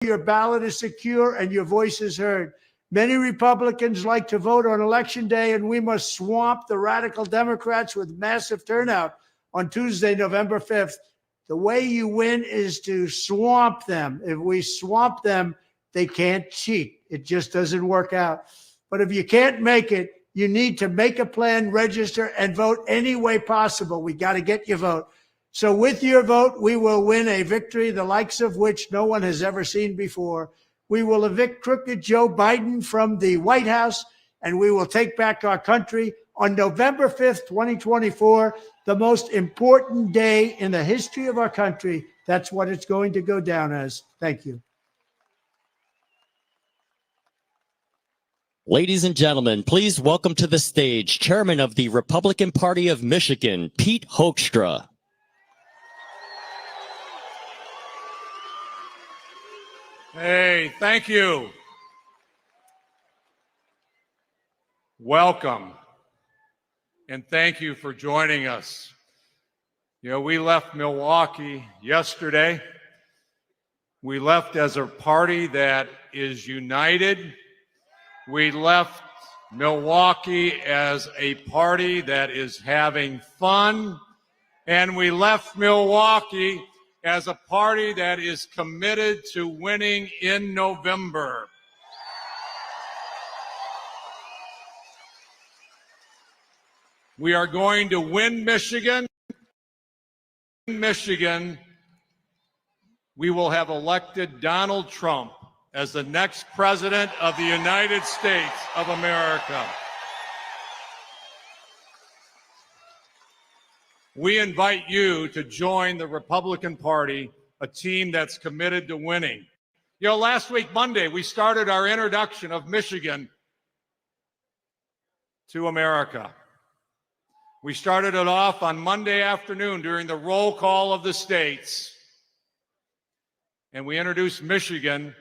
your ballot is secure and your voice is heard. Many Republicans like to vote on Election Day, and we must swamp the radical Democrats with massive turnout on Tuesday, November 5th. The way you win is to swamp them. If we swamp them, they can't cheat. It just doesn't work out. But if you can't make it, you need to make a plan, register, and vote any way possible. We got to get your vote. So with your vote, we will win a victory, the likes of which no one has ever seen before. We will evict crooked Joe Biden from the White House, and we will take back our country on November 5th, 2024, the most important day in the history of our country. That's what it's going to go down as. Thank you. Ladies and gentlemen, please welcome to the stage Chairman of the Republican Party of Michigan, Pete Hoekstra. Hey, thank you. Welcome. And thank you for joining us. You know, we left Milwaukee yesterday. We left as a party that is united. We left Milwaukee as a party that is having fun. And we left Milwaukee as a party that is committed to winning in November. We are going to win Michigan. In Michigan, we will have elected Donald Trump as the next president of the United States of America. We invite you to join the Republican Party, a team that's committed to winning. You know, last week, Monday, we started our introduction of Michigan to America. We started it off on Monday afternoon during the roll call of the states. And we introduced Michigan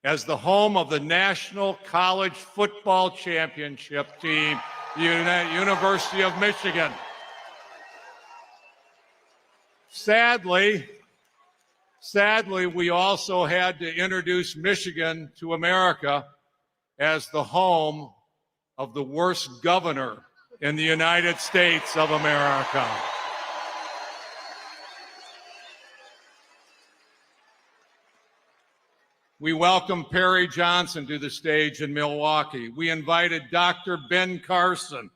as the home of the National College Football Championship team, the University of Michigan. Sadly, we also had to introduce Michigan to America as the home of the worst governor in the United States of America. We welcomed Perry Johnson to the stage in Milwaukee. We invited Dr. Ben Carson.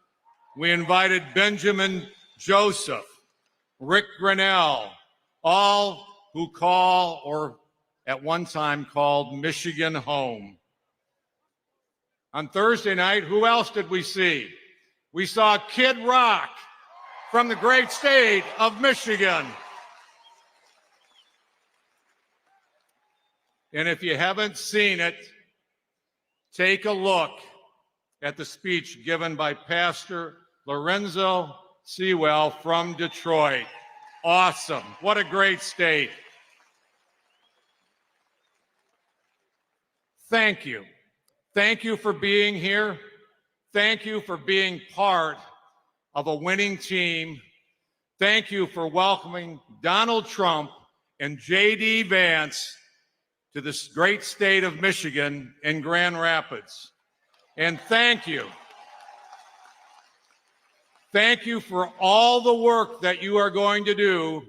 We invited Benjamin Joseph, Rick Grinnell, all who call or at one time called Michigan home. On Thursday night, who else did we see? We saw Kid Rock from the great state of Michigan. And if you haven't seen it, take a look at the speech given by Pastor Lorenzo Sewell from Detroit. Awesome. What a great state. Thank you. Thank you for being here. Thank you for being part of a winning team. Thank you for welcoming Donald Trump and JD Vance to this great state of Michigan in Grand Rapids. And thank you. Thank you for all the work that you are going to do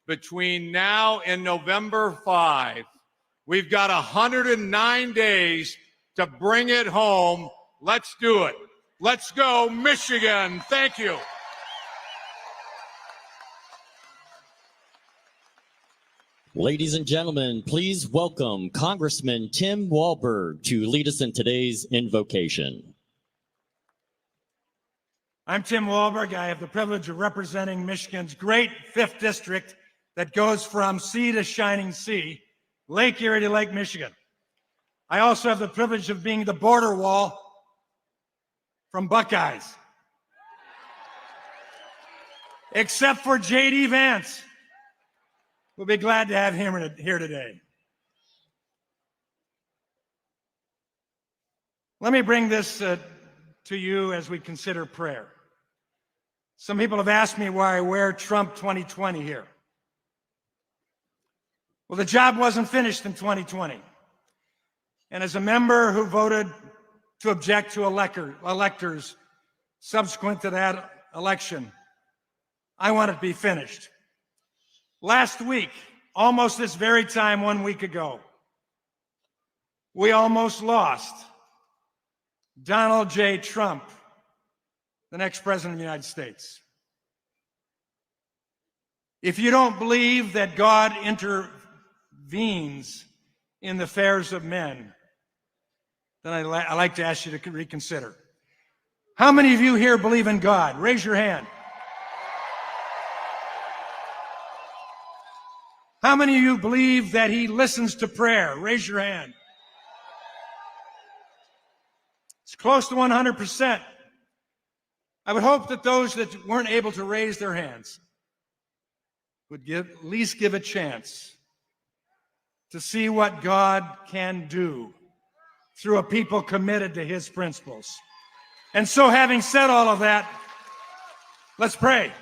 between now and November 5. We've got 109 days to bring it home. Let's do it. Let's go, Michigan. Thank you. Ladies and gentlemen, please welcome Congressman Tim Walberg to lead us in today's invocation. I'm Tim Walberg. I have the privilege of representing Michigan's great 5th district that goes from sea to shining sea, Lake Erie to Lake Michigan. I also have the privilege of being the border wall from Buckeyes. Except for JD Vance. We'll be glad to have him here today. Let me bring this to you as we consider prayer. Some people have asked me why I wear Trump 2020 here. Well, the job wasn't finished in 2020. And as a member who voted to object to electors subsequent to that election, I want it to be finished. Last week, almost this very time 1 week ago, we almost lost Donald J. Trump, the next president of the United States. If you don't believe that God intervenes in the affairs of men, then I'd like to ask you to reconsider. How many of you here believe in God? Raise your hand. How many of you believe that he listens to prayer? Raise your hand. It's close to 100%. I would hope that those that weren't able to raise their hands would at least give a chance to see what God can do through a people committed to his principles. And so, having said all of that, let's pray.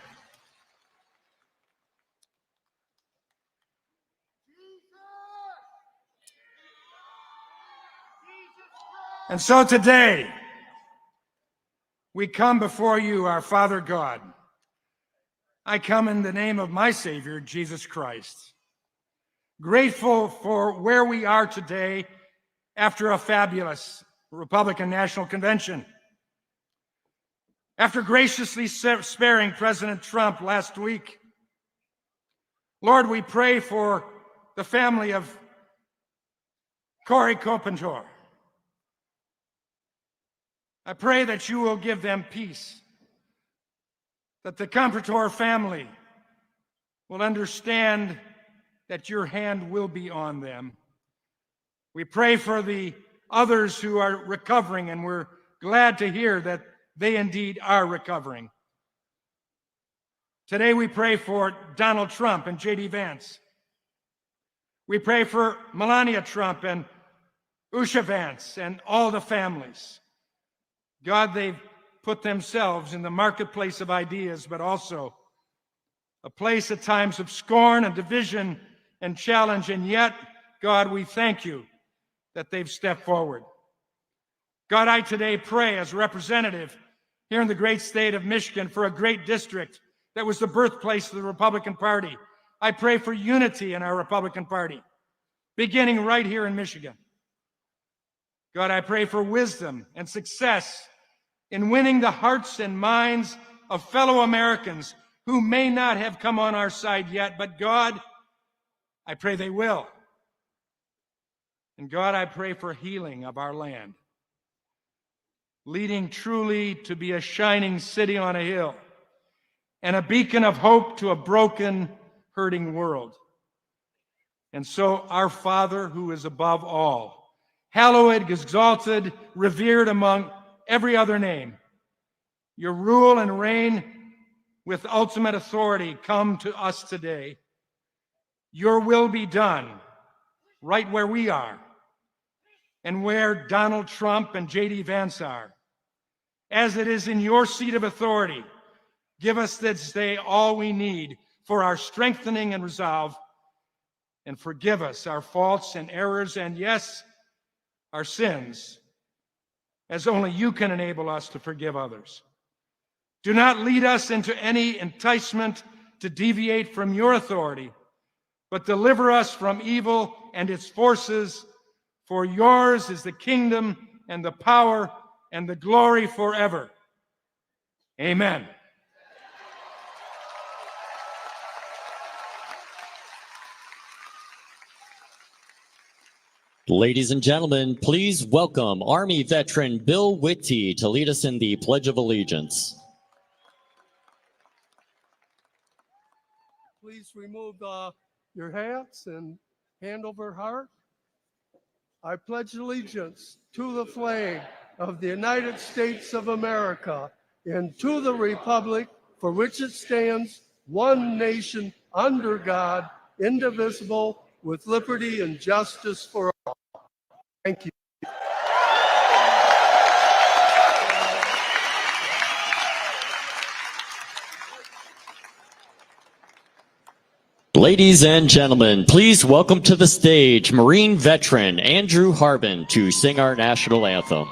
And so today, we come before you, our Father God. I come in the name of my Savior, Jesus Christ, grateful for where we are today after a fabulous Republican National Convention. After graciously sparing President Trump last week, Lord, we pray for the family of Corey Carpenter. I pray that you will give them peace, that the Carpenter family will understand that your hand will be on them. We pray for the others who are recovering, and we're glad to hear that they indeed are recovering. Today we pray for Donald Trump and JD Vance. We pray for Melania Trump and Usha Vance and all the families. God, they've put themselves in the marketplace of ideas, but also a place at times of scorn and division and challenge. And yet, God, we thank you that they've stepped forward. God, I today pray as representative here in the great state of Michigan for a great district that was the birthplace of the Republican Party. I pray for unity in our Republican Party, beginning right here in Michigan. God, I pray for wisdom and success in winning the hearts and minds of fellow Americans who may not have come on our side yet, but God, I pray they will. And God, I pray for healing of our land, leading truly to be a shining city on a hill and a beacon of hope to a broken, hurting world. And so, our Father who is above all, hallowed, exalted, revered among every other name, your rule and reign with ultimate authority come to us today. Your will be done right where we are and where Donald Trump and JD Vance are. As it is in your seat of authority, give us this day all we need for our strengthening and resolve, and forgive us our faults and errors, and yes, our sins, as only you can enable us to forgive others. Do not lead us into any enticement to deviate from your authority, but deliver us from evil and its forces, for yours is the kingdom and the power and the glory forever. Amen. Ladies and gentlemen, please welcome Army veteran Bill Whitty to lead us in the Pledge of Allegiance. Please remove your hats and hand over heart. I pledge allegiance to the flag of the United States of America and to the republic for which it stands, one nation, under God, indivisible, with liberty and justice for all. Thank you. Ladies and gentlemen, please welcome to the stage Marine veteran Andrew Harbin to sing our national anthem.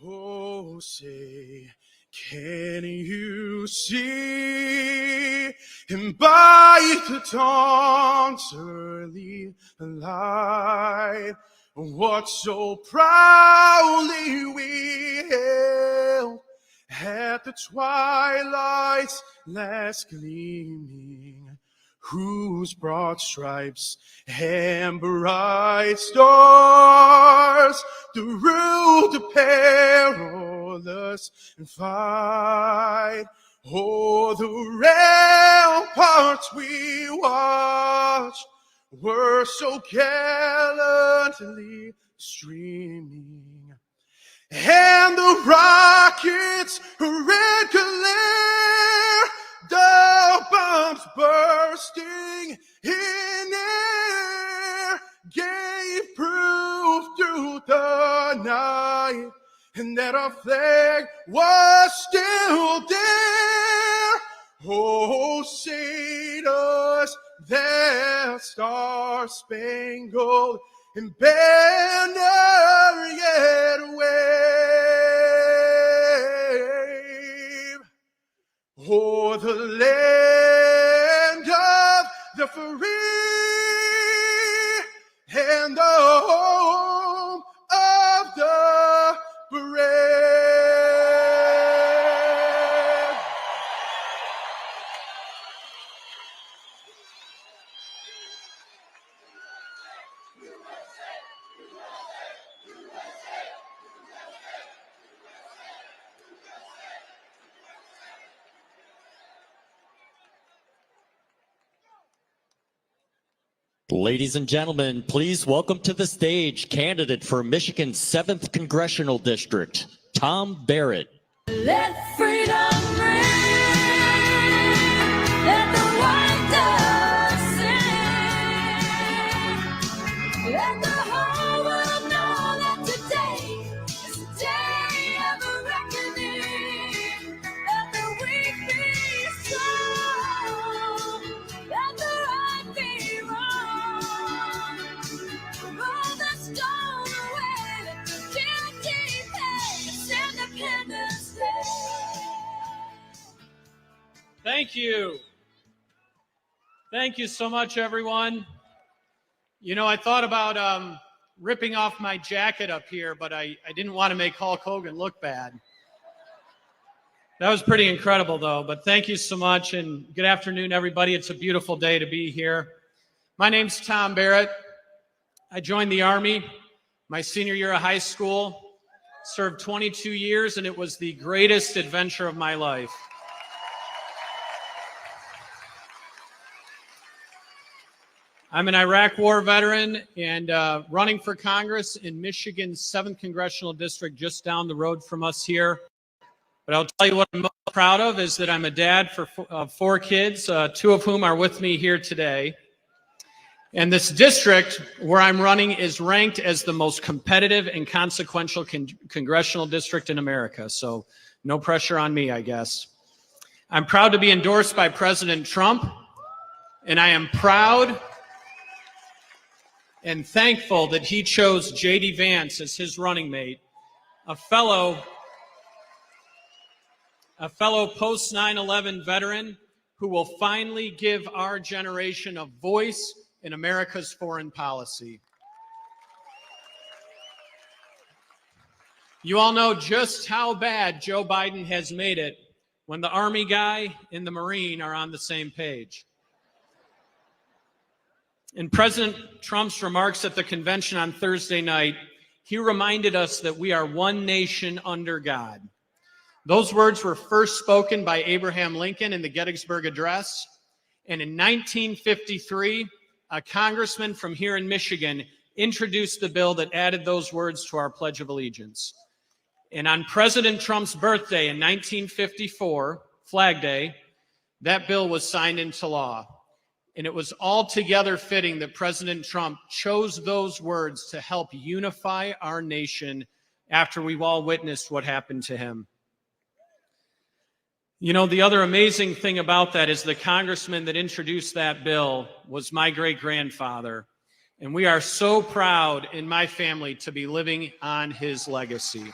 Oh, say, can you see him by the dawn's early light? What so proudly we hailed at the twilight's last gleaming, whose broad stripes and bright stars through the perilous fight. Oh, the ramparts we watched were so gallantly streaming, and the rockets' red glare, the bombs bursting in air, gave proof through the night, and that our flag was still there. Oh, say does that star-spangled banner yet wave? Oh, the land of the free and the home of the brave. Ladies and gentlemen, please welcome to the stage candidate for Michigan's 7th Congressional District, Tom Barrett. Let freedom ring, let the white dove sing, let the whole world know that today is a day of reckoning. Let the weak be strong, let the right be wrong. Roll the stone away, let the guilty pay. It's Independence Day. Thank you. Thank you so much, everyone. You know, I thought about ripping off my jacket up here, but I didn't want to make Hulk Hogan look bad. That was pretty incredible, though. But thank you so much, and good afternoon, everybody. It's a beautiful day to be here. My name's Tom Barrett. I joined the Army my senior year of high school, served 22 years, and it was the greatest adventure of my life. I'm an Iraq War veteran and running for Congress in Michigan's 7th Congressional District, just down the road from us here. But I'll tell you what I'm most proud of is that I'm a dad for 4 kids, 2 of whom are with me here today. And this district where I'm running is ranked as the most competitive and consequential congressional district in America. So no pressure on me, I guess. I'm proud to be endorsed by President Trump, and I am proud and thankful that he chose JD Vance as his running mate, a fellow post 9/11 veteran who will finally give our generation a voice in America's foreign policy. You all know just how bad Joe Biden has made it when the Army guy and the Marine are on the same page. In President Trump's remarks at the convention on Thursday night, he reminded us that we are one nation under God. Those words were first spoken by Abraham Lincoln in the Gettysburg Address. And in 1953, a congressman from here in Michigan introduced the bill that added those words to our Pledge of Allegiance. And on President Trump's birthday in 1954, Flag Day, that bill was signed into law. And it was altogether fitting that President Trump chose those words to help unify our nation after we've all witnessed what happened to him. You know, the other amazing thing about that is the congressman that introduced that bill was my great-grandfather. And we are so proud in my family to be living on his legacy.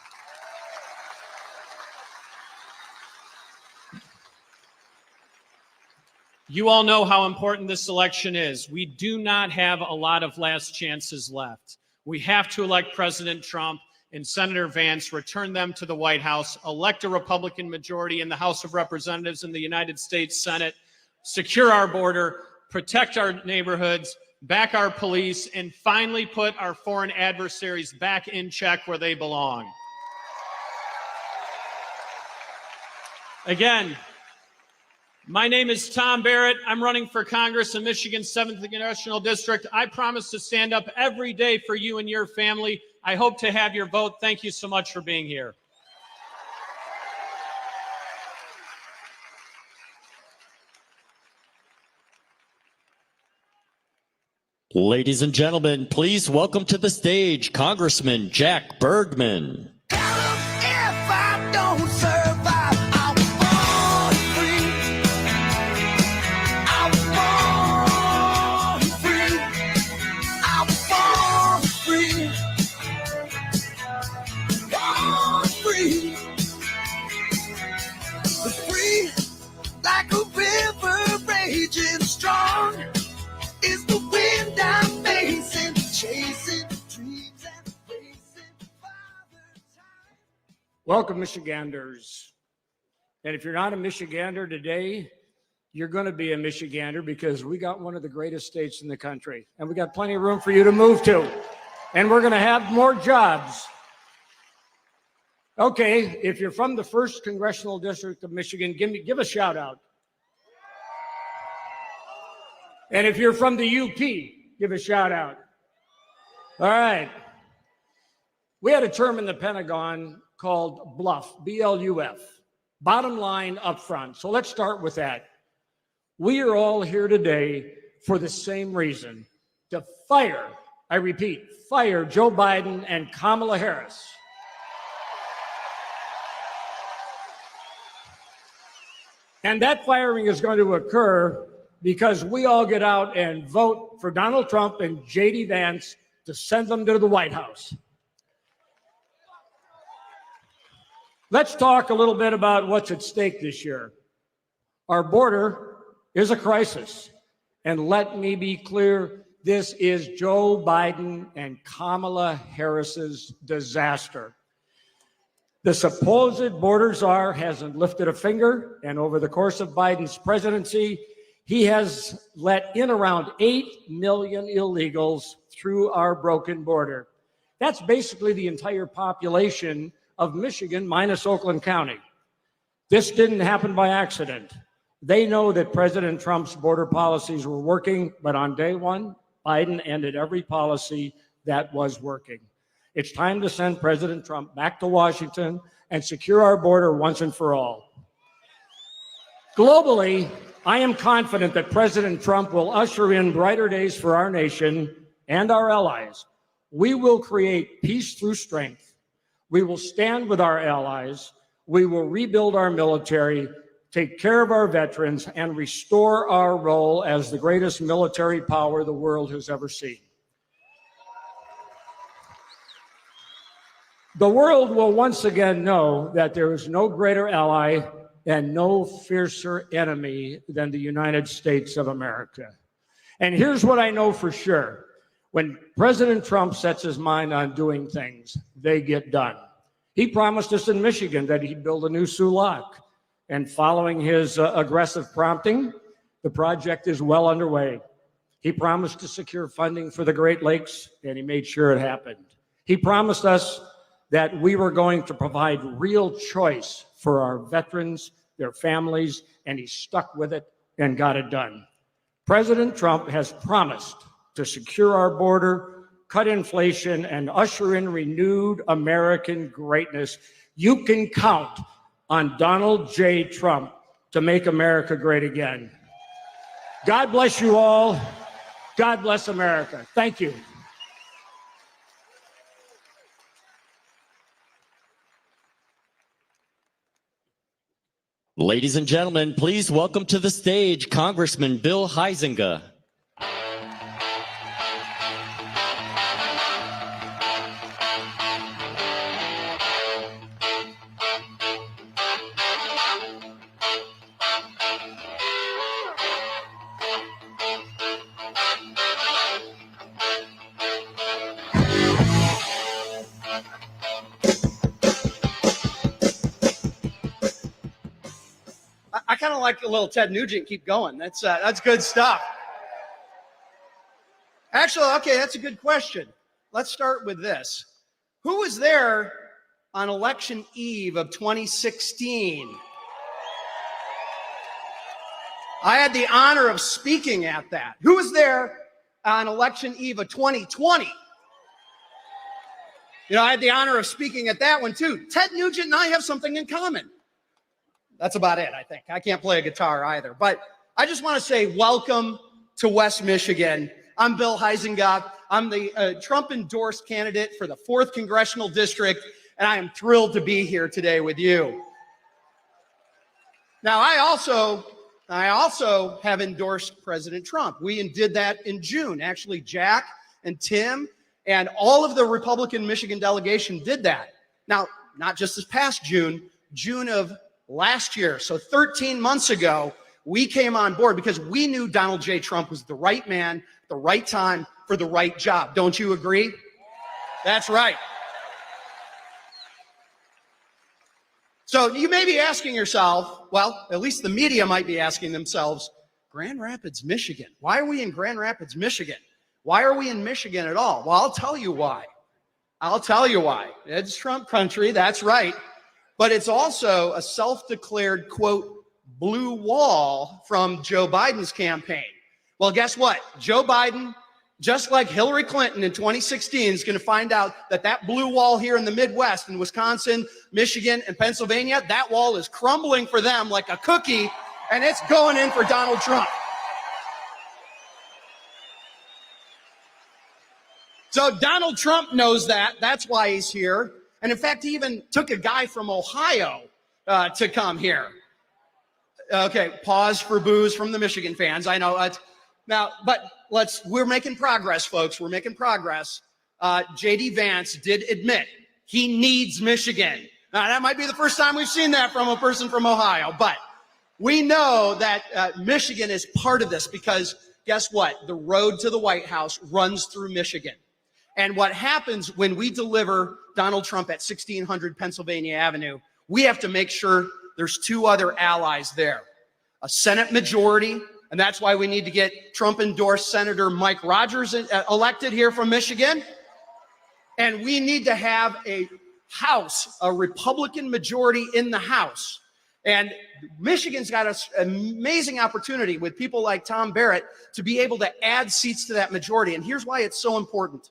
You all know how important this election is. We do not have a lot of last chances left. We have to elect President Trump and Senator Vance, return them to the White House, elect a Republican majority in the House of Representatives and the United States Senate, secure our border, protect our neighborhoods, back our police, and finally put our foreign adversaries back in check where they belong. Again, my name is Tom Barrett. I'm running for Congress in Michigan's 7th Congressional District. I promise to stand up every day for you and your family. I hope to have your vote. Thank you so much for being here. Ladies and gentlemen, please welcome to the stage Congressman Jack Bergman. If I don't survive, I was born free. I was born free. I was born free. Born free. But free like a river raging strong is the wind I'm facing, chasing dreams and racing Father Time. Welcome, Michiganders. And if you're not a Michigander today, you're going to be a Michigander because we got one of the greatest states in the country. And we got plenty of room for you to move to. And we're going to have more jobs. Okay, if you're from the 1st Congressional District of Michigan, give a shout out. And if you're from the UP, give a shout out. All right. We had a term in the Pentagon called BLUF, B-L-U-F, bottom line up front. So let's start with that. We are all here today for the same reason, to fire, I repeat, fire Joe Biden and Kamala Harris. And that firing is going to occur because we all get out and vote for Donald Trump and JD Vance to send them to the White House. Let's talk a little bit about what's at stake this year. Our border is a crisis. And let me be clear, this is Joe Biden and Kamala Harris's disaster. The supposed border czar hasn't lifted a finger, and over the course of Biden's presidency, he has let in around 8 million illegals through our broken border. That's basically the entire population of Michigan minus Oakland County. This didn't happen by accident. They know that President Trump's border policies were working, but on day one, Biden ended every policy that was working. It's time to send President Trump back to Washington and secure our border once and for all. Globally, I am confident that President Trump will usher in brighter days for our nation and our allies. We will create peace through strength. We will stand with our allies. We will rebuild our military, take care of our veterans, and restore our role as the greatest military power the world has ever seen. The world will once again know that there is no greater ally and no fiercer enemy than the United States of America. And here's what I know for sure. When President Trump sets his mind on doing things, they get done. He promised us in Michigan that he'd build a new Sulak. And following his aggressive prompting, the project is well underway. He promised to secure funding for the Great Lakes, and he made sure it happened. He promised us that we were going to provide real choice for our veterans, their families, and he stuck with it and got it done. President Trump has promised to secure our border, cut inflation, and usher in renewed American greatness. You can count on Donald J. Trump to make America great again. God bless you all. God bless America. Thank you. Ladies and gentlemen, please welcome to the stage Congressman Bill Heisinga. I kind of like the little Ted Nugent keep going. That's good stuff. Actually, okay, that's a good question. Let's start with this. Who was there on election eve of 2016? I had the honor of speaking at that. Who was there on election eve of 2020? You know, I had the honor of speaking at that one too. Ted Nugent and I have something in common. That's about it, I think. I can't play a guitar either. But I just want to say welcome to West Michigan. I'm Bill Heisinga. I'm the Trump-endorsed candidate for the 4th Congressional District, and I am thrilled to be here today with you. Now, I also have endorsed President Trump. We did that in June. Actually, Jack and Tim and all of the Republican Michigan delegation did that. Now, not just this past June, June of last year. So 13 months ago, we came on board because we knew Donald J. Trump was the right man, the right time for the right job. Don't you agree? That's right. So you may be asking yourself, well, at least the media might be asking themselves, Grand Rapids, Michigan. Why are we in Grand Rapids, Michigan? Why are we in Michigan at all? Well, I'll tell you why. It's Trump country, that's right. But it's also a self-declared, quote, blue wall from Joe Biden's campaign. Well, guess what? Joe Biden, just like Hillary Clinton in 2016, is going to find out that that blue wall here in the Midwest, in Wisconsin, Michigan, and Pennsylvania, that wall is crumbling for them like a cookie, and it's going in for Donald Trump. So Donald Trump knows that. That's why he's here. And in fact, he even took a guy from Ohio to come here. Okay, pause for boos from the Michigan fans. I know that's now, but we're making progress, folks. We're making progress. JD Vance did admit he needs Michigan. Now, that might be the first time we've seen that from a person from Ohio, but we know that Michigan is part of this because guess what? The road to the White House runs through Michigan. And what happens when we deliver Donald Trump at 1600 Pennsylvania Avenue, we have to make sure there's 2 other allies there. A Senate majority, and that's why we need to get Trump-endorsed Senator Mike Rogers elected here from Michigan. And we need to have a House, a Republican majority in the House. And Michigan's got an amazing opportunity with people like Tom Barrett to be able to add seats to that majority. And here's why it's so important.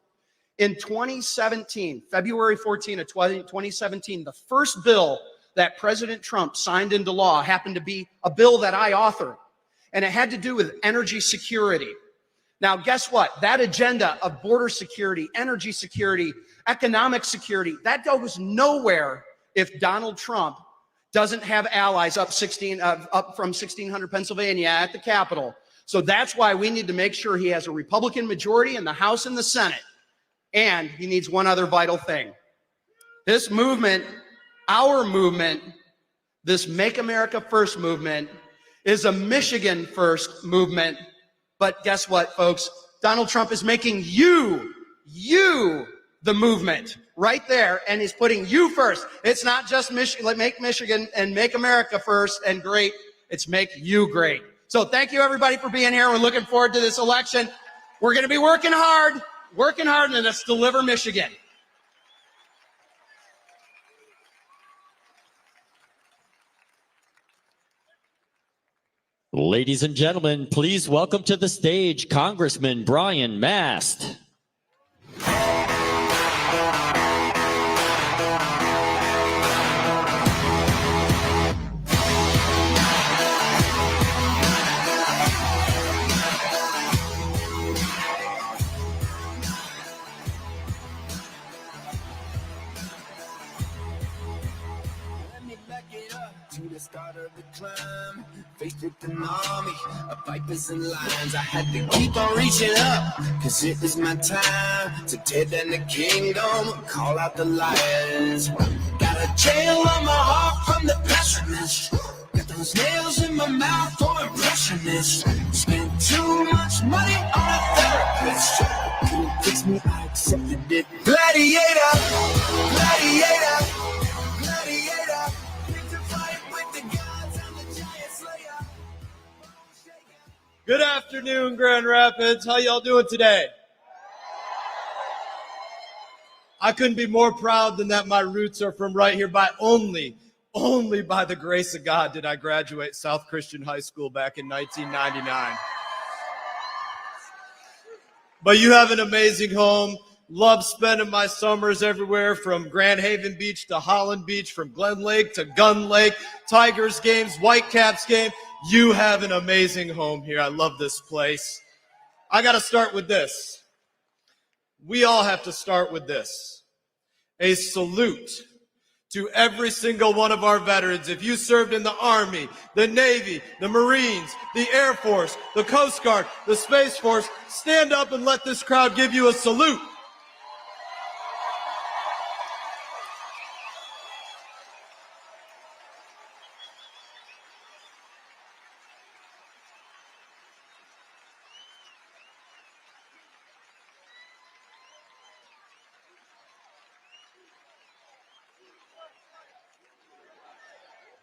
In 2017, February 14 of 2017, the first bill that President Trump signed into law happened to be a bill that I authored, and it had to do with energy security. Now, guess what? That agenda of border security, energy security, economic security, that goes nowhere if Donald Trump doesn't have allies up from 1600 Pennsylvania at the Capitol. So that's why we need to make sure he has a Republican majority in the House and the Senate. And he needs one other vital thing. This movement, our movement, this Make America First movement, is a Michigan first movement. But guess what, folks? Donald Trump is making you the movement right there, and he's putting you first. It's not just make Michigan and make America first and great. It's make you great. So thank you, everybody, for being here. We're looking forward to this election. We're going to be working hard, and let's deliver Michigan. Ladies and gentlemen, please welcome to the stage Congressman Brian Mast. To the start of the club. raised with an army of vipers and lions. I had to keep on reaching up, cause it was my time to tear down the kingdom, call out the lions. Got a jail on my heart from the passionist. Got those nails in my mouth for impressionists. Spent too much money on a therapist. Couldn't fix me, I accepted it. Gladiator, gladiator, gladiator. Pick to fight with the gods, I'm the giant slayer. Good afternoon, Grand Rapids. How y'all doing today? I couldn't be more proud than that my roots are from right here. By only by the grace of God did I graduate South Christian High School back in 1999. But you have an amazing home. Love spending my summers everywhere from Grand Haven Beach to Holland Beach, from Glen Lake to Gun Lake, Tigers games, Whitecaps game. You have an amazing home here. I love this place. I got to start with this. We all have to start with this. A salute to every single one of our veterans. If you served in the Army, the Navy, the Marines, the Air Force, the Coast Guard, the Space Force, stand up and let this crowd give you a salute.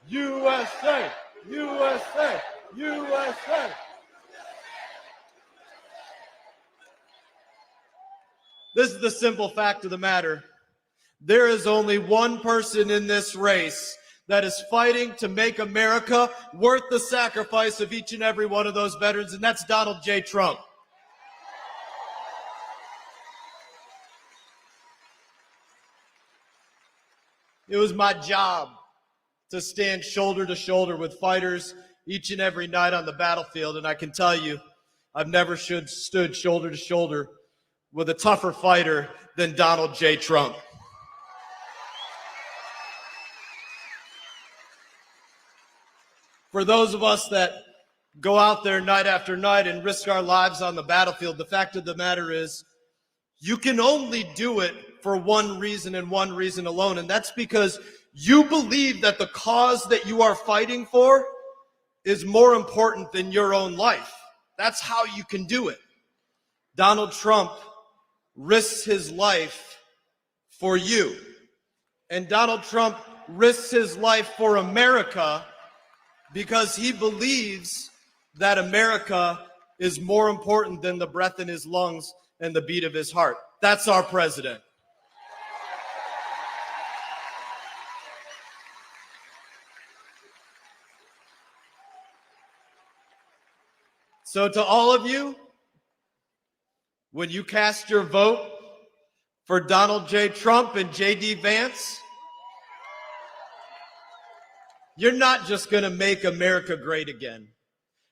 USA, USA, USA. This is the simple fact of the matter. There is only one person in this race that is fighting to make America worth the sacrifice of each and every one of those veterans, and that's Donald J. Trump. It was my job to stand shoulder to shoulder with fighters each and every night on the battlefield. And I can tell you, I've never stood shoulder to shoulder with a tougher fighter than Donald J. Trump. For those of us that go out there night after night and risk our lives on the battlefield, the fact of the matter is, you can only do it for one reason and one reason alone, and that's because you believe that the cause that you are fighting for is more important than your own life. That's how you can do it. Donald Trump risks his life for you. And Donald Trump risks his life for America because he believes that America is more important than the breath in his lungs and the beat of his heart. That's our president. So to all of you, when you cast your vote for Donald J. Trump and JD Vance, you're not just going to make America great again.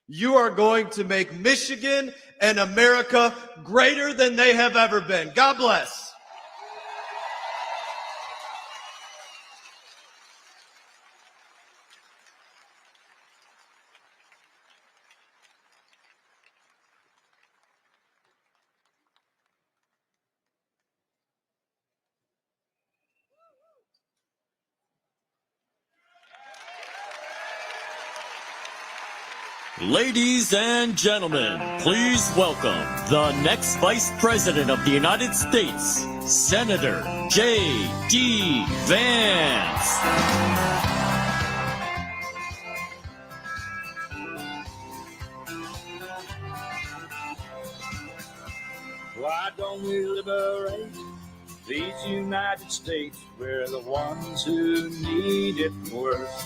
You are going to make Michigan and America greater than they have ever been. God bless. Ladies and gentlemen, please welcome the next Vice President of the United States, Senator JD Vance. Why don't we liberate these United States? We're the ones who need it worst.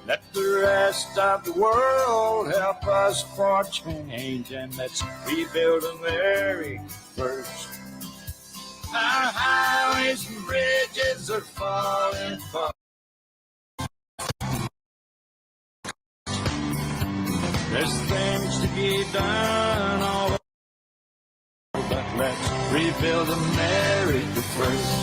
Let the rest of the world help us for change, and let's rebuild America first. Our highways and bridges are falling apart. There's things to be done all over, but let's rebuild America first.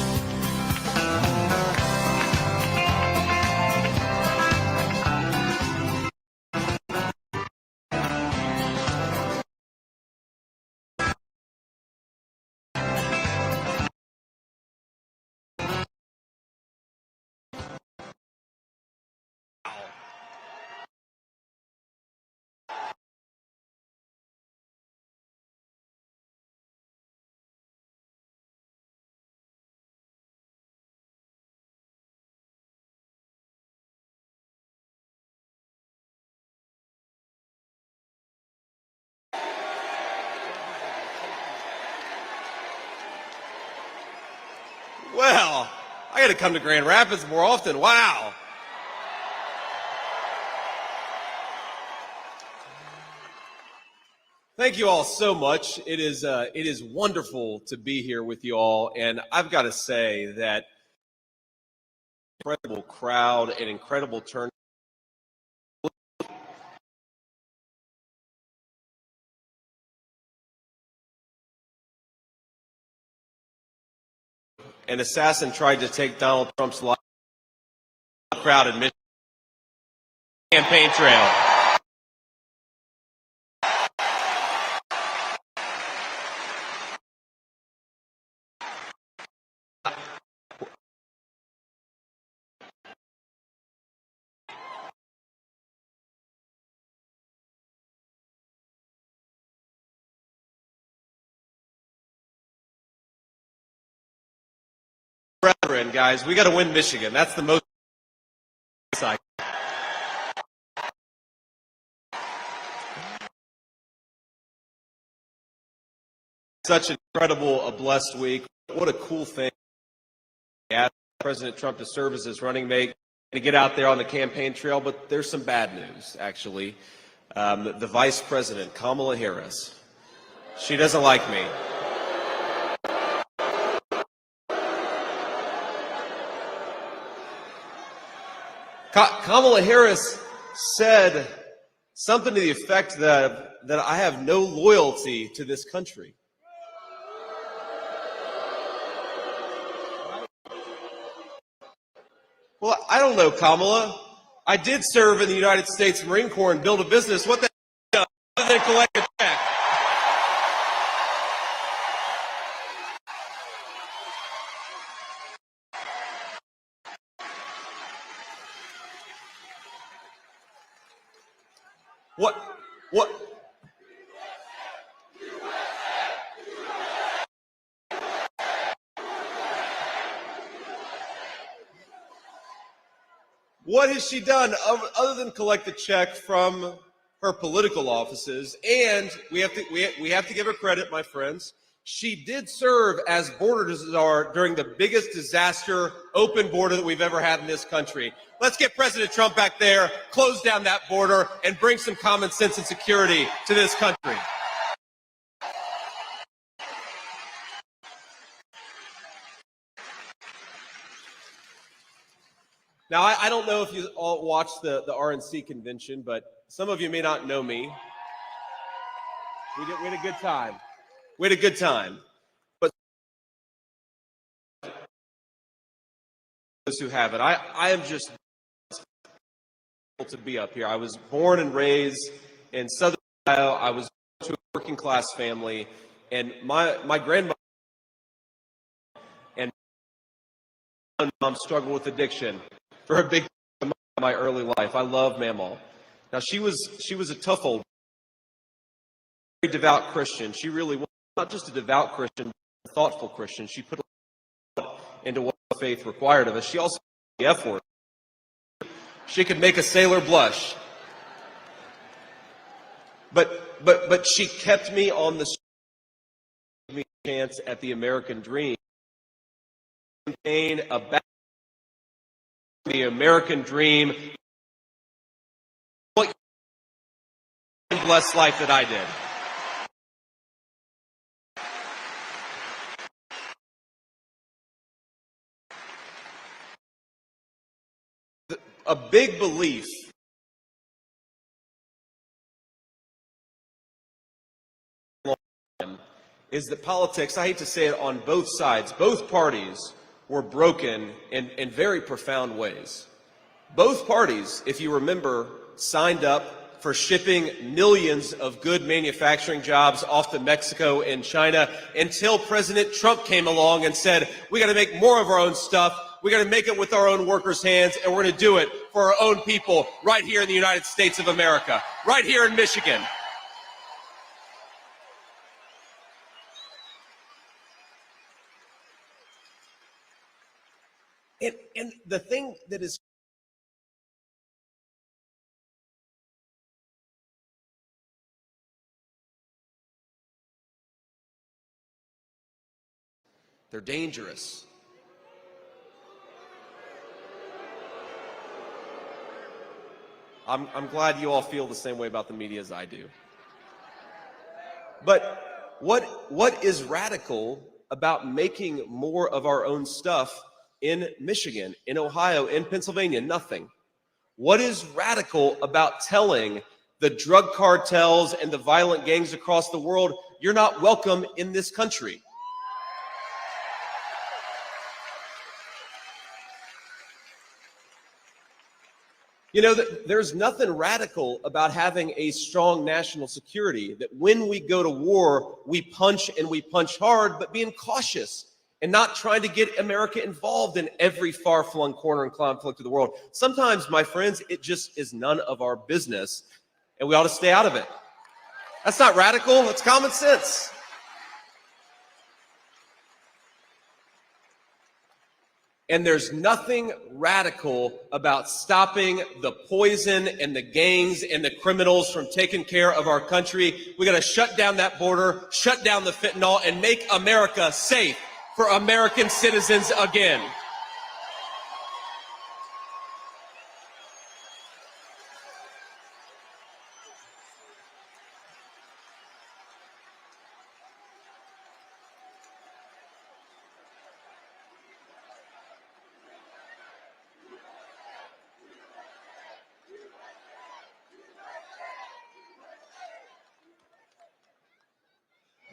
Well, I got to come to Grand Rapids more often. Wow. Thank you all so much. It is wonderful to be here with you all, and I've got to say that incredible crowd and incredible turnout. An assassin tried to take Donald Trump's life. Crowd in Michigan campaign trail. Brethren, guys, we got to win Michigan. That's the most exciting. Such an incredible, blessed week. What a cool thing. Ask President Trump to serve as his running mate and to get out there on the campaign trail. But there's some bad news, actually. The Vice President, Kamala Harris, she doesn't like me. Kamala Harris said something to the effect that I have no loyalty to this country. Well, I don't know, Kamala. I did serve in the United States Marine Corps and build a business. What the hell other than collect a check? What? What has she done other than collect a check from her political offices? And we have to give her credit, my friends. She did serve as border czar during the biggest disaster open border that we've ever had in this country. Let's get President Trump back there, close down that border, and bring some common sense and security to this country. Now, I don't know if you all watched the RNC convention, but some of you may not know me. We had a good time. We had a good time. But those who have it, I am just to be up here. I was born and raised in Southern Ohio. I was to a working class family, and my grandmother and mom struggled with addiction for a big part of my early life. I love Mamaw. Now she was a tough old, very devout Christian. She really was not just a devout Christian, but a thoughtful Christian. She put a lot into what faith required of us. She also the F word. She could make a sailor blush. But she kept me on the street, gave me a chance at the American dream. Campaign about the American dream. What blessed life that I did. A big belief is that politics, I hate to say it, on both sides, both parties were broken in very profound ways. Both parties, if you remember, signed up for shipping millions of good manufacturing jobs off to Mexico and China until President Trump came along and said, we got to make more of our own stuff. We got to make it with our own workers' hands, and we're going to do it for our own people right here in the United States of America, right here in Michigan. And the thing that is they're dangerous. I'm glad you all feel the same way about the media as I do. But what is radical about making more of our own stuff in Michigan, in Ohio, in Pennsylvania? Nothing. What is radical about telling the drug cartels and the violent gangs across the world, you're not welcome in this country? You know, there's nothing radical about having a strong national security, that when we go to war, we punch and we punch hard, but being cautious and not trying to get America involved in every far-flung corner and conflict of the world. Sometimes, my friends, it just is none of our business, and we ought to stay out of it. That's not radical, it's common sense. And there's nothing radical about stopping the poison and the gangs and the criminals from taking care of our country. We got to shut down that border, shut down the fentanyl, and make America safe for American citizens again.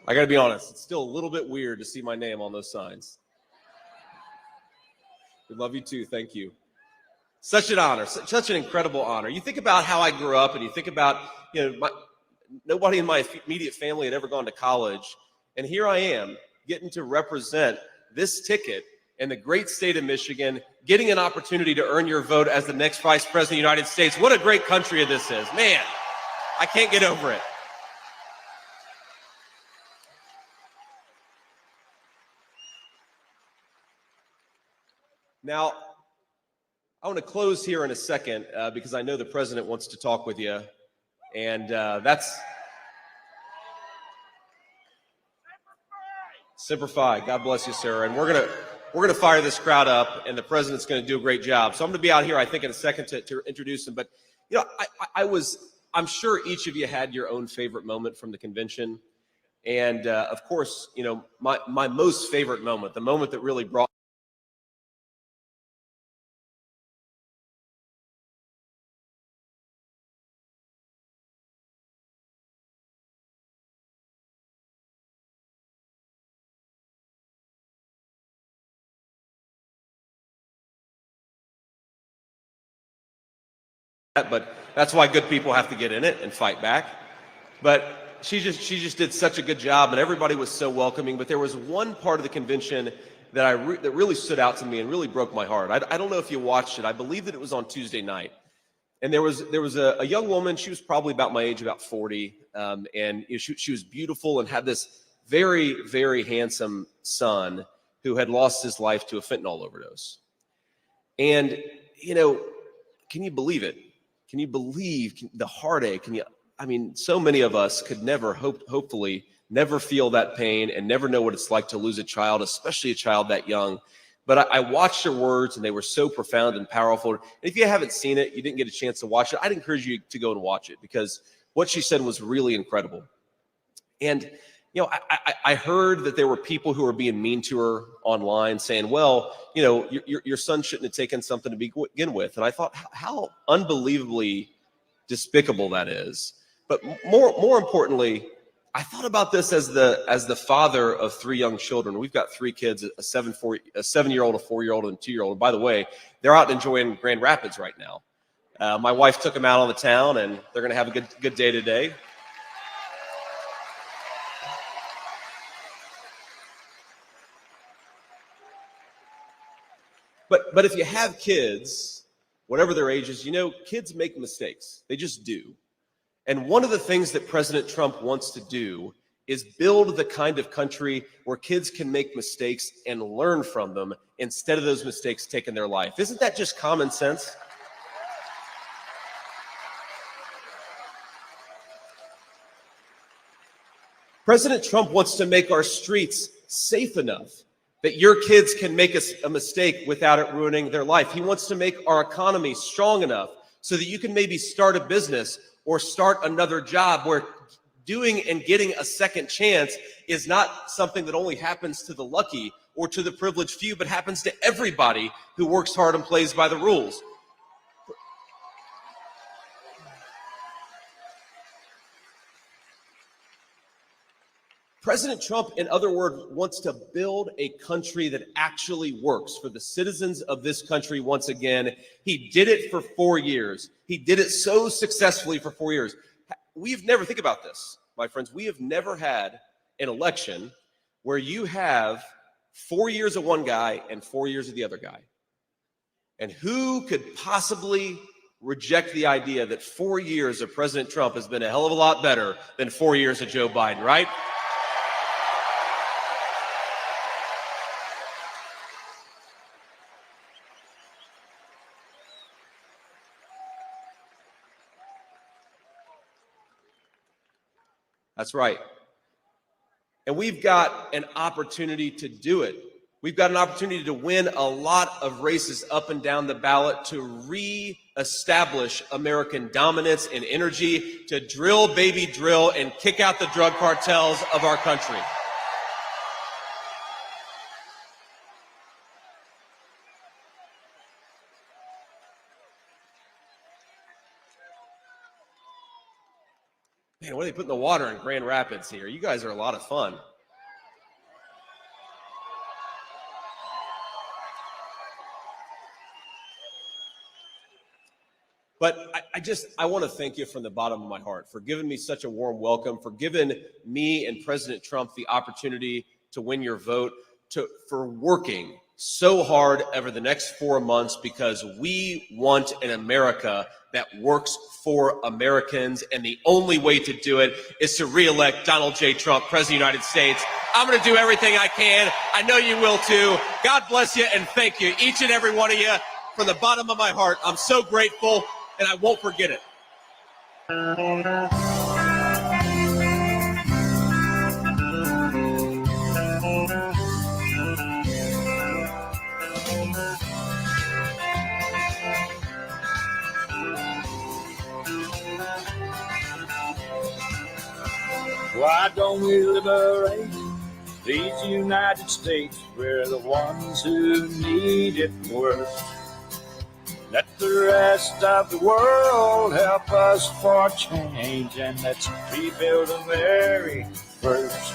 I got to be honest, it's still a little bit weird to see my name on those signs. We love you too. Thank you. Such an honor, such an incredible honor. You think about how I grew up, and you think about, nobody in my immediate family had ever gone to college. And here I am getting to represent this ticket in the great state of Michigan, getting an opportunity to earn your vote as the next vice president of the United States. What a great country this is. Man, I can't get over it. Now, I want to close here in a second because I know the president wants to talk with you, and that's Semper Fi. God bless you, sir. And we're gonna fire this crowd up, and the president's going to do a great job. So I'm going to be out here, I think, in a second to introduce him. But I'm sure each of you had your own favorite moment from the convention, and of course, my most favorite moment, the moment that really brought but that's why good people have to get in it and fight back. But she just did such a good job, and everybody was so welcoming. But there was one part of the convention that that really stood out to me and really broke my heart. I don't know if you watched it. I believe that it was on Tuesday night, and there was a young woman. She was probably about my age, about 40, and she was beautiful and had this very, very handsome son who had lost his life to a fentanyl overdose. And can you believe it? Can you believe the heartache? So many of us could never, hopefully, never feel that pain and never know what it's like to lose a child, especially a child that young. But I watched her words, and they were so profound and powerful. And if you haven't seen it, you didn't get a chance to watch it, I'd encourage you to go and watch it, because what she said was really incredible. And I heard that there were people who were being mean to her online, saying, well, your son shouldn't have taken something to begin with. And I thought, how unbelievably despicable that is. But more importantly, I thought about this as the father of 3 young children. We've got 3 kids, a 7-year-old, a 4-year-old, and a 2-year-old. And by the way, they're out enjoying Grand Rapids right now. My wife took them out on the town, and they're going to have a good day today. But if you have kids, whatever their ages, kids make mistakes. They just do. And one of the things that President Trump wants to do is build the kind of country where kids can make mistakes and learn from them instead of those mistakes taking their life. Isn't that just common sense? President Trump wants to make our streets safe enough that your kids can make a mistake without it ruining their life. He wants to make our economy strong enough so that you can maybe start a business or start another job where doing and getting a second chance is not something that only happens to the lucky or to the privileged few, but happens to everybody who works hard and plays by the rules. President Trump, in other words, wants to build a country that actually works for the citizens of this country once again. He did it for 4 years. He did it so successfully for 4 years. We've never, think about this, my friends, we have never had an election where you have 4 years of one guy and 4 years of the other guy. And who could possibly reject the idea that 4 years of President Trump has been a hell of a lot better than 4 years of Joe Biden, right? That's right. And we've got an opportunity to do it. We've got an opportunity to win a lot of races up and down the ballot, to re-establish American dominance in energy, to drill, baby, drill, and kick out the drug cartels of our country. Man, what are they putting the water in Grand Rapids here? You guys are a lot of fun. But I want to thank you from the bottom of my heart for giving me such a warm welcome, for giving me and President Trump the opportunity to win your vote, for working so hard over the next 4 months, because we want an America that works for Americans. And the only way to do it is to reelect Donald J. Trump, President of the United States. I'm going to do everything I can. I know you will too. God bless you and thank you, each and every one of you, from the bottom of my heart. I'm so grateful, and I won't forget it. Why don't we liberate these United States? We're the ones who need it worst. Let the rest of the world help us for change, and let's rebuild America first.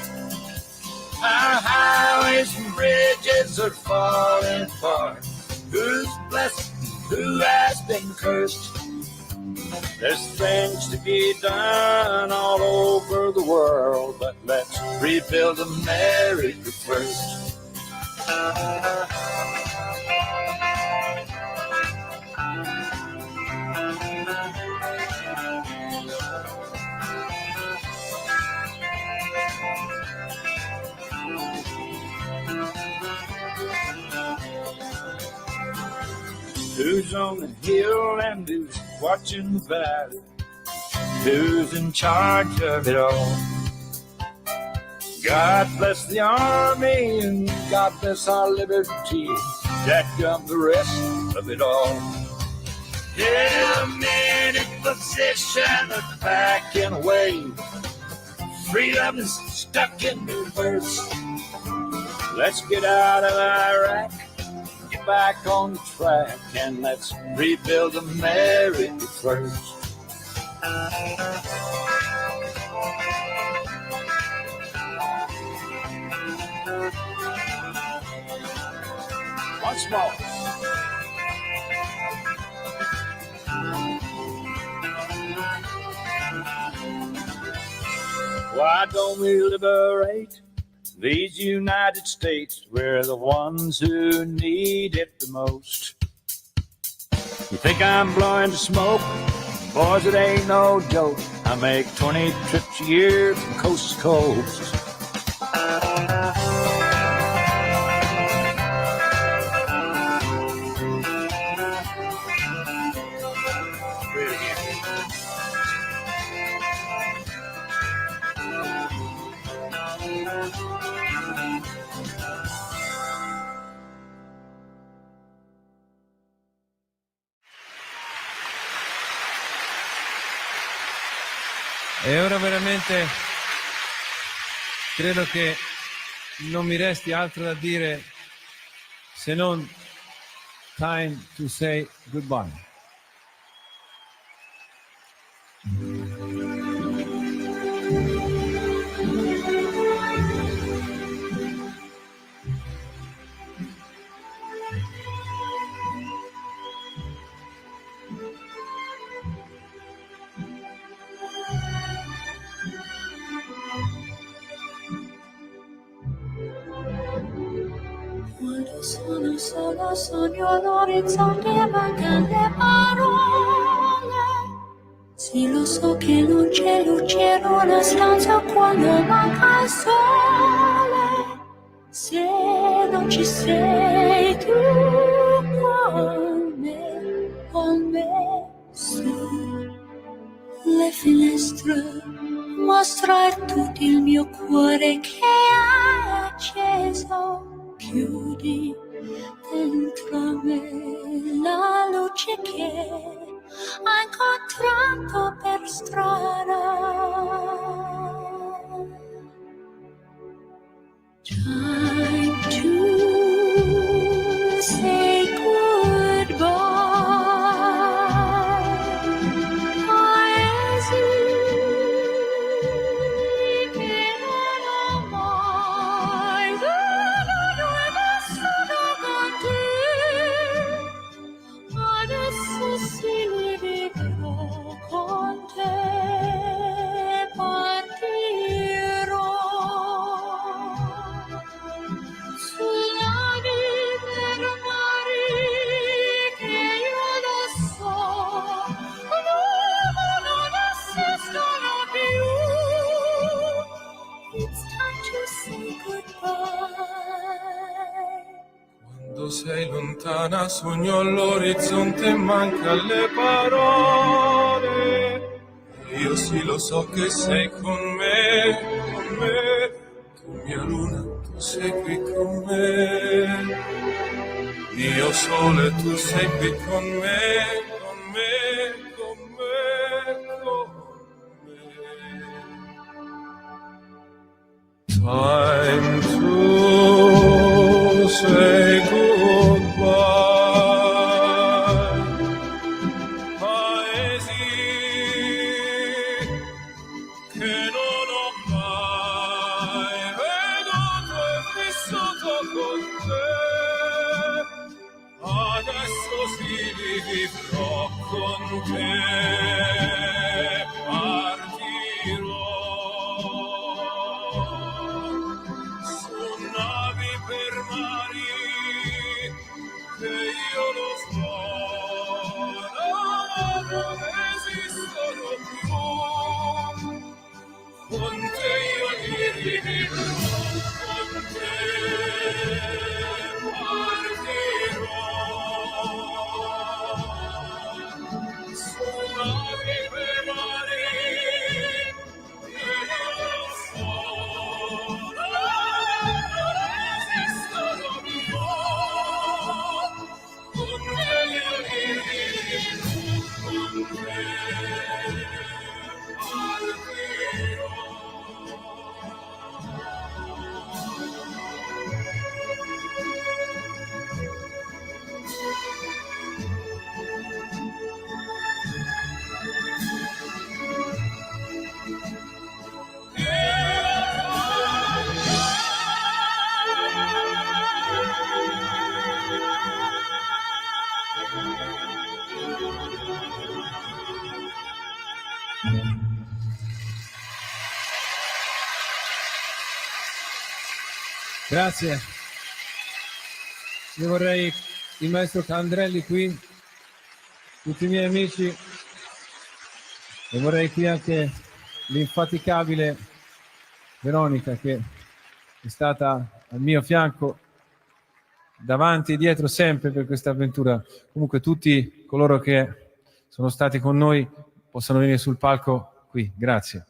Our highways and bridges are falling apart. Who's blessed? Who has been cursed? There's things to be done all over the world, but let's rebuild America first. Who's on the hill and who's watching the valley? Who's in charge of it all? God bless the army and God bless our liberty. Jack up the rest of it all. Yeah, men in position are backing away. Freedom is stuck in reverse. Let's get out of Iraq, get back on the track, and let's rebuild America first. Once more. Why don't we liberate these United States? We're the ones who need it the most. You think I'm blowing the smoke? Boys, it ain't no joke. I make 20 trips a year from coast to coast. E ora veramente credo che non mi resti altro da dire se non time to say goodbye. Quando sono solo sogno all'orizzonte e mancano le parole. Sì, lo so che non c'è luce in una stanza quando manca il sole. Se non ci sei tu con me, sì. Le finestre mostra tutto il mio cuore che è acceso. Chiudi dentro me la luce che ho incontrato per strada. Time to say goodbye. Paesi che non ho mai veduto e vissuto con te. Adesso sì li vivrò con te. Partirò sulla per mari che io lo so, non esistono più. It's time to say goodbye. Quando sei lontana sogno all'orizzonte e manca le parole. Io sì lo so che sei con me, tu mia luna, tu sei qui con me. Io sole, tu sei qui con me, con me, con me, con me. Time to say goodbye. Paesi che non ho mai veduto e vissuto con te. Adesso sì li vivrò con te. Partirò su navi per mari che io lo so, non esistono più. Con te io li vivrò, con te partirò. Su navi per mari che io lo so, non esistono più. Con te io li vivrò, con te partirò. Grazie. Io vorrei il maestro Candrelli qui tutti i miei amici e vorrei qui anche l'infaticabile Veronica che è stata al mio fianco davanti e dietro sempre per questa avventura. Comunque tutti coloro che sono stati con noi possano venire sul palco qui. Grazie.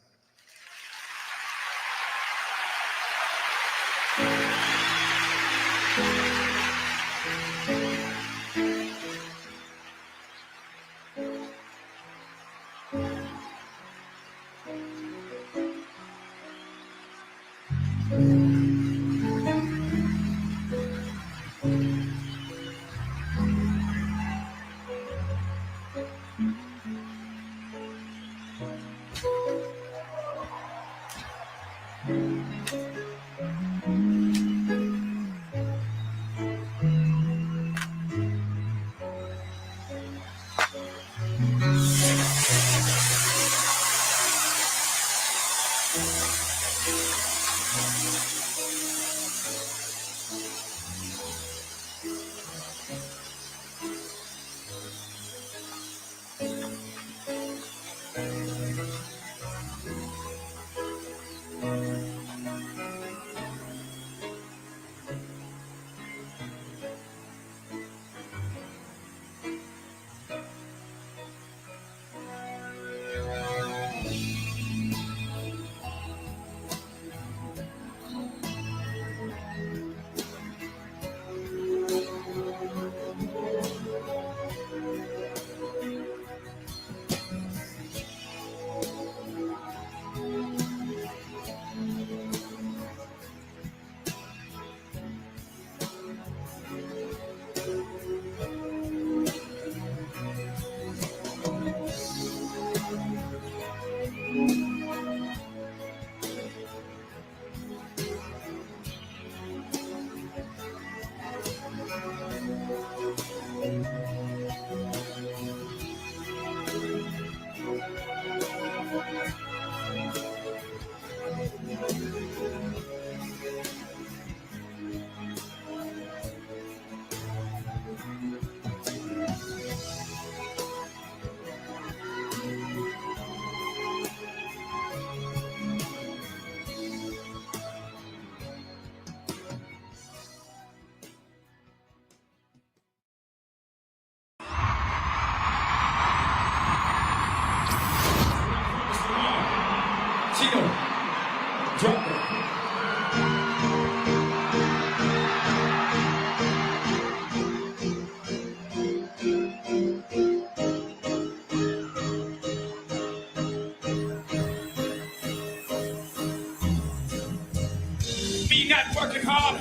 Me not working hard,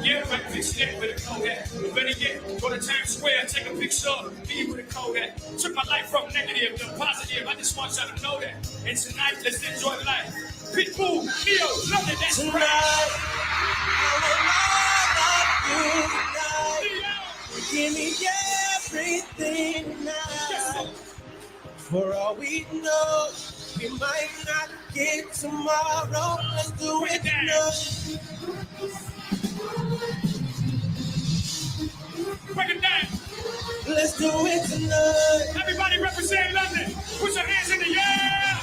yeah, I fix that with a Kodak. But better yet, go to Times Square, take a picture of me with a Kodak. Took my life from negative to positive, I just want y'all to know that. And tonight, let's enjoy life. Pitbull, Neo, love it, that's right. Give me everything now. For all we know, we might not get tomorrow. Let's do it now. Break it down. Let's do it tonight. Everybody represent London. Put your hands in the air.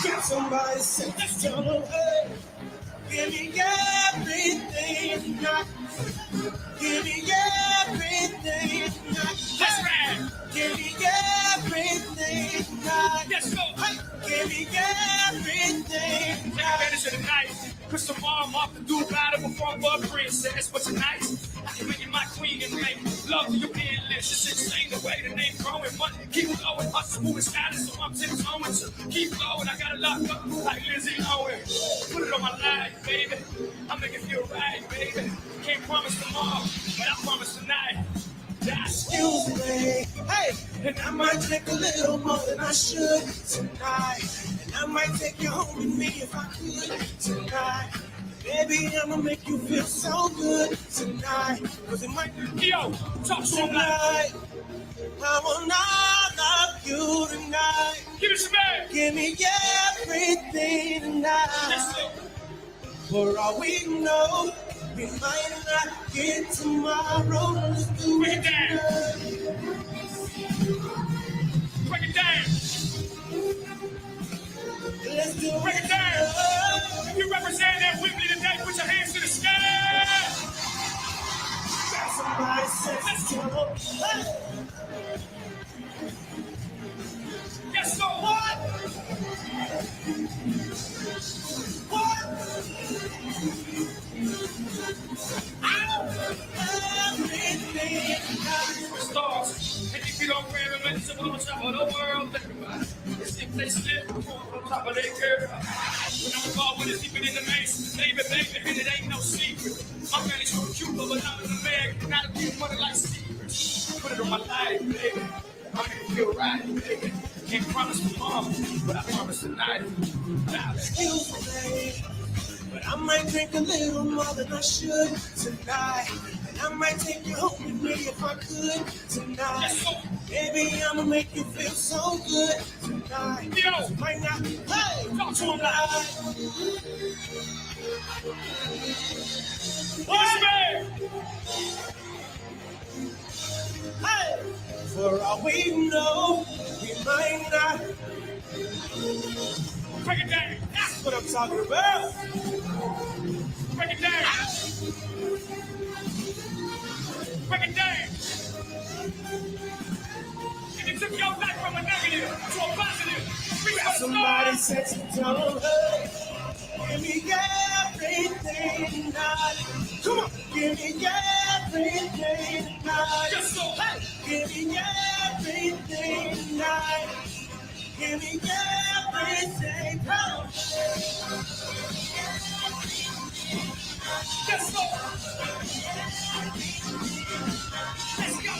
Got somebody say, let's turn away. Give me everything now. Give me everything now. Let's ride. Give me everything now. Let's go. Hey. Give me everything Take advantage of the night. Cause tomorrow I'm off to do battle before I'm a princess. But tonight, I can make you my queen and make love to your endless. It's insane the way the name growing. But keep going, hustle, moving status. So I'm tiptoeing to keep going. I got it locked up like Lizzie Owen. Put it on my life, baby. I'm making feel right, baby. Can't promise tomorrow, but I promise tonight. Excuse me, hey, and I might take a little more than I should tonight. And I might take you home with me if I could tonight. Baby, I'ma make you feel so good tonight. Cause it might be Yo, talk tonight. I will not love you tonight. Give it to me. Give me everything tonight. For all we know, we might not get tomorrow. Let's do it tonight. down. Let's do it. Break it down. If you represent that with me today, put your hands to the sky. Somebody says let's go. Hey. Yes, so what? What? Stars, and if you don't wear them, it's on top of the world. It's if they slip on top of their girl. When I'm involved with it, sleeping in the maze, baby, and it ain't no secret. My family's from Cuba, but I'm in the bag, not a big money like secrets. Put it on my life, baby. I can feel right, baby. Can't promise tomorrow, but I promise tonight. Excuse me, but I might drink a little more than I should tonight. And I might take you home with me if I could tonight. Baby, I'ma make you feel so good tonight. Yo, might not, hey, talk to him now. What's man? Hey, for all we know, we might not. Break it down. That's what I'm talking about. Break it down. Break it down. And it took your life from a negative to a positive. Somebody said to tell her, give me everything tonight. Come on. Give me everything tonight. Just so, hey. Give me everything tonight. Give me everything. Come on. Just so. Let's go.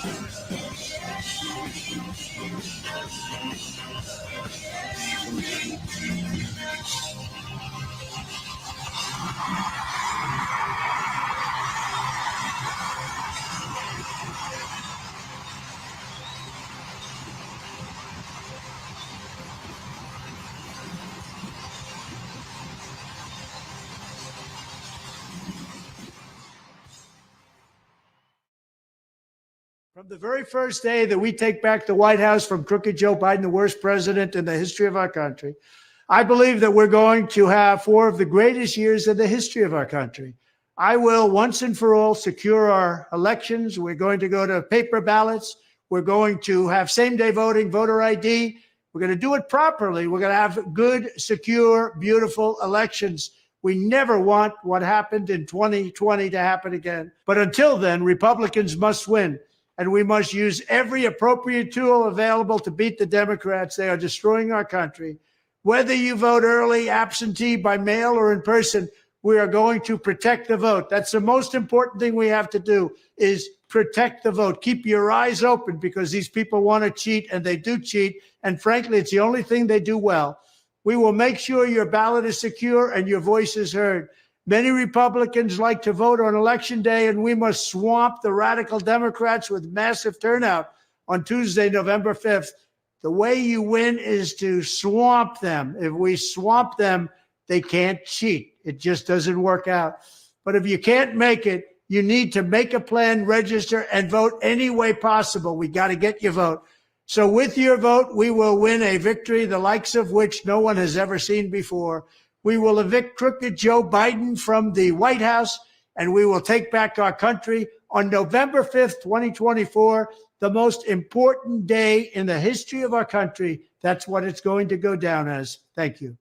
From the very first day that we take back the White House from crooked Joe Biden, the worst president in the history of our country, I believe that we're going to have 4 of the greatest years in the history of our country. I will once and for all secure our elections. We're going to go to paper ballots. We're going to have same-day voting, voter ID. We're going to do it properly. We're going to have good, secure, beautiful elections. We never want what happened in 2020 to happen again. But until then, Republicans must win. And we must use every appropriate tool available to beat the Democrats. They are destroying our country. Whether you vote early, absentee, by mail, or in person, we are going to protect the vote. That's the most important thing we have to do, is protect the vote. Keep your eyes open, because these people want to cheat, and they do cheat. And frankly, it's the only thing they do well. We will make sure your ballot is secure and your voice is heard. Many Republicans like to vote on Election Day, and we must swamp the radical Democrats with massive turnout on Tuesday, November 5th. The way you win is to swamp them. If we swamp them, they can't cheat. It just doesn't work out. But if you can't make it, you need to make a plan, register, and vote any way possible. We got to get your vote. So with your vote, we will win a victory, the likes of which no one has ever seen before. We will evict crooked Joe Biden from the White House, and we will take back our country on November 5th, 2024, the most important day in the history of our country. That's what it's going to go down as. Thank you.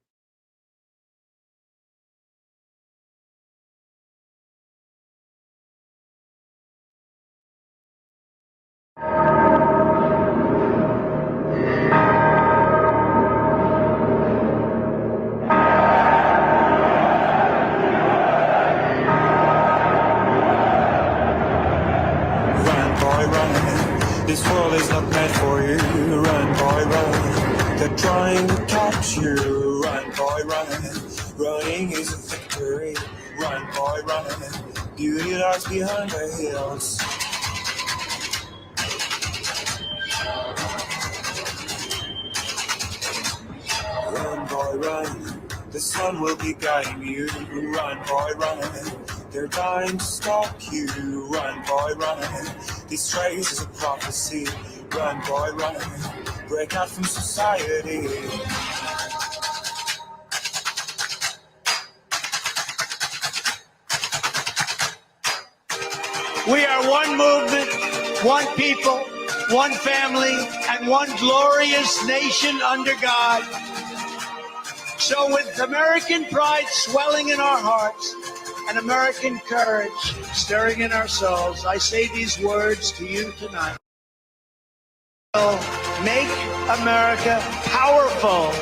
This world is not meant for you. Run, boy, run. They're trying to catch you. Run, boy, run. Running is a victory. Run, boy, run. Beauty lies behind the hills. Run, boy, run. The sun will be guiding you. Run, boy, run. They're dying to stop you. Run, boy, run. This race is a prophecy. Run, boy, run. break out from society. We are one movement, one people, one family, and one glorious nation under God. So with American pride swelling in our hearts and American courage stirring in our souls, I say these words to you tonight. Make America powerful.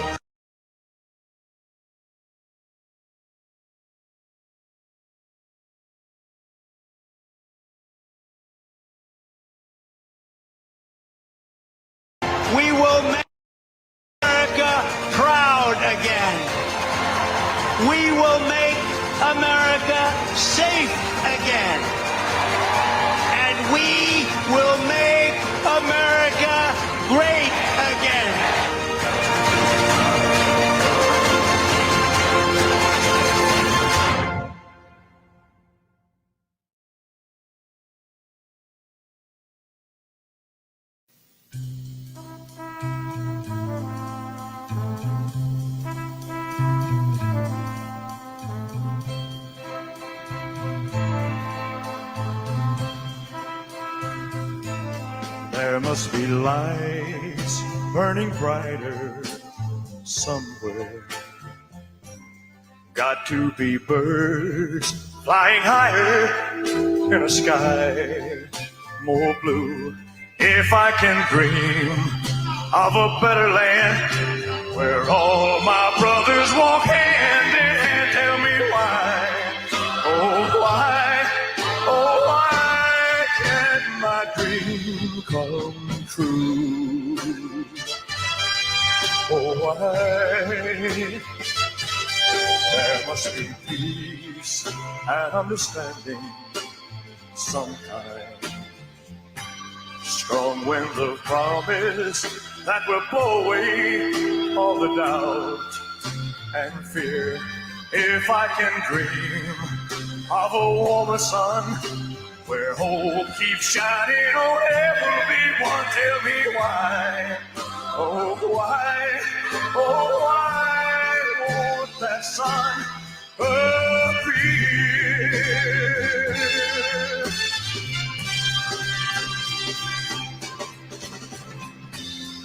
We will make America proud again. We will make America safe again. And we will make America great again. There must be lights burning brighter somewhere. Got to be birds flying higher in a sky more blue. If I can dream of a better land where all my brothers walk hand in hand, tell me why, oh why can't my dream come true? Oh why? There must be peace and understanding some kind. Strong winds of promise that will blow away all the doubt and fear. If I can dream of a warmer sun where hope keeps shining on everyone, tell me why, oh why won't that sun appear?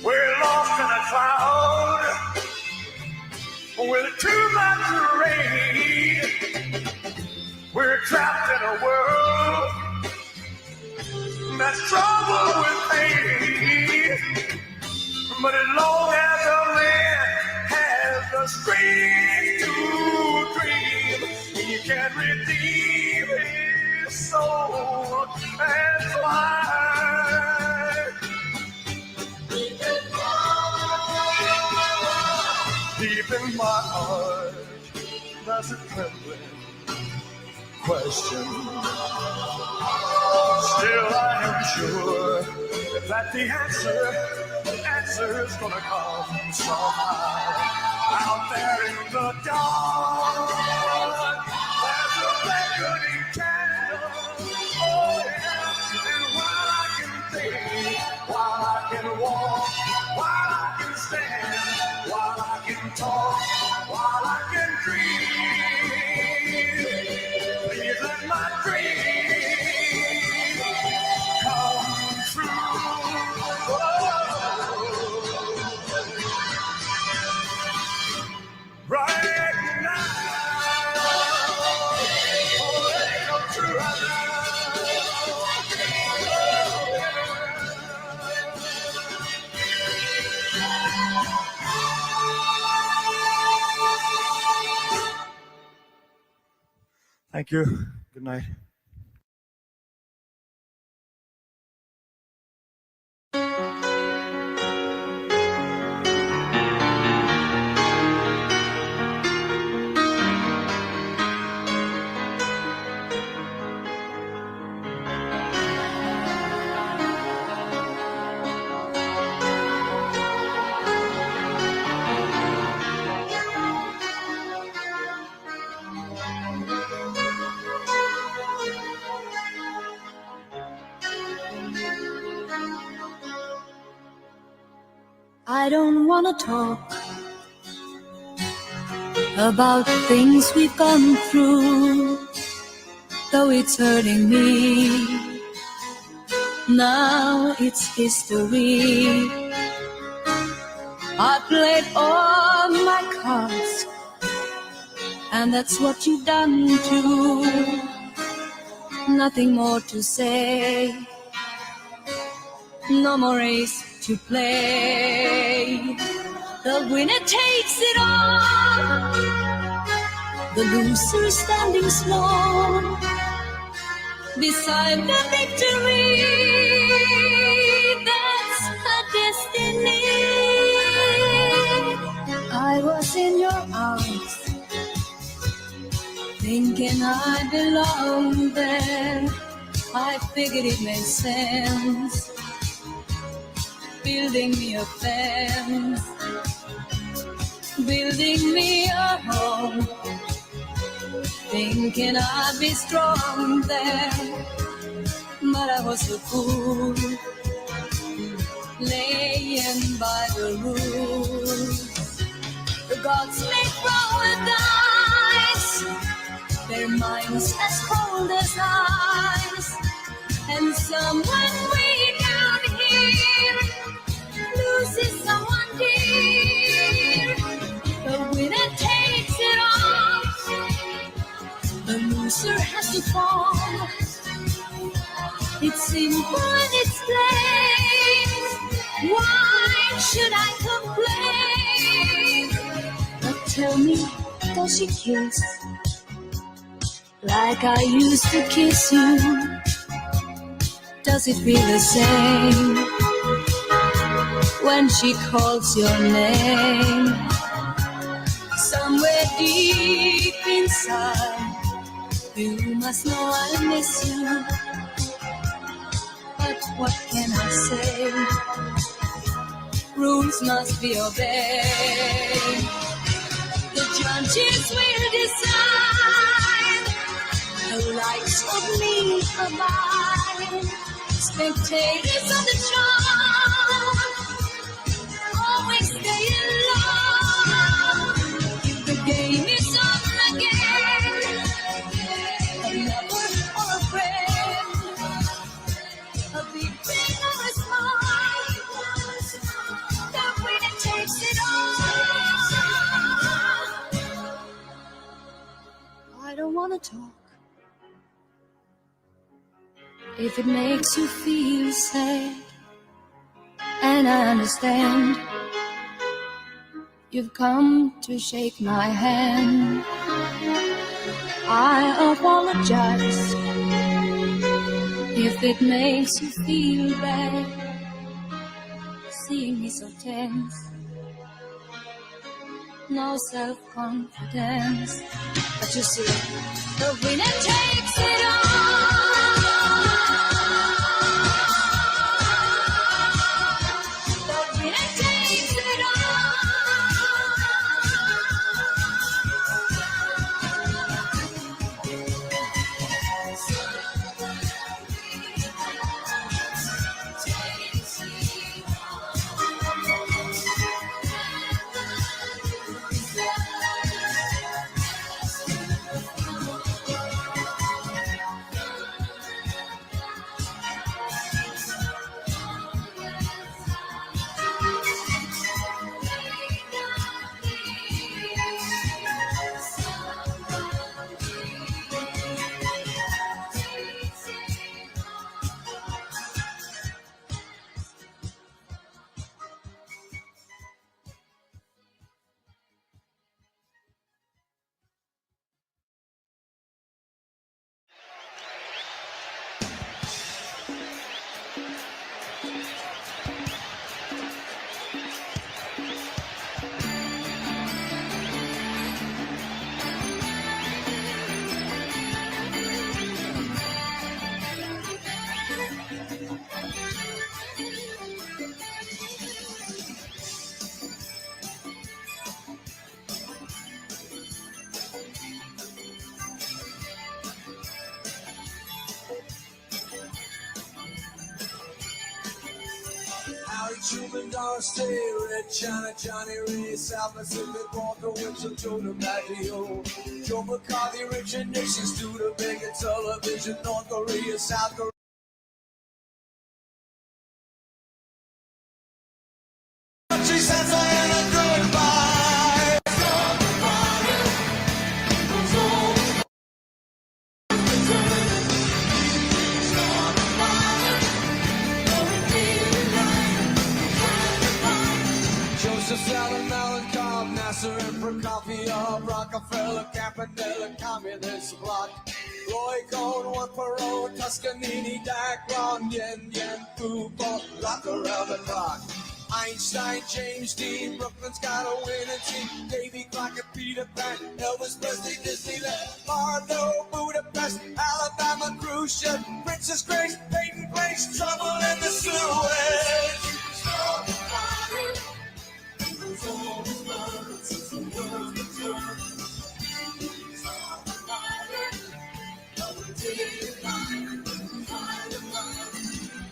We're lost in a cloud with too much rain. We're trapped in a world that's troubled with pain. But as long as a man has the strength to dream, he can redeem his soul and fly. Deep in my heart, there's a trembling question. Still, I am sure that the answer's gonna come somehow. Out there in the dark, there's a beckoning candle. Oh yeah, and while I can think, while I can walk, while I can stand, while I can talk, while I can dream, please let my dream come true. Right now, oh, let it come true right now. Thank you. Good night. I don't wanna talk about things we've gone through, though it's hurting me. Now it's history. I played all my cards, and that's what you've done too. Nothing more to say, no more race to play. The winner takes it all, the loser standing small beside the victory. That's her destiny. I was in your arms, thinking I belonged there. I figured it made sense, building me a fence, building me a home, thinking I'd be strong there. But I was a fool, laying by the rules. The gods make paradise, their minds as cold as ice, and someone way down here loses someone dear. The winner takes it all, the loser has to fall. It's simple and it's plain. Why should I complain? But tell me, does she kiss like I used to kiss you? Does it feel the same when she calls your name? Somewhere deep inside, you must know I miss you. But what can I say? Rules must be obeyed. The judges will decide, the likes of me are mine. Spectators of the show always stay alone. The game is on again. A lover or a friend, a big thing or a small, the winner takes it all. I don't wanna talk if it makes you feel sad, and I understand you've come to shake my hand. I apologize if it makes you feel bad, seeing me so tense, no self-confidence. But you see, the winner takes it all. The winner takes it Harry Truman, Doris Day, Red China, Johnny Ray, South Pacific, Walker, Winchell, Joe DiMaggio, Joe McCarthy, Richard Nixon, Studebaker, television, North Korea, South Korea. She says I am a goodbye. Joseph Stalin, Malenkov, Nasser and Prokofiev, Rockefeller, Campanella, Communist Bloc, Roy Cohn, Juan Perot, Toscanini, Dacron, Yen, Foucault, lock around the clock. Einstein, James Dean, Brooklyn's got a winning team. Davy Crockett, Peter Pan, Elvis Presley, Disneyland, Bardo, Budapest, Alabama cruise ship, Princess Grace, Peyton Place, trouble in the Suez.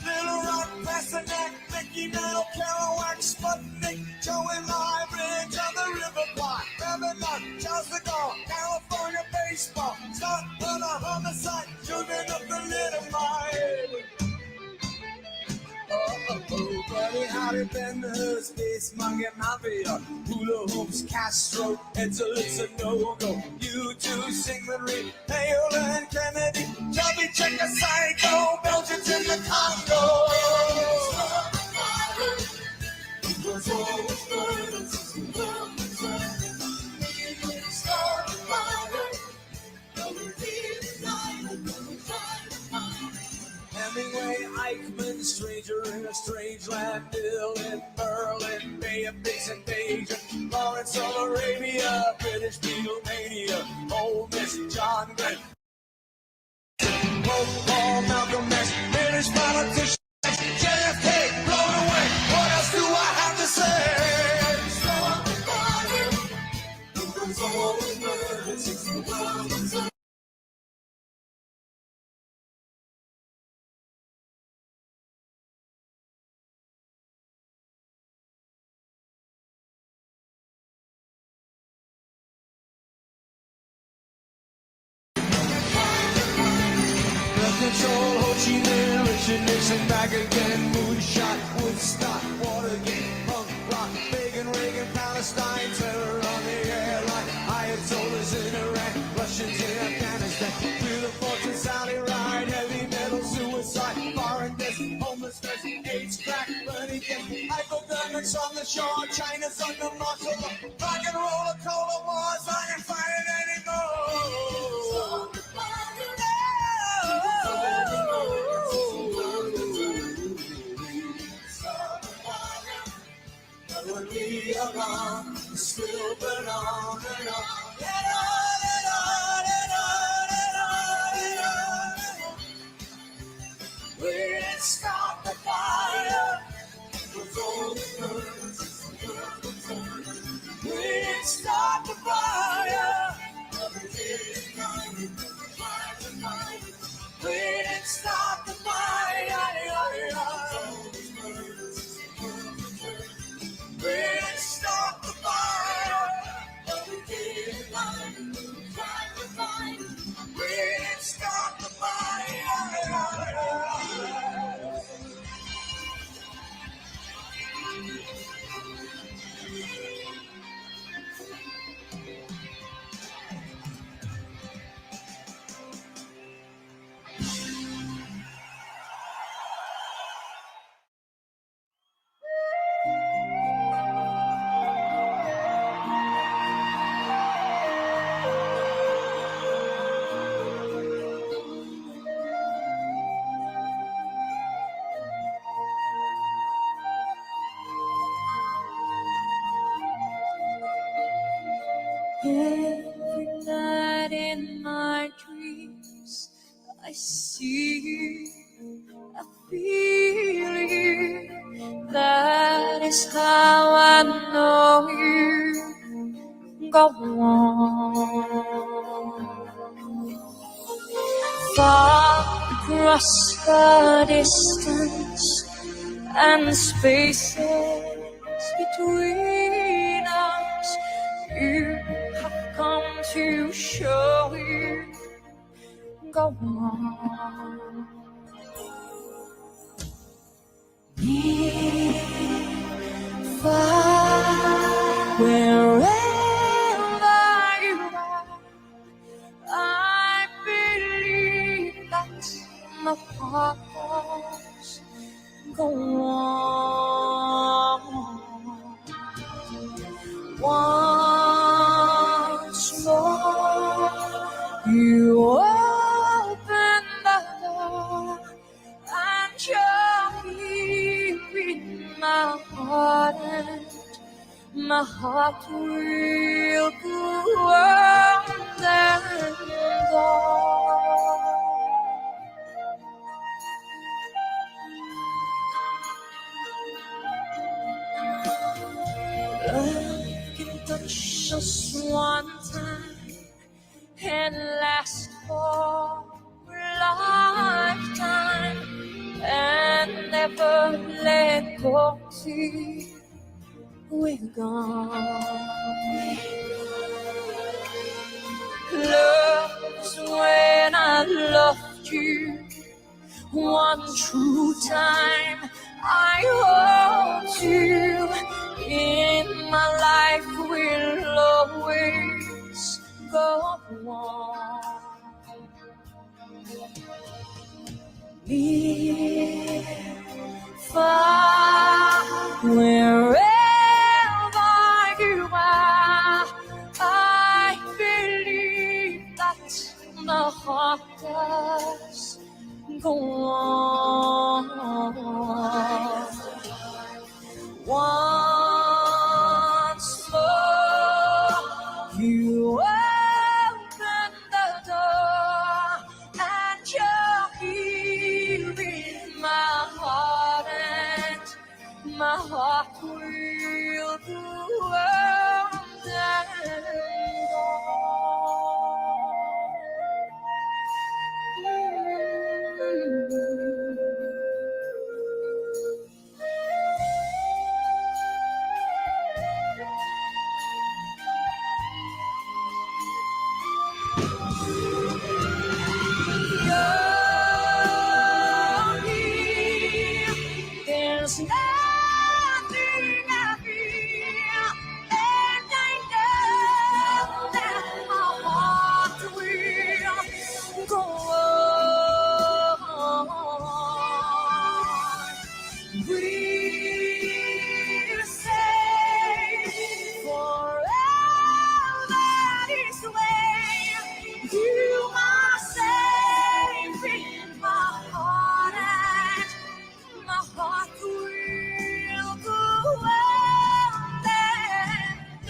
Little Rock, Pasternak, Mickey Mantle, Kerouac, Sputnik, Joe and my bridge on the river block, Lebanon, Charles de Gaulle, California baseball, start on a homicide, children of the little mile. Oh, buddy, howdy, Ben Hur, Space Monkey, Mafia, Hula Hoops, Castro, it's a no-go. U2, Sigmund Reed, Hale and Kennedy, Chubby Checker, Psycho, Belgians in the Congo. Hemingway, Eichmann, stranger in a strange land, Bill in Berlin, Bay of Biggs invasion, Lawrence of Arabia, British Beatlemania, Ole Miss, John Grant, Pope Paul, Malcolm X, British politicians, JFK, blown away. What else do I have to say? Control, Ho Chi Minh, Richard Nixon, back again, Moonshot, Woodstock, Watergate, punk rock, Reagan, Palestine, terror on the airline, Ayatollahs in Iran, Russians in Afghanistan, through the fortune, Sally Ride, heavy metal, suicide, foreign deaths, homelessness, AIDS, crack, burning gas, hypodermics on the shore, China's under martial law, rock and roll, cola wars, I ain't fighting anymore. When we are gone, we still burn on and on. And on and on and on and on and on. We didn't stop the fire. We didn't stop the fire. We didn't stop the fire. We didn't stop the fire. We didn't stop the fire. Every night in my dreams, I see you, I feel you. That is how I know you. Go on. Far across the distance, and spaces between us. You have come to show it. Go on. Near, far, wherever you are, I believe that my heart does go on. Once more, you open the door, and you're here in my heart, and my heart will go on and on. Love can touch us one time and last for a lifetime, and never let go till we're gone. Love is when I loved you one true time. I hold you in my life, will always go on. Near, far, wherever you are, I believe that the heart does go on. Once more, you open the door, and you're here in my heart, and my heart will go on and there's nothing I fear, and I know that my heart will go on. We'll say forever this way. You are safe in my heart, and my heart will go on and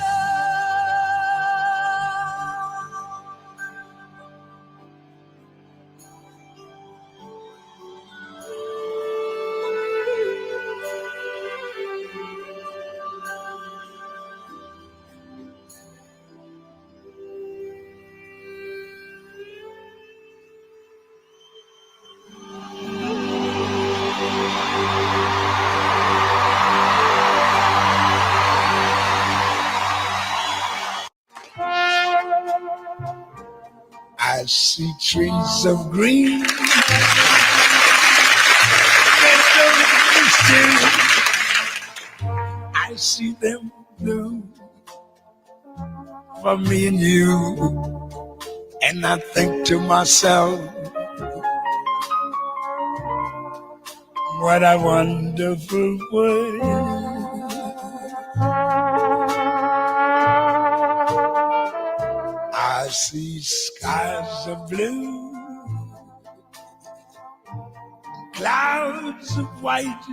I see trees of green. I see them blue for me and you. And I think to myself, what a wonderful world. I see skies of blue, clouds of white,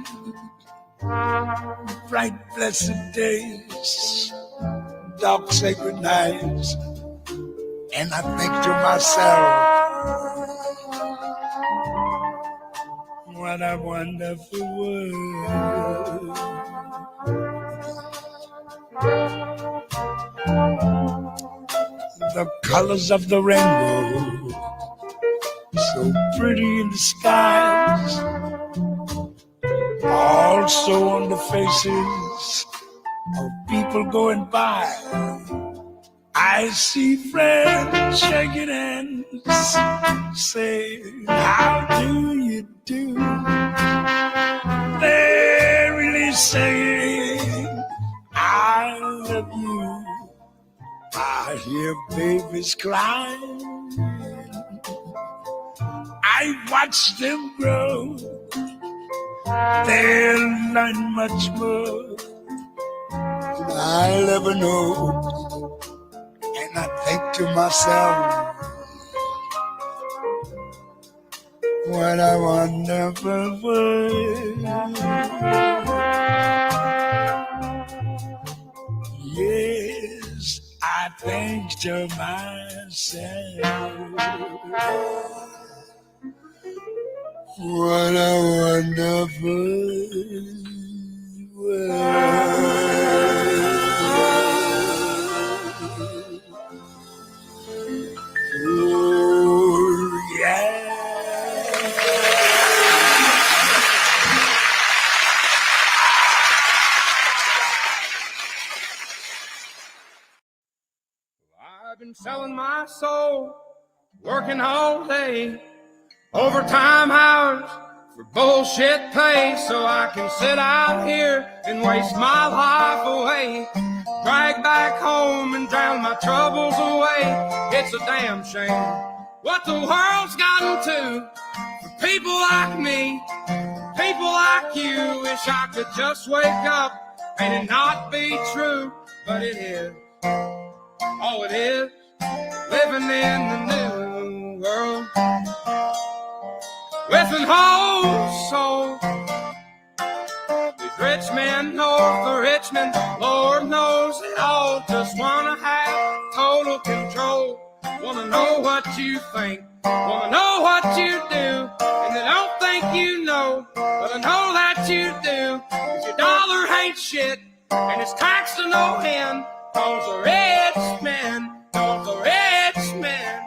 bright blessed days, dark sacred nights, and I think to myself, what a wonderful world. The colors of the rainbow, so pretty in the skies, all also on the faces of people going by. I see friends shaking hands, saying, how do you do? They're really saying, I love you. I hear babies crying. I watch them grow. They'll learn much more than I'll ever know. And I think to myself, what a wonderful world. Yes, I think to myself, what a wonderful world. Oh, yeah. I've been selling my soul, working all day, overtime hours for bullshit pay, so I can sit out here and waste my life away, drag back home and drown my troubles away. It's a damn shame what the world's gotten to for people like me, people like you. Wish I could just wake up and it not be true, but it is. Oh, it is living in the new world with an whole soul. These rich men north of Richmond, Lord knows they all just wanna have total control. Wanna know what you think, wanna know what you do, and they don't think you know, but I know that you do. 'Cause your dollar ain't shit, and it's taxed to no end. 'Cause the rich men, 'cause the rich men.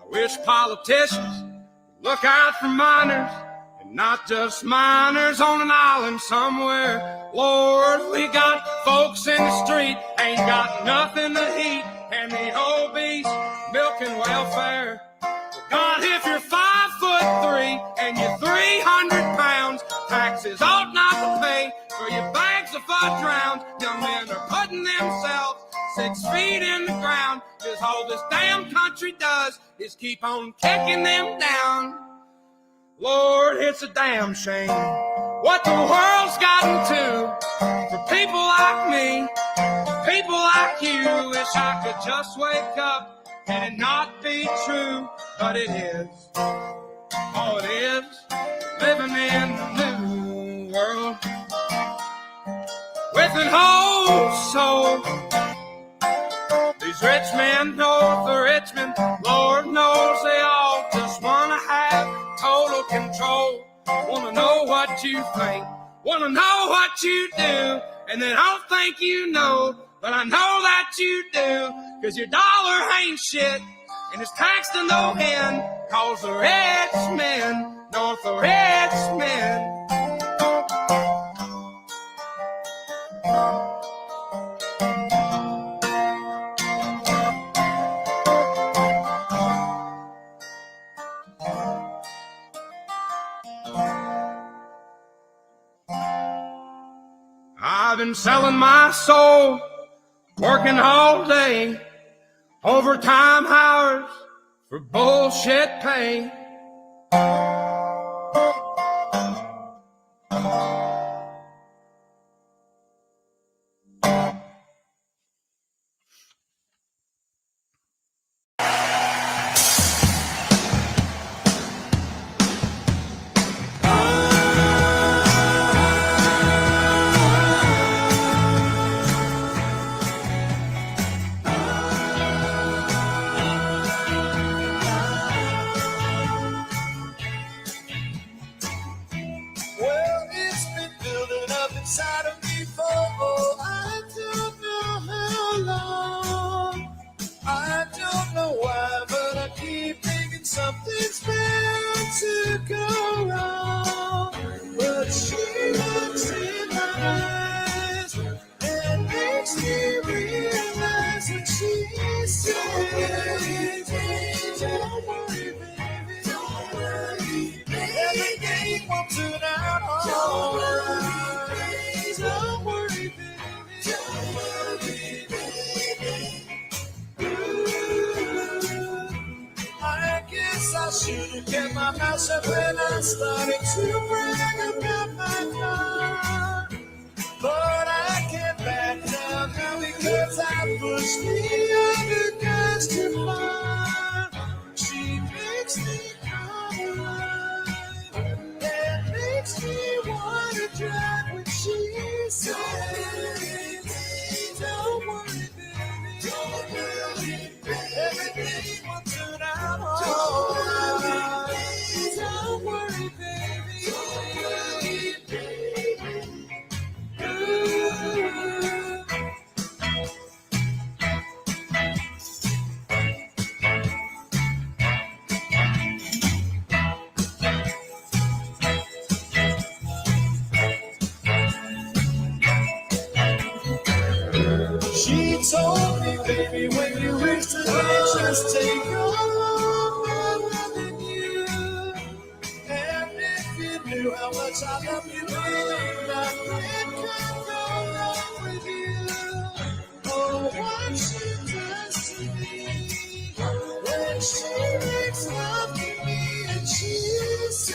I wish politicians would look out for minors, and not just minors on an island somewhere. Lord, we got folks in the street, ain't got nothing to eat, and the obese milking welfare. God, if you're 5'3" and you're 300 pounds, taxes ought not to pay for your bags of fudge rounds. Young men are putting themselves 6 feet in the ground, 'cause all this damn country does is keep on kicking them down. Lord, it's a damn shame what the world's gotten to for people like me, people like you. Wish I could just wake up and it not be true, but it is. Oh, it is living in the new world with an whole soul. These rich men north of Richmond, Lord knows they all just wanna have total control. Wanna know what you think, wanna know what you do, and they don't think you know, but I know that you do. 'Cause your dollar ain't shit, and it's taxed to no end. 'Cause the rich men, north of rich men. I've been selling my soul, working all day, overtime hours for bullshit pay. won't turn out all right. Don't worry, baby. Don't worry, baby. Ooh, I guess I should have kept my mouth shut when I started to brag about my car. But I can't back down now because I pushed the other guys too far. She makes me come alive and makes me want to drive when she says, don't worry, baby, don't worry, baby. Everything will turn out all right. Don't worry, baby, don't worry, baby. She told me, baby, when you reach the end, just take your love, I'm loving you. And if you knew how much I love you, baby, nothing can go wrong with you. Oh, what she does to me when she makes love to me and she says,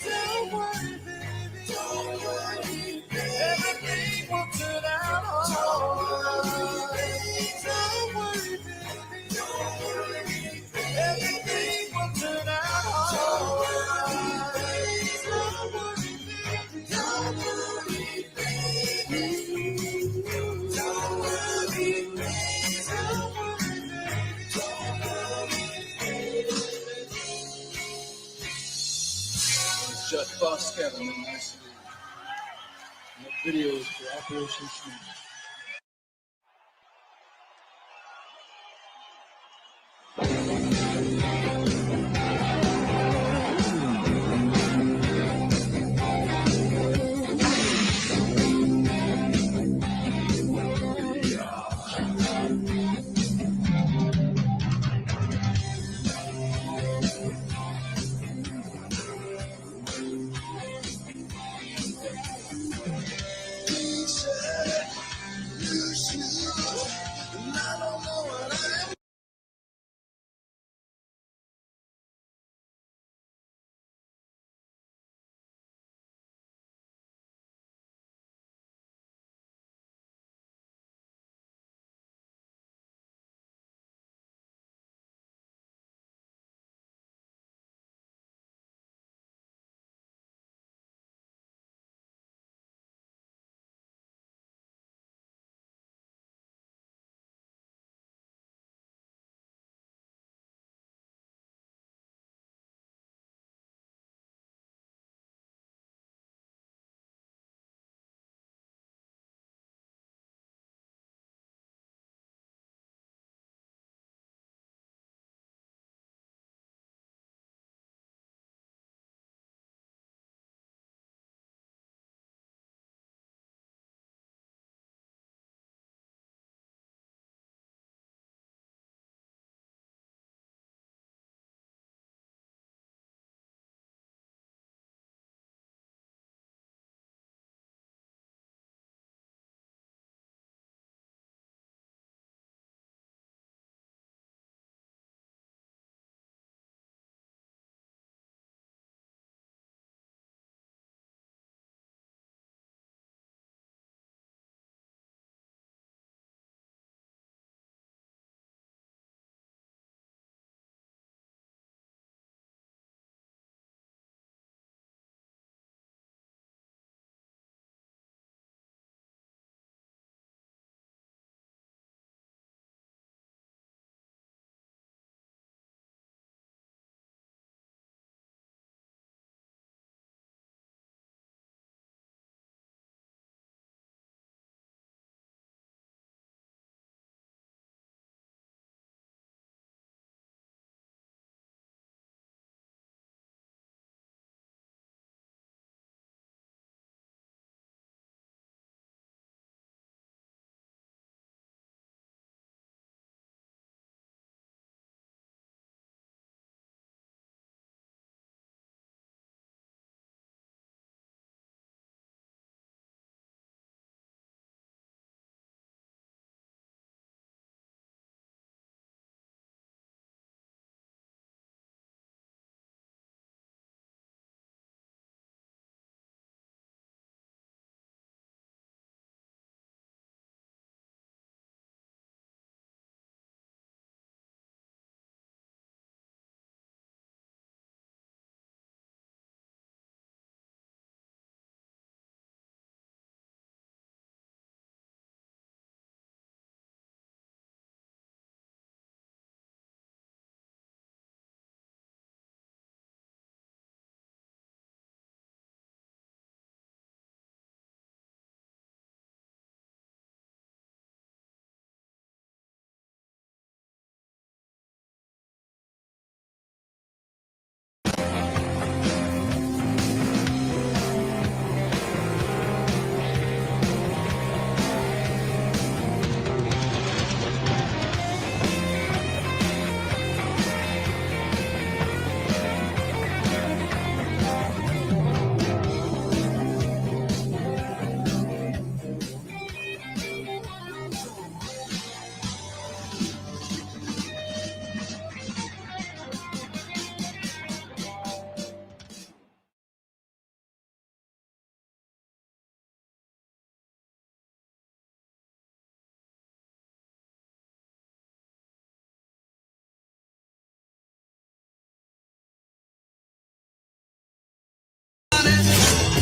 don't worry, baby, don't worry, baby. Everything will turn out all right. Don't worry, baby, don't worry, baby. Everything will turn out all right. Don't worry, baby, don't worry, baby. Don't worry, baby, don't worry, baby. Don't worry, baby. Judd Foster in this video for Operation Smooth.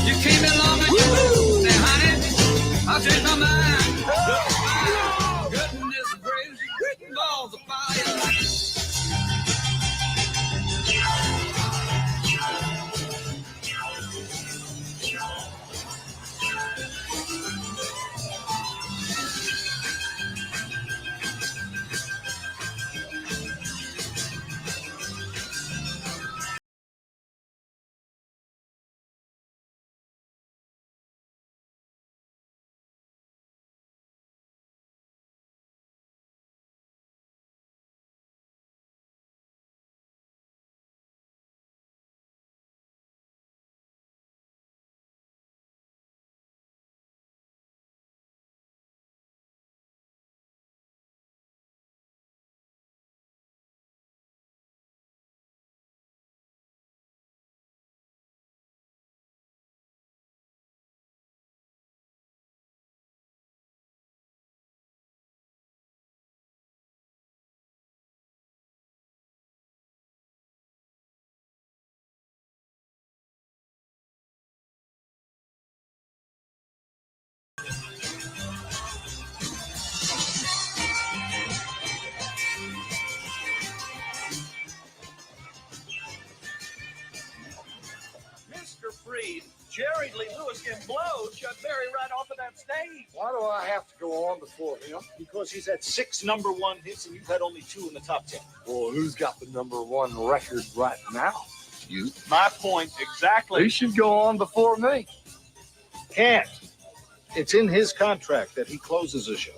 You came along and say, honey, I'll change my mind. Goodness gracious, balls of fire. Mr. Freed, Jerry Lee Lewis can blow Chuck Berry right off of that stage. Why do I have to go on before him? Because he's had 6 #1 hits and you've had only 2 in the top 10. Well, who's got the #1 record right now? You. My point exactly. He should go on before me. Can't. It's in his contract that he closes a show.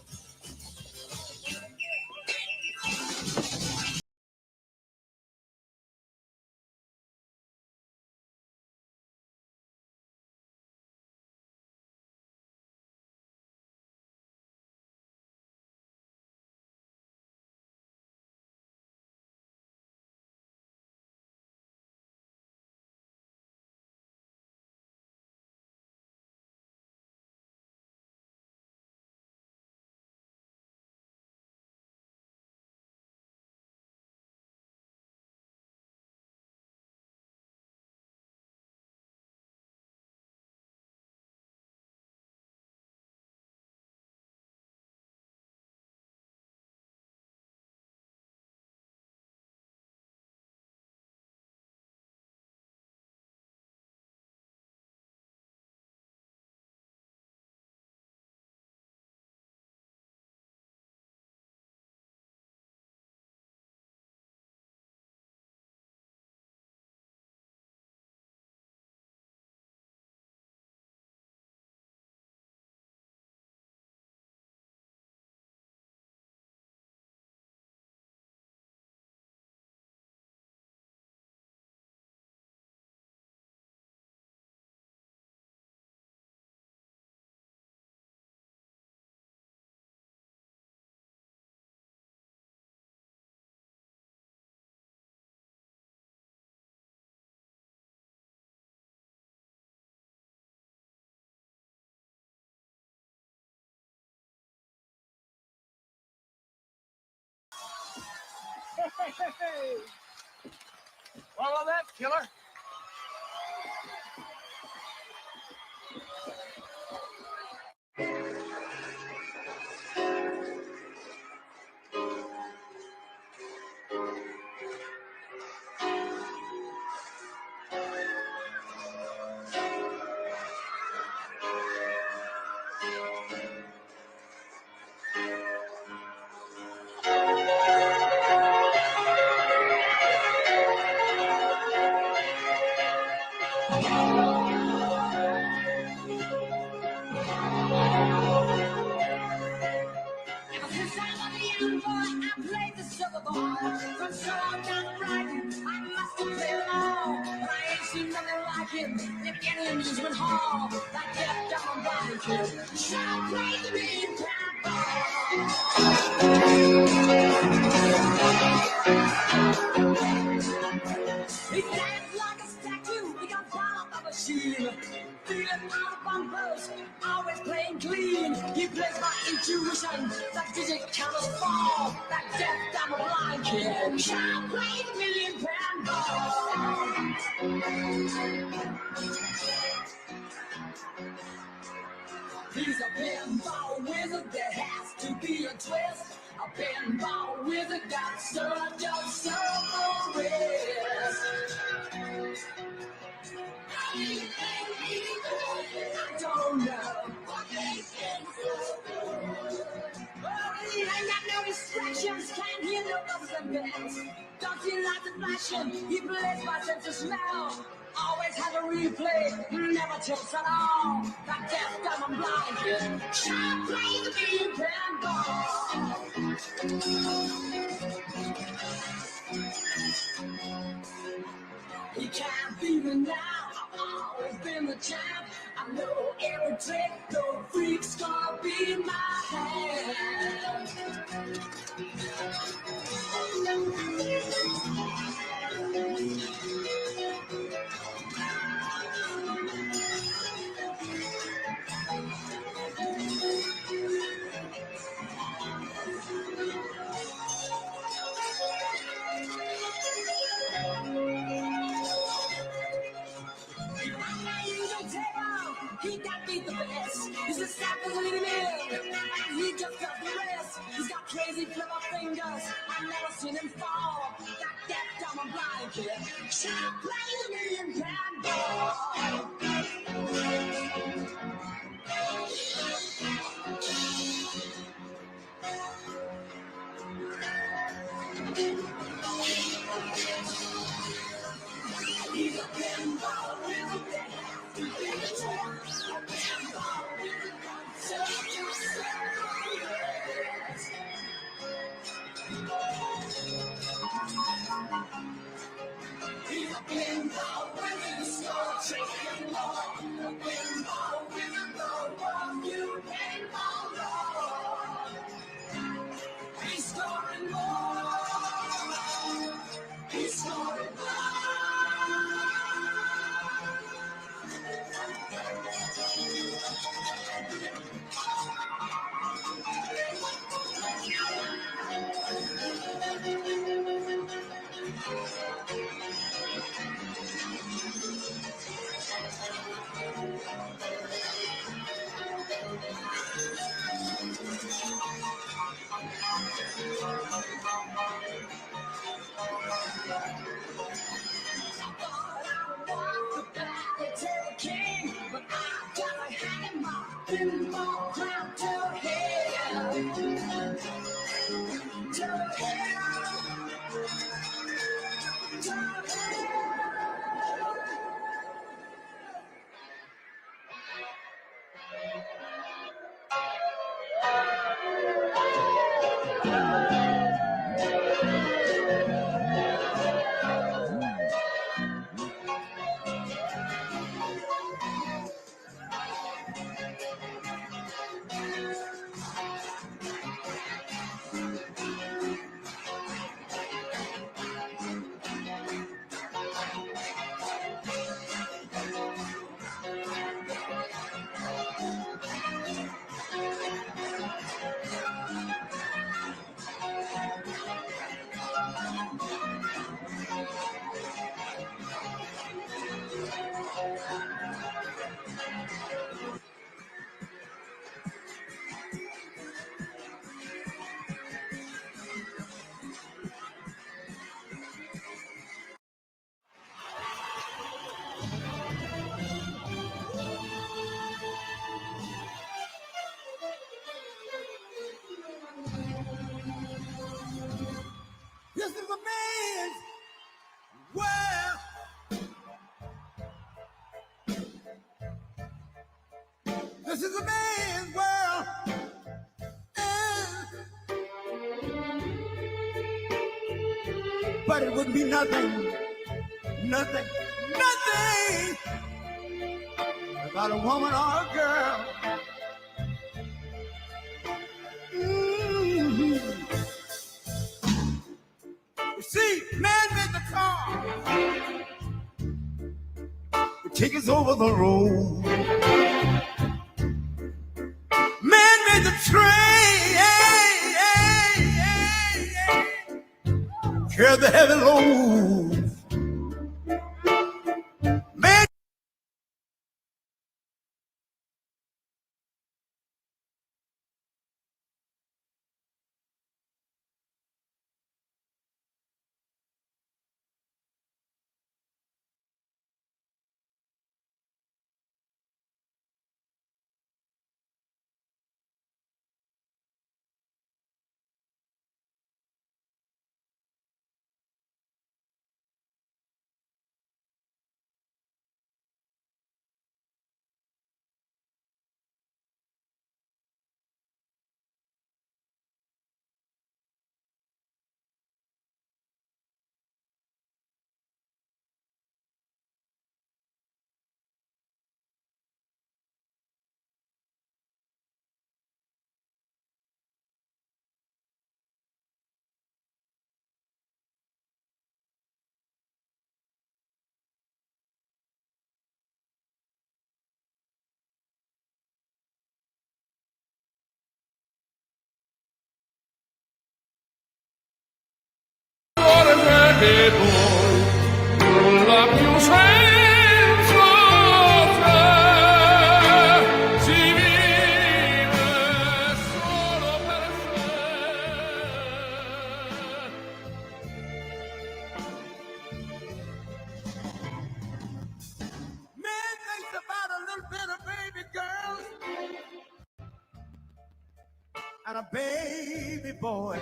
Hey. Follow that, killer. Always playing clean. He plays my intuition. That visit cannot fall. That deaf, dumb, blind kid. Shall play the £1,000,000 ball. He's a pinball wizard, there has to be a twist. A pinball wizard got such a circle wrist. I don't know what makes him so good. Oh, he ain't got no distractions, can't hear no buzzes and bells. Don't see lights and flashing, he plays by sense of smell. Always has a replay, never tips at all. That deaf, dumb, and blind kid sure plays the beat pinball. He can't beat me now, I've always been the champ. I know every trick, no freak's gonna beat my hand. He got beat the best. He's a sapper's leading in, and he just got the rest. He's got crazy clever fingers. I've never seen him fall. That deaf, dumb, and blind kid sure plays a million pinball. He's a pinball wizard that has to be a champ. A pinball wizard got such a circus. He's a pinball wizard, the score chicken lord. A pinball wizard, the one you pinball lord. He's scoring more. He's scoring more. But I gotta hang my pinball crown to hell. To hell. To This is a man's world. This is a man's world. But it would be nothing without a woman or a girl. You see, man made the car. It takes us over the road. Man made the train. Carry the heavy load. a baby boy.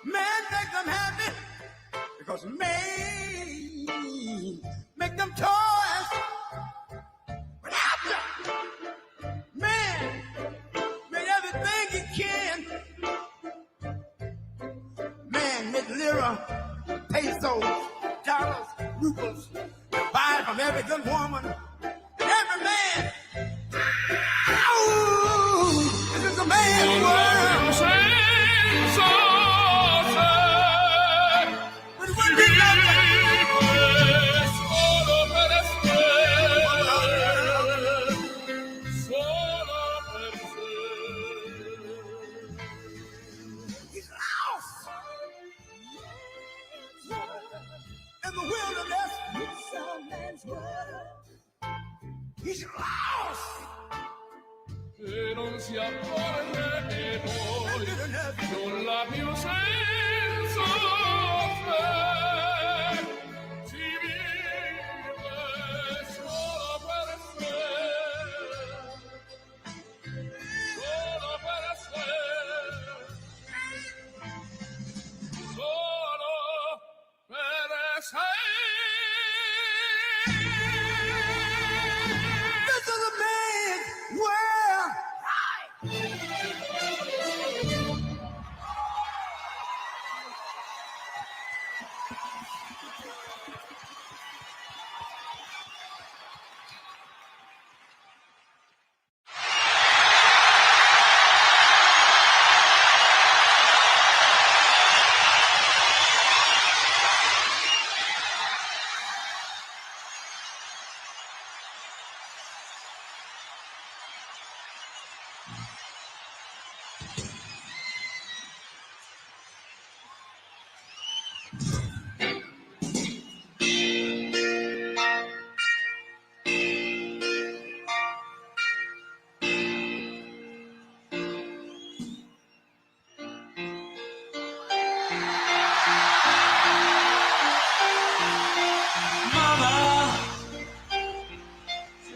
Man, make them happy because man, make them toys. But after, man, make everything he can. Man, make lira, pesos, dollars, rubles, buy from every good woman, every man. This is a man's world. But when we love he's lost in the wilderness. He's lost. E non si accorge che noi non l'abbiamo senza te. Si vive solo per sé. Solo per sé. Solo per sé. This is a man's world.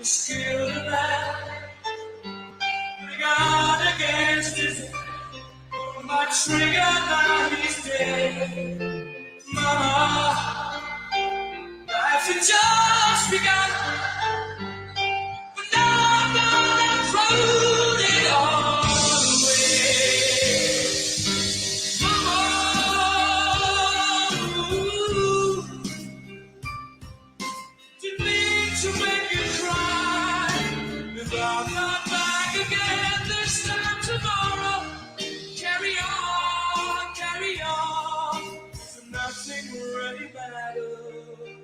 Skilled a man, God against his my trigger, now he's dead. Mama, life had just begun, but now I'm gonna throw it all away. Mama, didn't mean to make you cry. If I'm not back again this time tomorrow, carry on, so nothing really matters.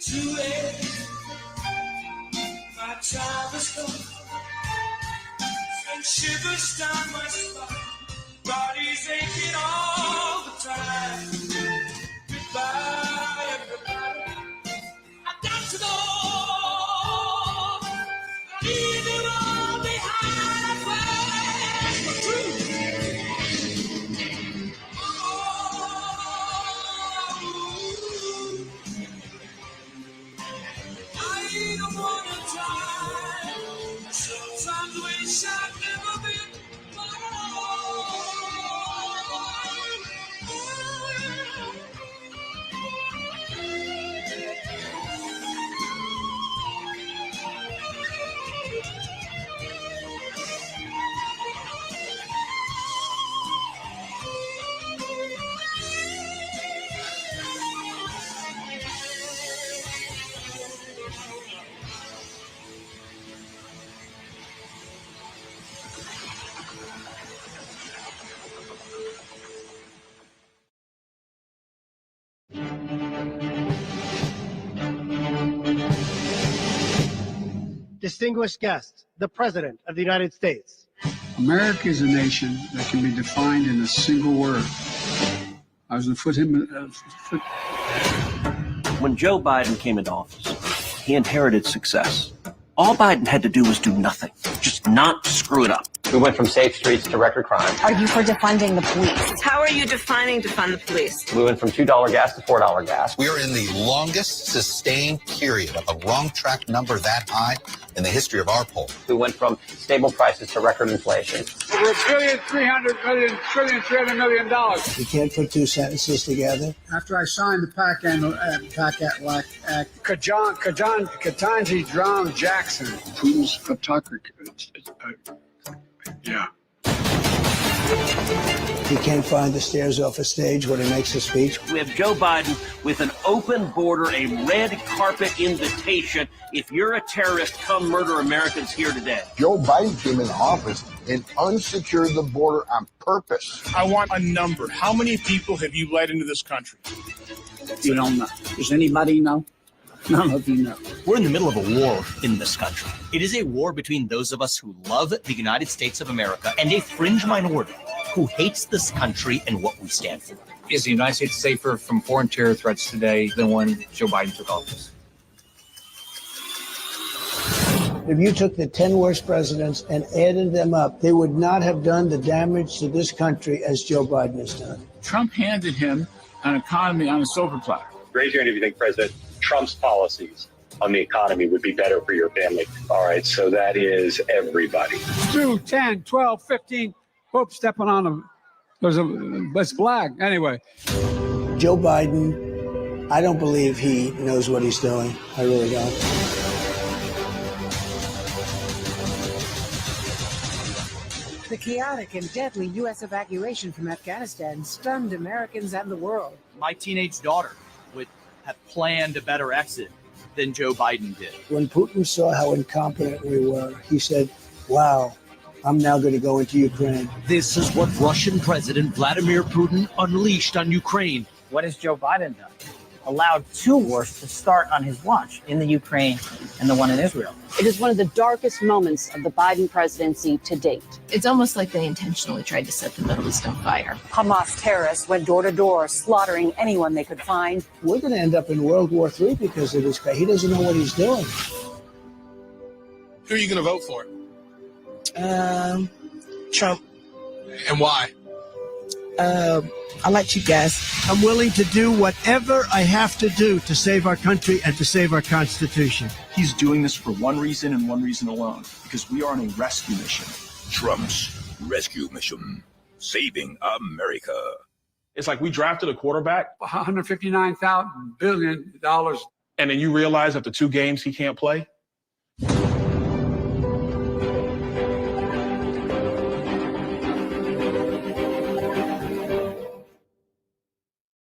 Too late, my time is gone, and shivers down my spine. Body's aching all the time. Goodbye, everybody. I've got to go. Leave it all behind. For truth. I don't wanna die. Sometimes wish I'd never been Distinguished guests, the President of the United States. America is a nation that can be defined in a single word. I was When Joe Biden came into office, he inherited success. All Biden had to do was do nothing, just not screw it up. We went from safe streets to record crime. Are you for defunding the police? How are you defining defund the police? We went from $2 gas to $4 gas. We are in the longest sustained period of a wrong track number that high in the history of our poll. We went from stable prices to record inflation. Over $1,300 million. You can't put two sentences together. After I signed the PAC Act, Ketanji drowned Jackson. Putin's photography. Yeah. He can't find the stairs off a stage when he makes a speech. We have Joe Biden with an open border, a red carpet invitation. If you're a terrorist, come murder Americans here today. Joe Biden came in office and unsecured the border on purpose. I want a number. How many people have you let into this country? You don't know. Does anybody know? None of you know. We're in the middle of a war in this country. It is a war between those of us who love the United States of America and a fringe minority who hates this country and what we stand for. Is the United States safer from foreign terror threats today than when Joe Biden took office? If you took the 10 worst presidents and added them up, they would not have done the damage to this country as Joe Biden has done. Trump handed him an economy on a silver platter. Raise your hand if you think President Trump's policies on the economy would be better for your family. All right, so that is everybody. 2, 10, 12, 15. Whoop, stepping on them. That's black. Anyway. Joe Biden, I don't believe he knows what he's doing. I really don't. The chaotic and deadly U.S. evacuation from Afghanistan stunned Americans and the world. My teenage daughter would have planned a better exit than Joe Biden did. When Putin saw how incompetent we were, he said, wow, I'm now going to go into Ukraine. This is what Russian President Vladimir Putin unleashed on Ukraine. What has Joe Biden done? Allowed two wars to start on his watch, in the Ukraine and the one in Israel. It is one of the darkest moments of the Biden presidency to date. It's almost like they intentionally tried to set the Middle East on fire. Hamas terrorists went door to door, slaughtering anyone they could find. We're going to end up in World War III because of this guy. He doesn't know what he's doing. Who are you going to vote for? Trump. And why? I like you guys. I'm willing to do whatever I have to do to save our country and to save our Constitution. He's doing this for one reason and one reason alone, because we are on a rescue mission. Trump's rescue mission, saving America. It's like we drafted a quarterback, $159 billion. and then you realize after 2 games he can't play.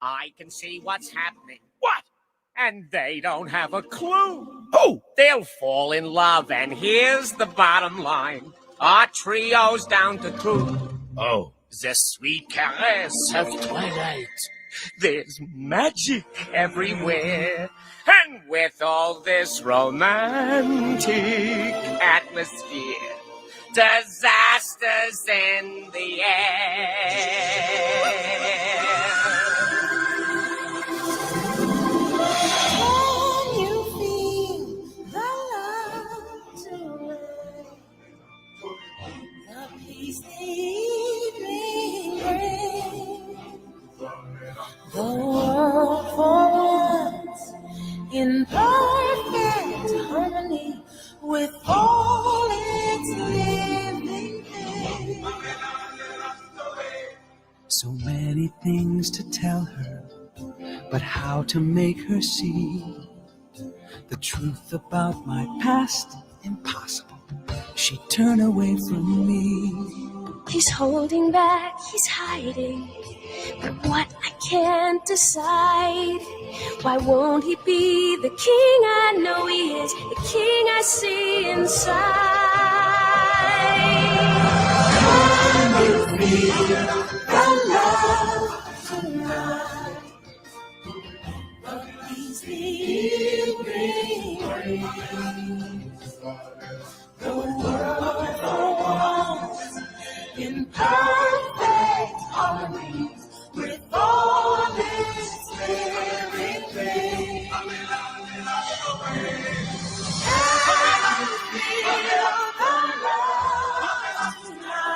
I can see what's happening. What? And they don't have a clue. Oh! They'll fall in love, and here's the bottom line. Our trio's down to 2. Oh. The sweet caress of twilight. There's magic everywhere. And with all this romantic atmosphere, disasters in the air. The world for once in perfect harmony with all its living things. So many things to tell her, but how to make her see the truth about my past? Impossible. She'd turn away from me. He's holding back, he's hiding, but what I can't decide. Why won't he be the king I know he is, the king I see inside? Can you feel the love tonight? But he's leaving. The world for once in perfect harmony with all its living things. And feel the love tonight.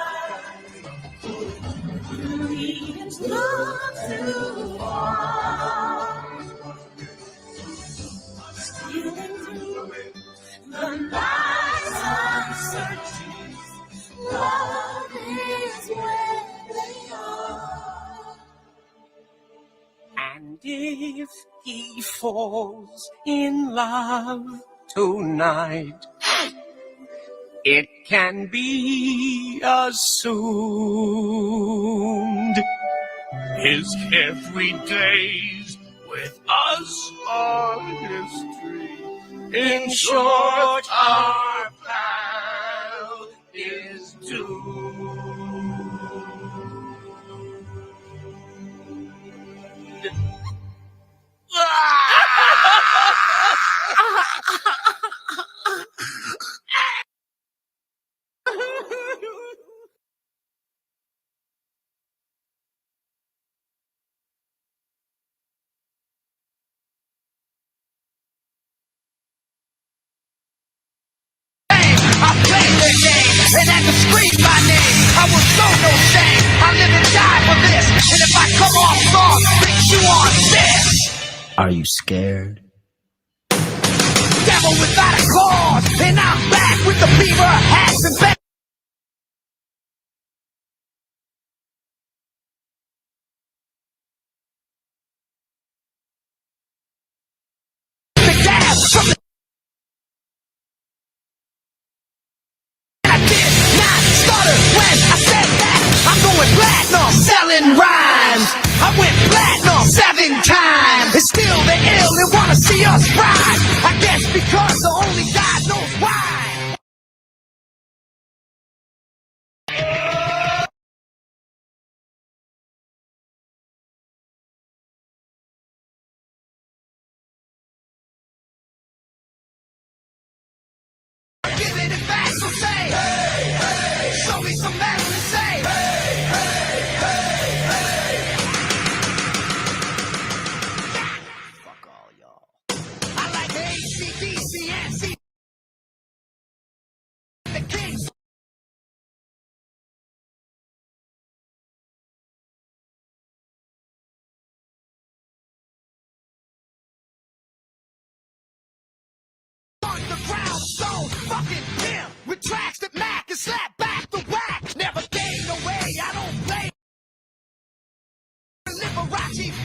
Look to walk, stealing through the night's uncertainties. Love is where they are. And if he falls in love tonight, it can be assumed his every days with us are history. In short, our pal is doomed. I played their game and had to scream my name. I will show no shame. I live and die for this. And if I come off wrong, fix you on this. Are you scared? Devil without a cause, and I'm back with the beaver hats and best. The dab from the I did not stutter when I said that. I'm going platinum, selling rhymes. I went platinum 7 times. It's still the ill that wanna see us rise. I guess because the only God knows why. Give it back, so say, hey, hey. Show me some metal and say, hey, hey, hey, hey. Fuck all y'all. I like AC/DC and C. The Kings. Underground zone, fucking him. With tracks that Mac and slap back the whack. Never gain away, I don't play. Liberace.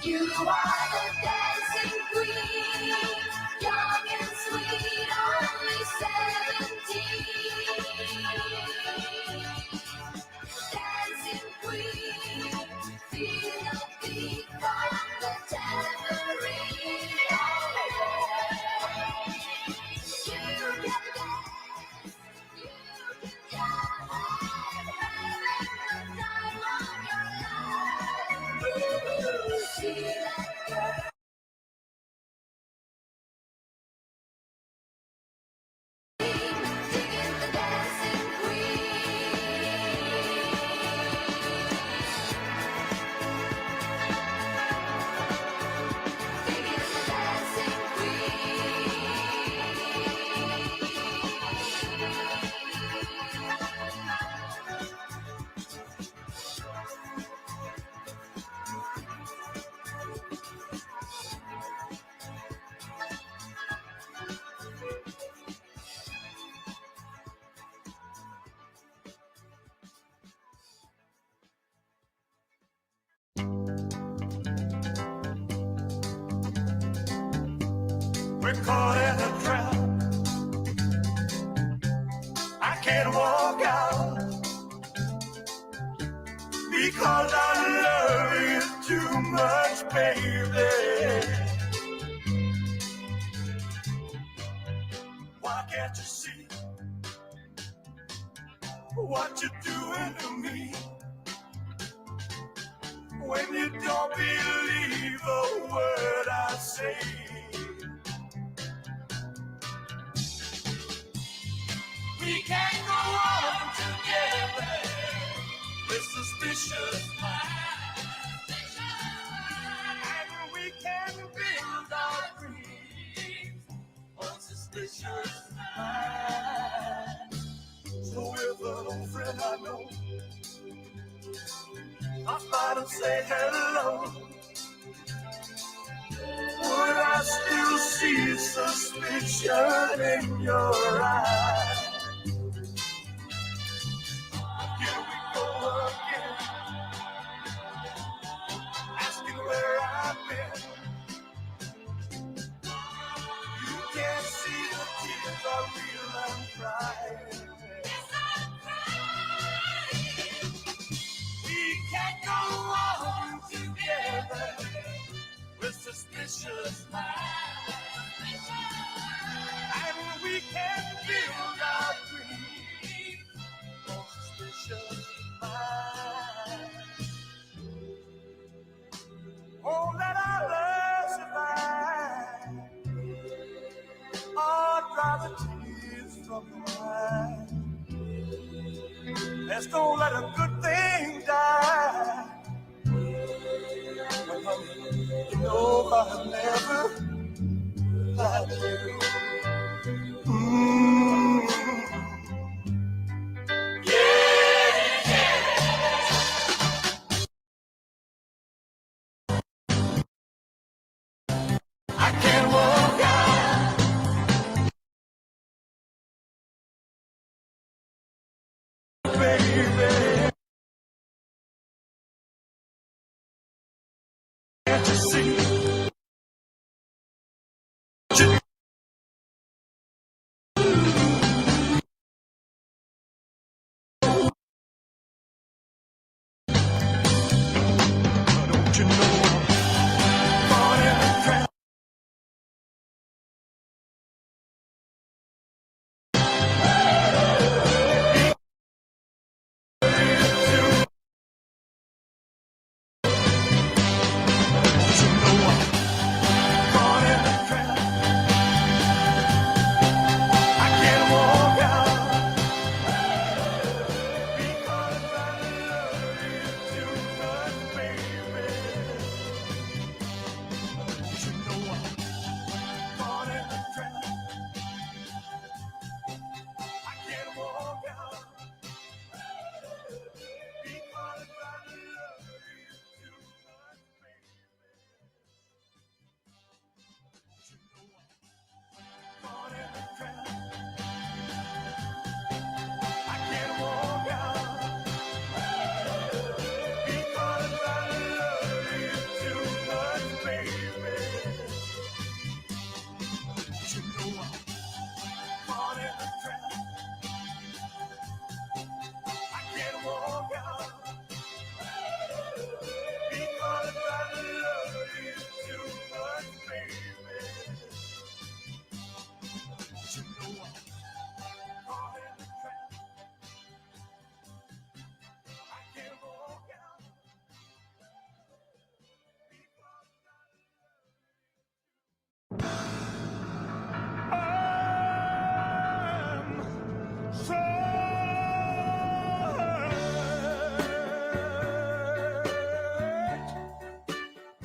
You are the dancing queen, young and sweet, only 17. Dancing queen, feel the beat from the tambourine. You can dance, you can jive, having the time of your life. Ooh, see that girl. Singing the dancing We're caught in a trap. I can't walk out because I love you too much, baby. Why can't you see what you're doing to me? When you don't believe a word I say. We can't go on together with suspicious minds. And we can build our dreams on suspicious minds. So if an old friend I know, I might have said hello, would I still see suspicion in your eyes? Here we go again, asking where I've been. You can't see the tears are real and crying. Yes, I'm crying. We can't go on together with suspicious minds. And we can build our dreams on suspicious minds. Oh, let our love survive. Oh, dry the tears from your eyes. Let's don't let a good thing die. But honey, you know I'll never lie to you. I can't walk out. Baby, can't you see? Don't you know I'm caught in a trap? Don't you know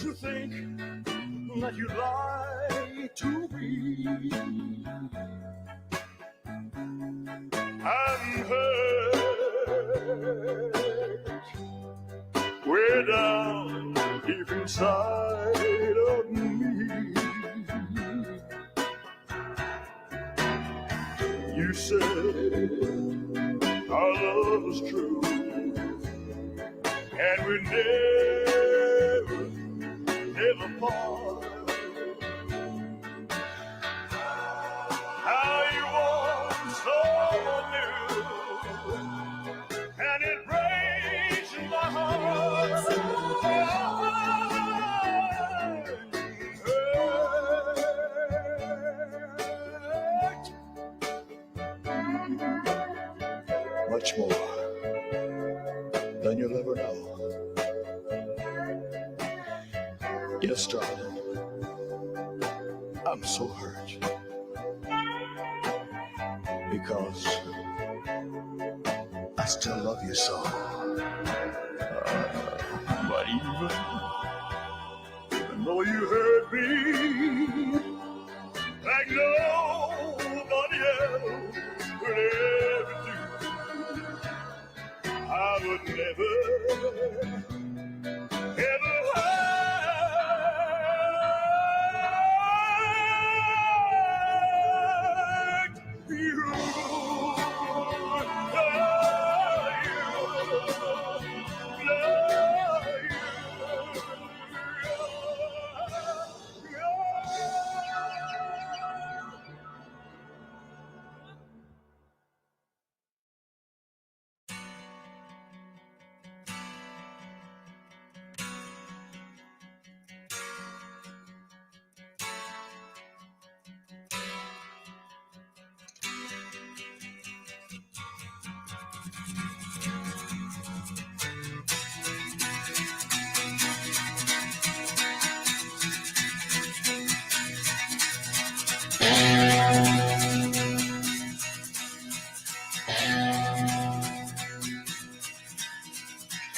to think that you lie to me. I'm hurt way down deep inside of me. You said our love was true, and we never part. How you want someone new, and it breaks my heart. Much more than you'll ever know. Yes, darling, I'm so hurt because I still love you so. But even though you hurt me like nobody else could ever do, I would never, ever hurt you.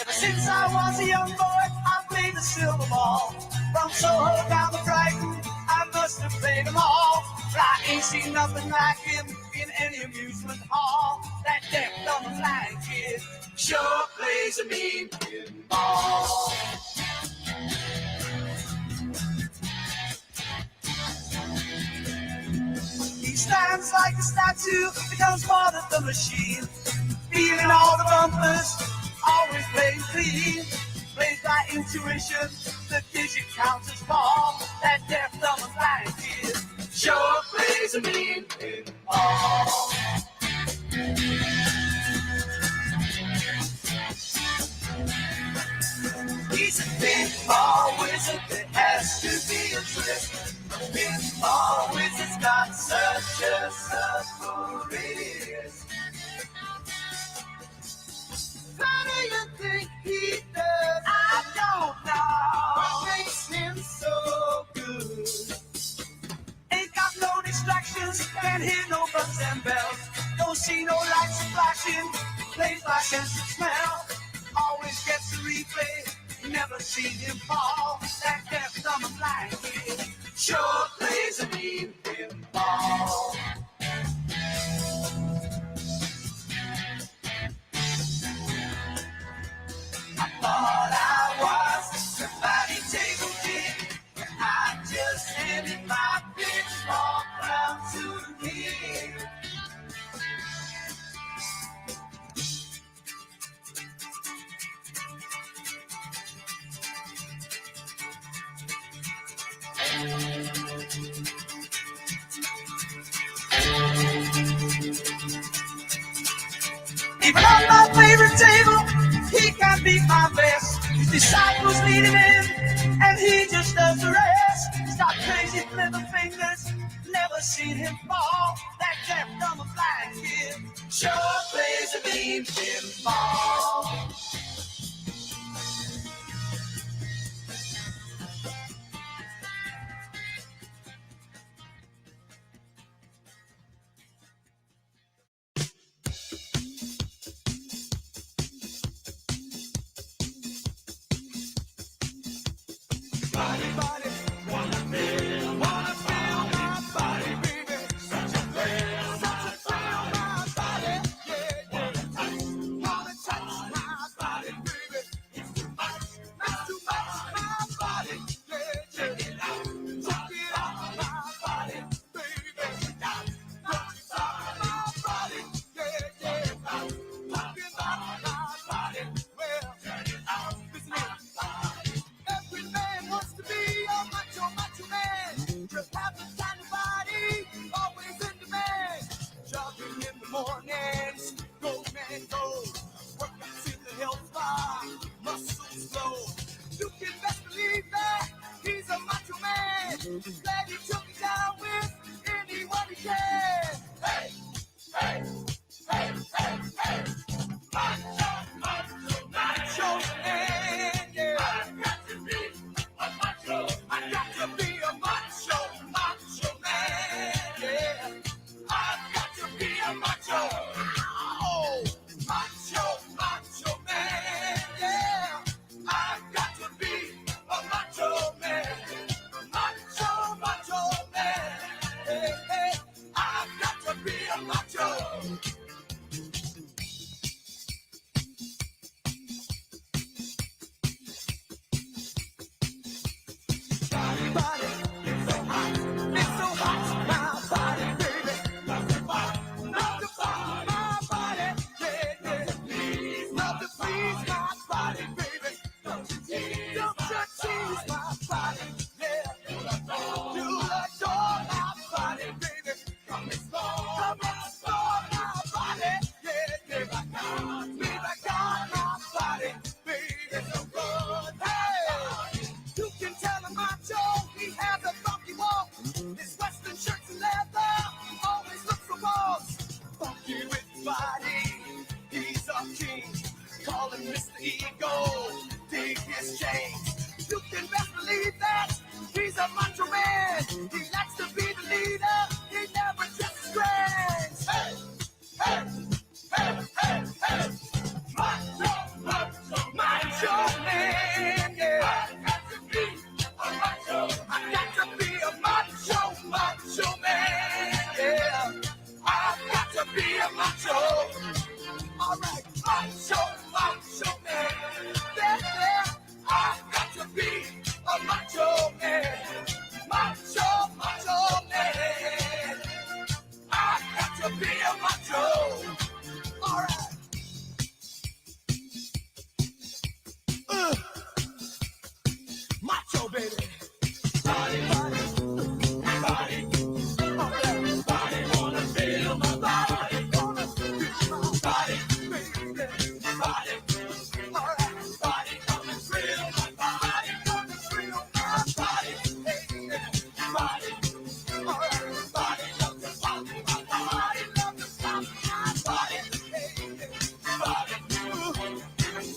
Ever since I was a young boy, I played the silver ball. From Soho down to Brighton, I must have played them all. But I ain't seen nothing like him in any amusement hall. That deaf, dumb, and blind kid sure plays a mean pinball. He stands like a statue, becomes part of the machine. Feeling all the bumpers, always playing clean. Plays by intuition, the digit counters fall. That deaf, dumb, and blind kid sure plays a mean pinball. He's a pinball wizard, there has to be a twist. Pinball wizard's got such a submarine. How do you think he does? I don't know. What makes him so good? Ain't got no distractions, can't hear no buzzers and bells. Don't see no lights flashing, plays by sense of smell. Always gets a replay, never seen him fall. That deaf, dumb, and blind kid sure plays a mean pinball. I thought I was somebody table king. I just handed my pitchfork round to him. Even on my favorite table, he can't beat my best. His disciples lead him in, and he just does the rest. He's got crazy little fingers, never seen him fall. That deaf, dumb, and blind kid sure plays a mean pinball. he goes, dig his chains. You can best believe that he's a macho man. He likes to be the leader. He never just screams. Hey, hey, hey, hey, hey. Macho, macho, macho man. Yeah. I got to be a macho. I got to be a macho, macho man. Yeah. I've got to be a macho. All right, macho, macho man. Yeah, yeah. I've got to be a macho man. Macho, macho man. I've got to be a macho. All right. Macho, baby. Body, body, body. All right. Body wanna feel my body. Wanna feel my body, baby. Body. All right. Body, come and feel my body. Come and feel my body. Hey, hey. Body. All right. Body, love to pop my body. Love to pop my body. Hey, hey. Body. Ooh.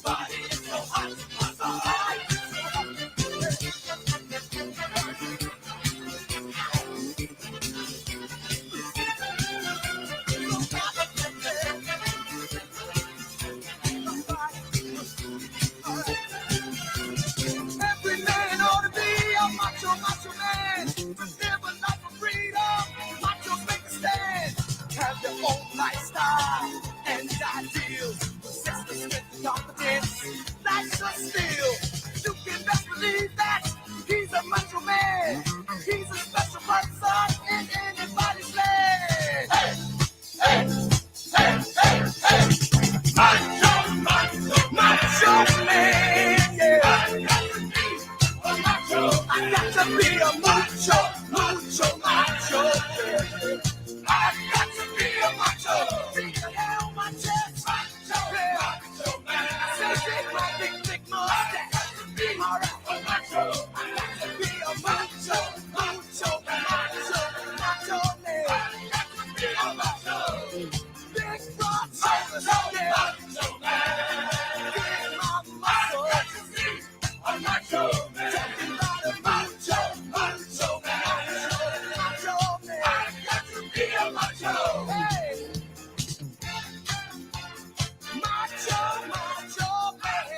Body is so hot. My body. Every man ought to be a macho, macho man. To live a life of freedom, machos make a stand. Have their own lifestyle and ideals. Possess the strength and confidence. Life's a steal. You can best believe that he's a macho man. He's a special person in anybody's land. Hey, hey, hey, hey, hey. Macho, macho, macho man. Yeah. I got to be a macho, macho, macho. I got to be a macho. Bring the hell on my chest, macho, macho man. I say big, my big mustache. All right, a macho. I got to be a macho, macho, macho, macho man. I got to be a macho. Big broad shoulders, yeah. Macho man. Get my muscle. I got to be a macho man. Talking about a macho, macho, macho, macho man. I got to be a macho. Hey. Macho, macho man.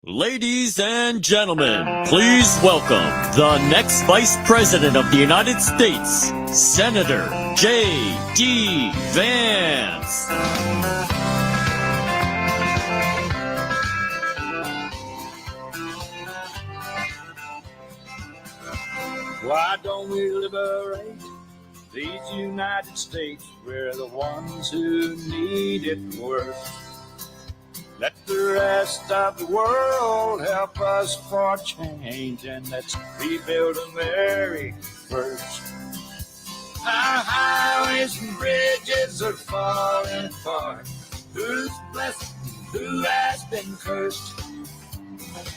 Ladies and gentlemen, please welcome the next Vice President of the United States, Senator JD Vance. Why don't we liberate these United States? We're the ones who need it worst. Let the rest of the world help us for change, and let's rebuild America first. Our highways and bridges are falling apart. Who's blessed? Who has been cursed?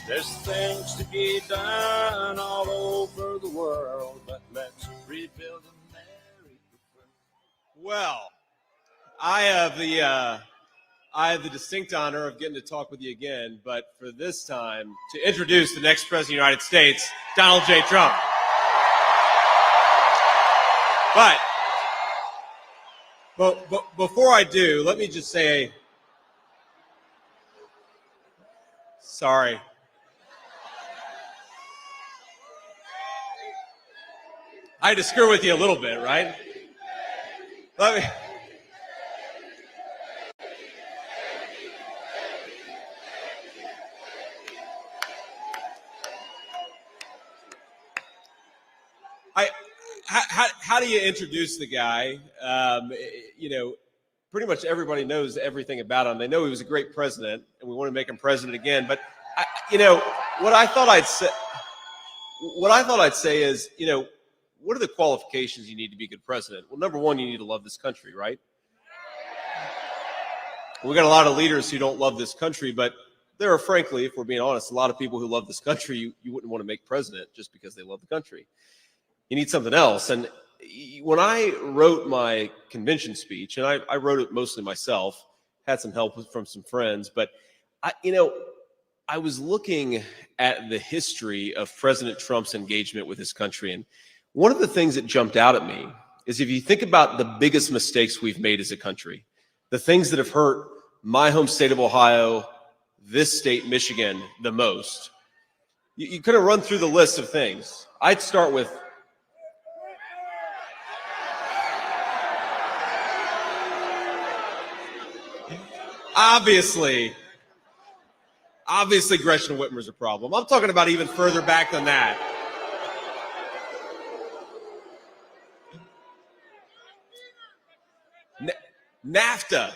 There's things to be done all over the world, but let's rebuild America first. Well, I have the distinct honor of getting to talk with you again, but for this time, to introduce the next President of the United States, Donald J. Trump. But before I do, let me just say, sorry. I had to screw with you a little bit, right? Let me... How do you introduce the guy? You know, pretty much everybody knows everything about him. They know he was a great president, and we want to make him president again. But you know, what I thought I'd say is, you know, what are the qualifications you need to be a good president? Well, number one, you need to love this country, right? We got a lot of leaders who don't love this country, but there are, frankly, if we're being honest, a lot of people who love this country you wouldn't want to make president just because they love the country. You need something else. And when I wrote my convention speech, and I wrote it mostly myself, had some help from some friends, but I was looking at the history of President Trump's engagement with his country, and one of the things that jumped out at me is if you think about the biggest mistakes we've made as a country, the things that have hurt my home state of Ohio, this state, Michigan, the most, you could have run through the list of things. I'd start with obviously Gretchen Whitmer's a problem. I'm talking about even further back than that. NAFTA.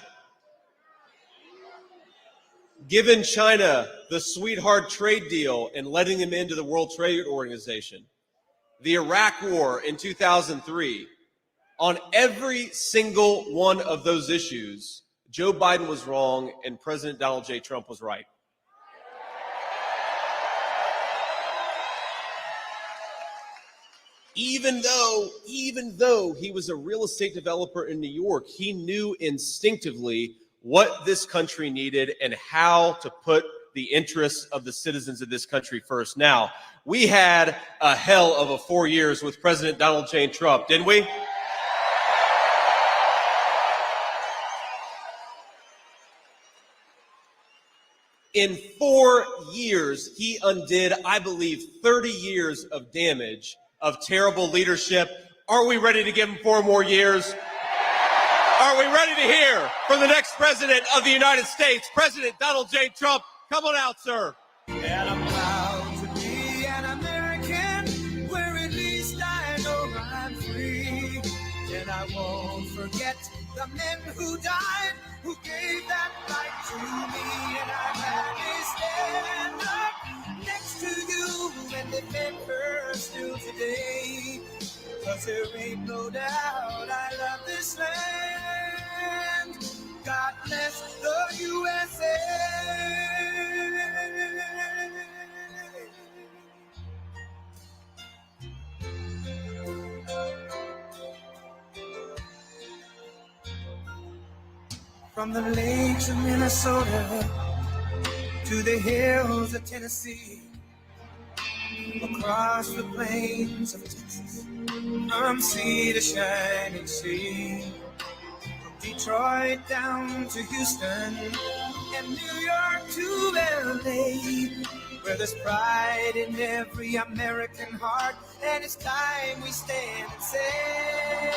Giving China the sweetheart trade deal and letting them into the World Trade Organization. The Iraq War in 2003. On every single one of those issues, Joe Biden was wrong and President Donald J. Trump was right. Even though he was a real estate developer in New York, he knew instinctively what this country needed and how to put the interests of the citizens of this country first. Now, we had a hell of a 4 years with President Donald J. Trump, didn't we? In 4 years, he undid, I believe, 30 years of damage, of terrible leadership. Are we ready to give him 4 more years? Are we ready to hear from the next president of the United States, President Donald J. Trump? Come on out, sir. And I'm proud to be an American, where at least I know I'm free. And I won't forget the men who died, who gave that right to me. And I gladly stand up next to you and defend her still today. 'Cause there ain't no doubt I love this land. God bless the USA. From the lakes of Minnesota to the hills of Tennessee, across the plains of Texas, from sea to shining sea, from Detroit down to Houston and New York to LA, where there's pride in every American heart, and it's time we stand and say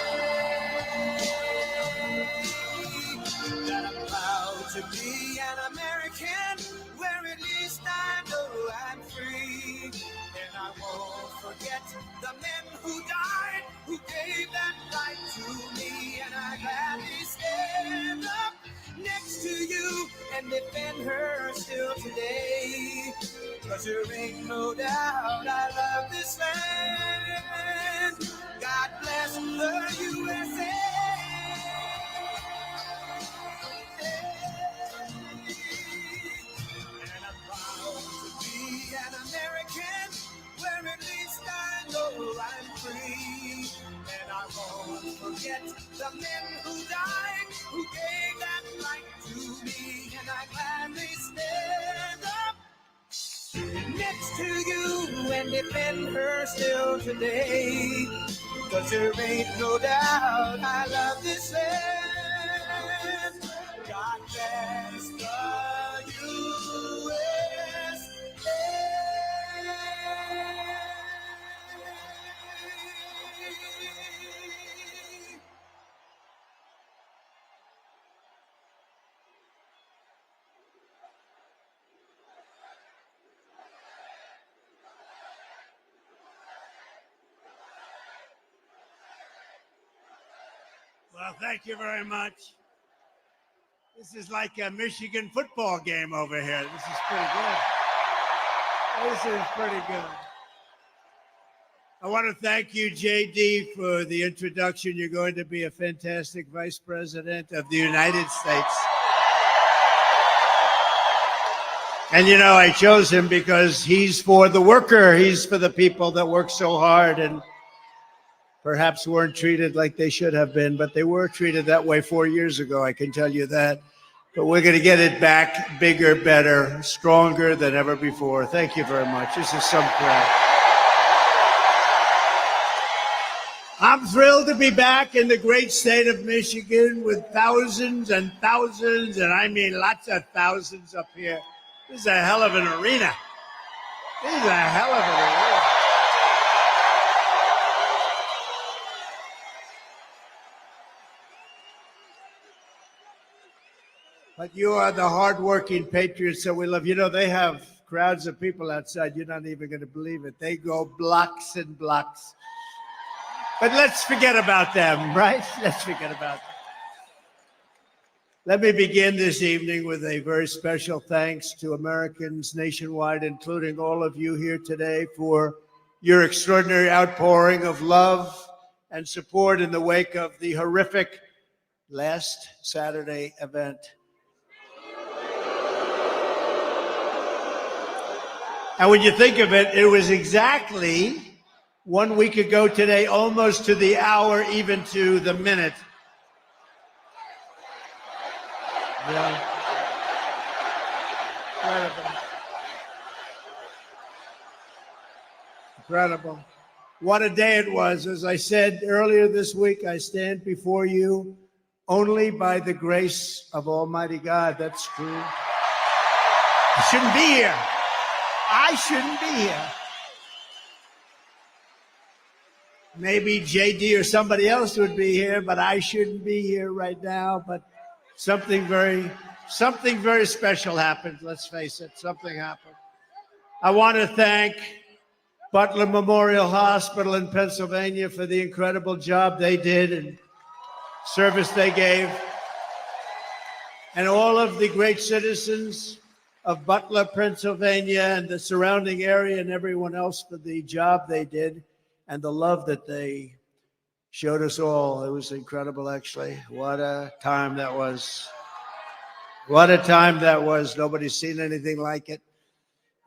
that I'm proud to be an American, where at least I know I'm free. And I won't forget the men who died, who gave that right to me. And I gladly stand up next to you and defend her still today. 'Cause there ain't no doubt I love this land. God bless the USA. And I'm proud to be an American, where at least I know I'm free. And I won't forget the men who died, who gave that right to me. And I gladly stand up next to you and defend her still today. 'Cause there ain't no doubt I love this land. God bless the USA. Well, thank you very much. This is like a Michigan football game over here. This is pretty good. This is pretty good. I want to thank you, JD, for the introduction. You're going to be a fantastic vice president of the United States. And, you know, I chose him because he's for the worker. He's for the people that work so hard. And perhaps weren't treated like they should have been, but they were treated that way 4 years ago, I can tell you that. But we're going to get it back bigger, better, stronger than ever before. Thank you very much. This is some crap. I'm thrilled to be back in the great state of Michigan with thousands and thousands, and I mean lots of thousands up here. This is a hell of an arena. This is a hell of an arena. But you are the hardworking patriots that we love. You know, they have crowds of people outside. You're not even going to believe it. They go blocks and blocks. But let's forget about them, right? Let's forget about them. Let me begin this evening with a very special thanks to Americans nationwide, including all of you here today, for your extraordinary outpouring of love and support in the wake of the horrific last Saturday event. And when you think of it, it was exactly 1 week ago today, almost to the hour, even to the minute. Yeah. Incredible. Incredible. What a day it was. As I said earlier this week, I stand before you only by the grace of Almighty God. That's true. I shouldn't be here. I shouldn't be here. Maybe JD or somebody else would be here, but I shouldn't be here right now. But something very special happened. Let's face it, something happened. I want to thank Butler Memorial Hospital in Pennsylvania for the incredible job they did and service they gave, and all of the great citizens of Butler, Pennsylvania, and the surrounding area, and everyone else for the job they did and the love that they showed us all. It was incredible, actually. What a time that was. What a time that was. Nobody's seen anything like it,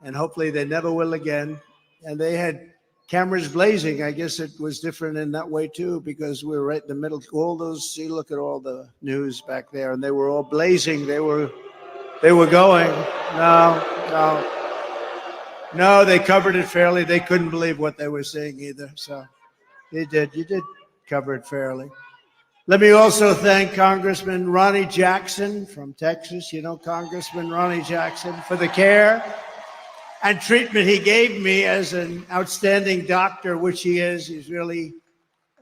and hopefully they never will again. And they had cameras blazing. I guess it was different in that way, too, because we were right in the middle. All those, see, look at all the news back there, and they were all blazing. They were going. No, they covered it fairly. They couldn't believe what they were saying either. So they did. You did cover it fairly. Let me also thank Congressman Ronnie Jackson from Texas. You know, Congressman Ronnie Jackson, for the care and treatment he gave me as an outstanding doctor, which he is. He's really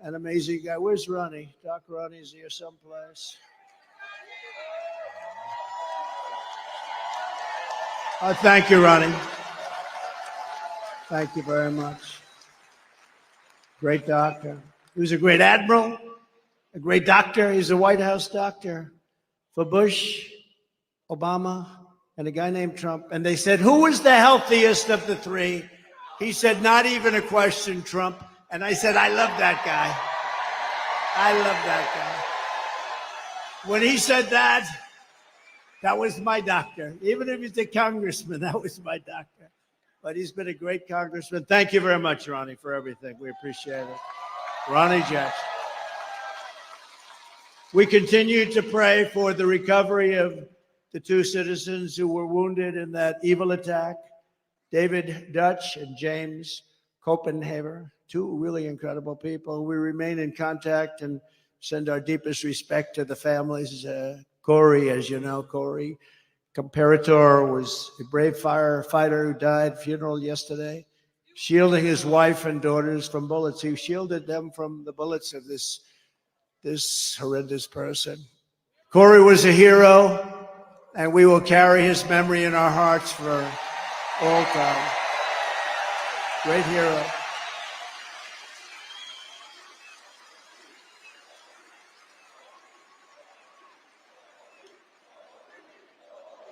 an amazing guy. Where's Ronnie? Doc Ronnie's here someplace. Thank you, Ronnie. Thank you very much. Great doctor. He was a great admiral, a great doctor. He's a White House doctor for Bush, Obama, and a guy named Trump. And they said, who was the healthiest of the three? He said, not even a question, Trump. And I said, I love that guy. I love that guy. When he said that, that was my doctor. Even if he's a congressman, that was my doctor. But he's been a great congressman. Thank you very much, Ronnie, for everything. We appreciate it. Ronnie Jackson. We continue to pray for the recovery of the two citizens who were wounded in that evil attack, David Dutch and James Copenhaver, two really incredible people. We remain in contact and send our deepest respect to the families. Corey, as you know, Corey Comparator was a brave firefighter who died, funeral yesterday, shielding his wife and daughters from bullets. He shielded them from the bullets of this horrendous person. Corey was a hero, and we will carry his memory in our hearts for all time. Great hero.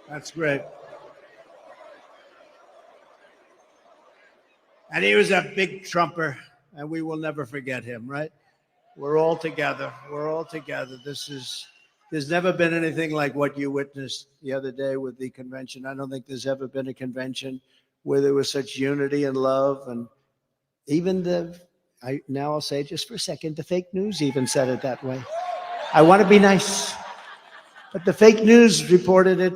That's great. And he was a big Trumper, and we will never forget him, right? We're all together. We're all together. There's never been anything like what you witnessed the other day with the convention. I don't think there's ever been a convention where there was such unity and love, and even now I'll say just for a second, the fake news even said it that way. I want to be nice, but the fake news reported it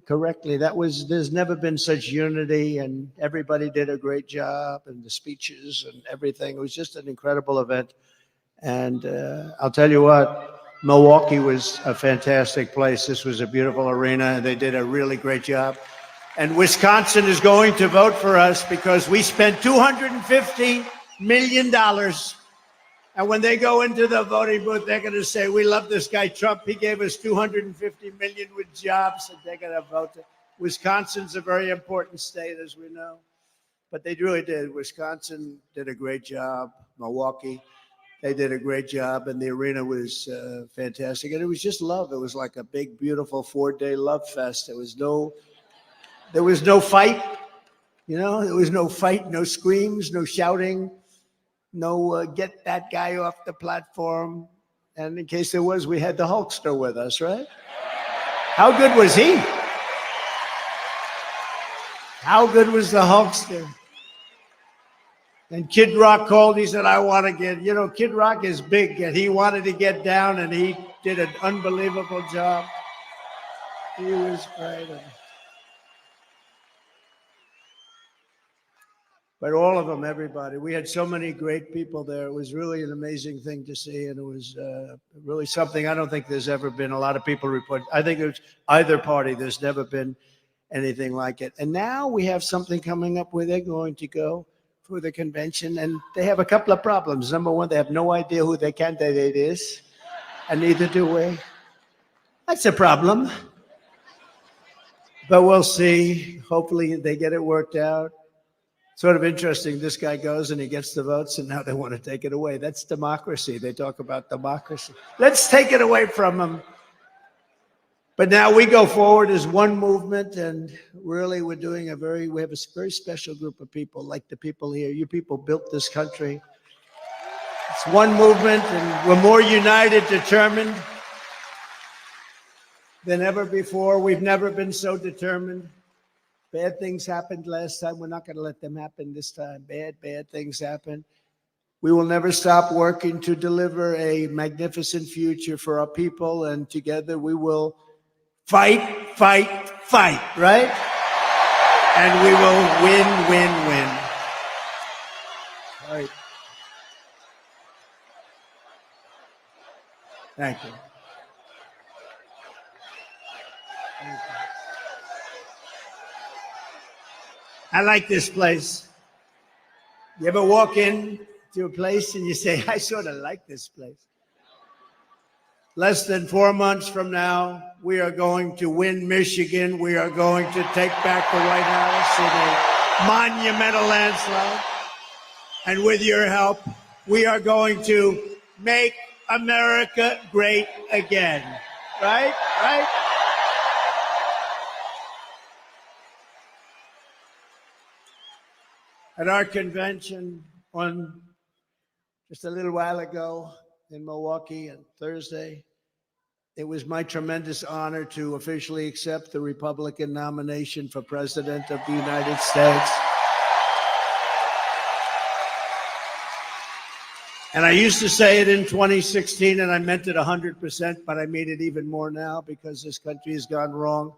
correctly. There's never been such unity, and everybody did a great job, and the speeches and everything. It was just an incredible event. And I'll tell you what, Milwaukee was a fantastic place. This was a beautiful arena, and they did a really great job. And Wisconsin is going to vote for us because we spent $250 million. And when they go into the voting booth, they're going to say, we love this guy, Trump. He gave us $250 million with jobs, and they're going to vote. Wisconsin's a very important state, as we know. But they really did. Wisconsin did a great job. Milwaukee, they did a great job, and the arena was fantastic. And it was just love. It was like a big, beautiful 4-day love fest. There was no fight. You know, there was no fight, no screams, no shouting. No, get that guy off the platform. And in case there was, we had the Hulkster with us, right? How good was he? How good was the Hulkster? And Kid Rock called, he said, I want to get, you know, Kid Rock is big, and he wanted to get down, and he did an unbelievable job. He was great. But all of them, everybody. We had so many great people there. It was really an amazing thing to see, and it was really something I don't think there's ever been. A lot of people report. I think it's either party. There's never been anything like it. And now we have something coming up where they're going to go for the convention, and they have a couple of problems. Number one, they have no idea who their candidate is, and neither do we. That's a problem. But we'll see. Hopefully they get it worked out. Sort of interesting. This guy goes and he gets the votes, and now they want to take it away. That's democracy. They talk about democracy. Let's take it away from them. But now we go forward as one movement, and really we have a very special group of people, like the people here. You people built this country. It's one movement, and we're more united, determined than ever before. We've never been so determined. Bad things happened last time. We're not going to let them happen this time. Bad things happen. We will never stop working to deliver a magnificent future for our people, and together we will fight, right? And we will win. All right. Thank you. Thank you. I like this place. You ever walk in to a place and you say, I sort of like this place? Less than 4 months from now, we are going to win Michigan. We are going to take back the White House in a monumental landslide. And with your help, we are going to make America great again. Right? At our convention on just a little while ago in Milwaukee on Thursday, it was my tremendous honor to officially accept the Republican nomination for President of the United States. And I used to say it in 2016, and I meant it 100%, but I mean it even more now because this country has gone wrong.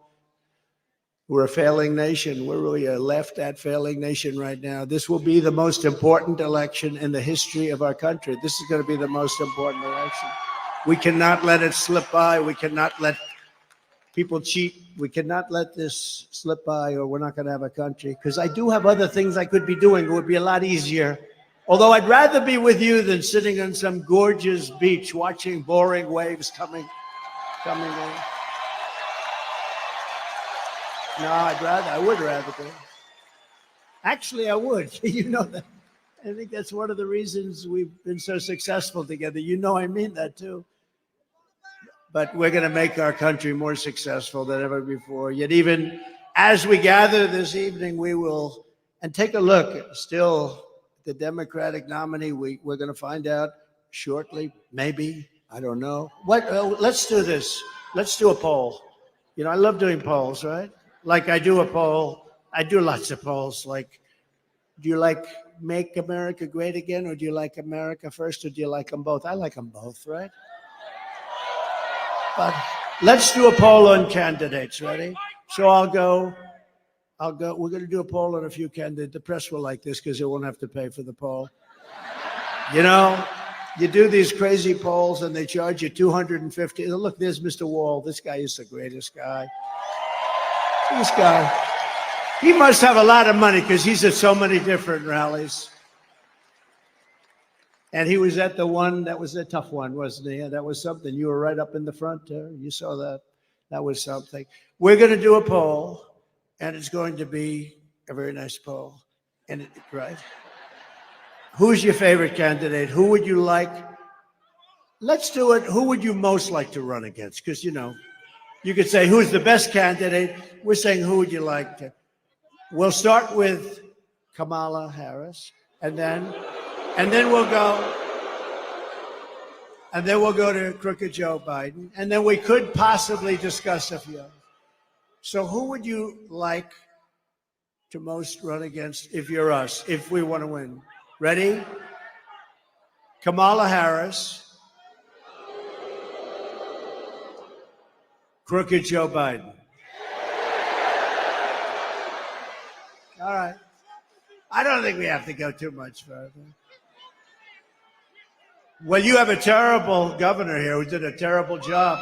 We're a failing nation. We're really a left-at failing nation right now. This will be the most important election in the history of our country. This is going to be the most important election. We cannot let it slip by. We cannot let people cheat. We cannot let this slip by, or we're not going to have a country. Because I do have other things I could be doing. It would be a lot easier. Although I'd rather be with you than sitting on some gorgeous beach watching boring waves coming in. No, I would rather be. Actually, I would. You know that. I think that's one of the reasons we've been so successful together. You know I mean that too. But we're going to make our country more successful than ever before. Yet even as we gather this evening, we will, and take a look, still the Democratic nominee, we're going to find out shortly, maybe, I don't know. Let's do this. Let's do a poll. You know, I love doing polls, right? Like I do a poll. I do lots of polls. Like, do you like Make America Great Again, or do you like America First, or do you like them both? I like them both, right? But let's do a poll on candidates. Ready? So I'll go. We're going to do a poll on a few candidates. The press will like this because they won't have to pay for the poll. You know, you do these crazy polls and they charge you $250. Look, there's Mr. Wall. This guy is the greatest guy. This guy. He must have a lot of money because he's at so many different rallies. And he was at the one that was a tough one, wasn't he? That was something. You were right up in the front there. You saw that. That was something. We're going to do a poll, and it's going to be a very nice poll. And right? Who's your favorite candidate? Who would you like? Let's do it. Who would you most like to run against? Because, you know, you could say, who's the best candidate? We're saying, who would you like to? We'll start with Kamala Harris, and then we'll go, to crooked Joe Biden, and then we could possibly discuss a few. So who would you like to most run against if you're us, if we want to win? Ready? Kamala Harris, crooked Joe Biden. All right. I don't think we have to go too much further. Well, you have a terrible governor here who did a terrible job.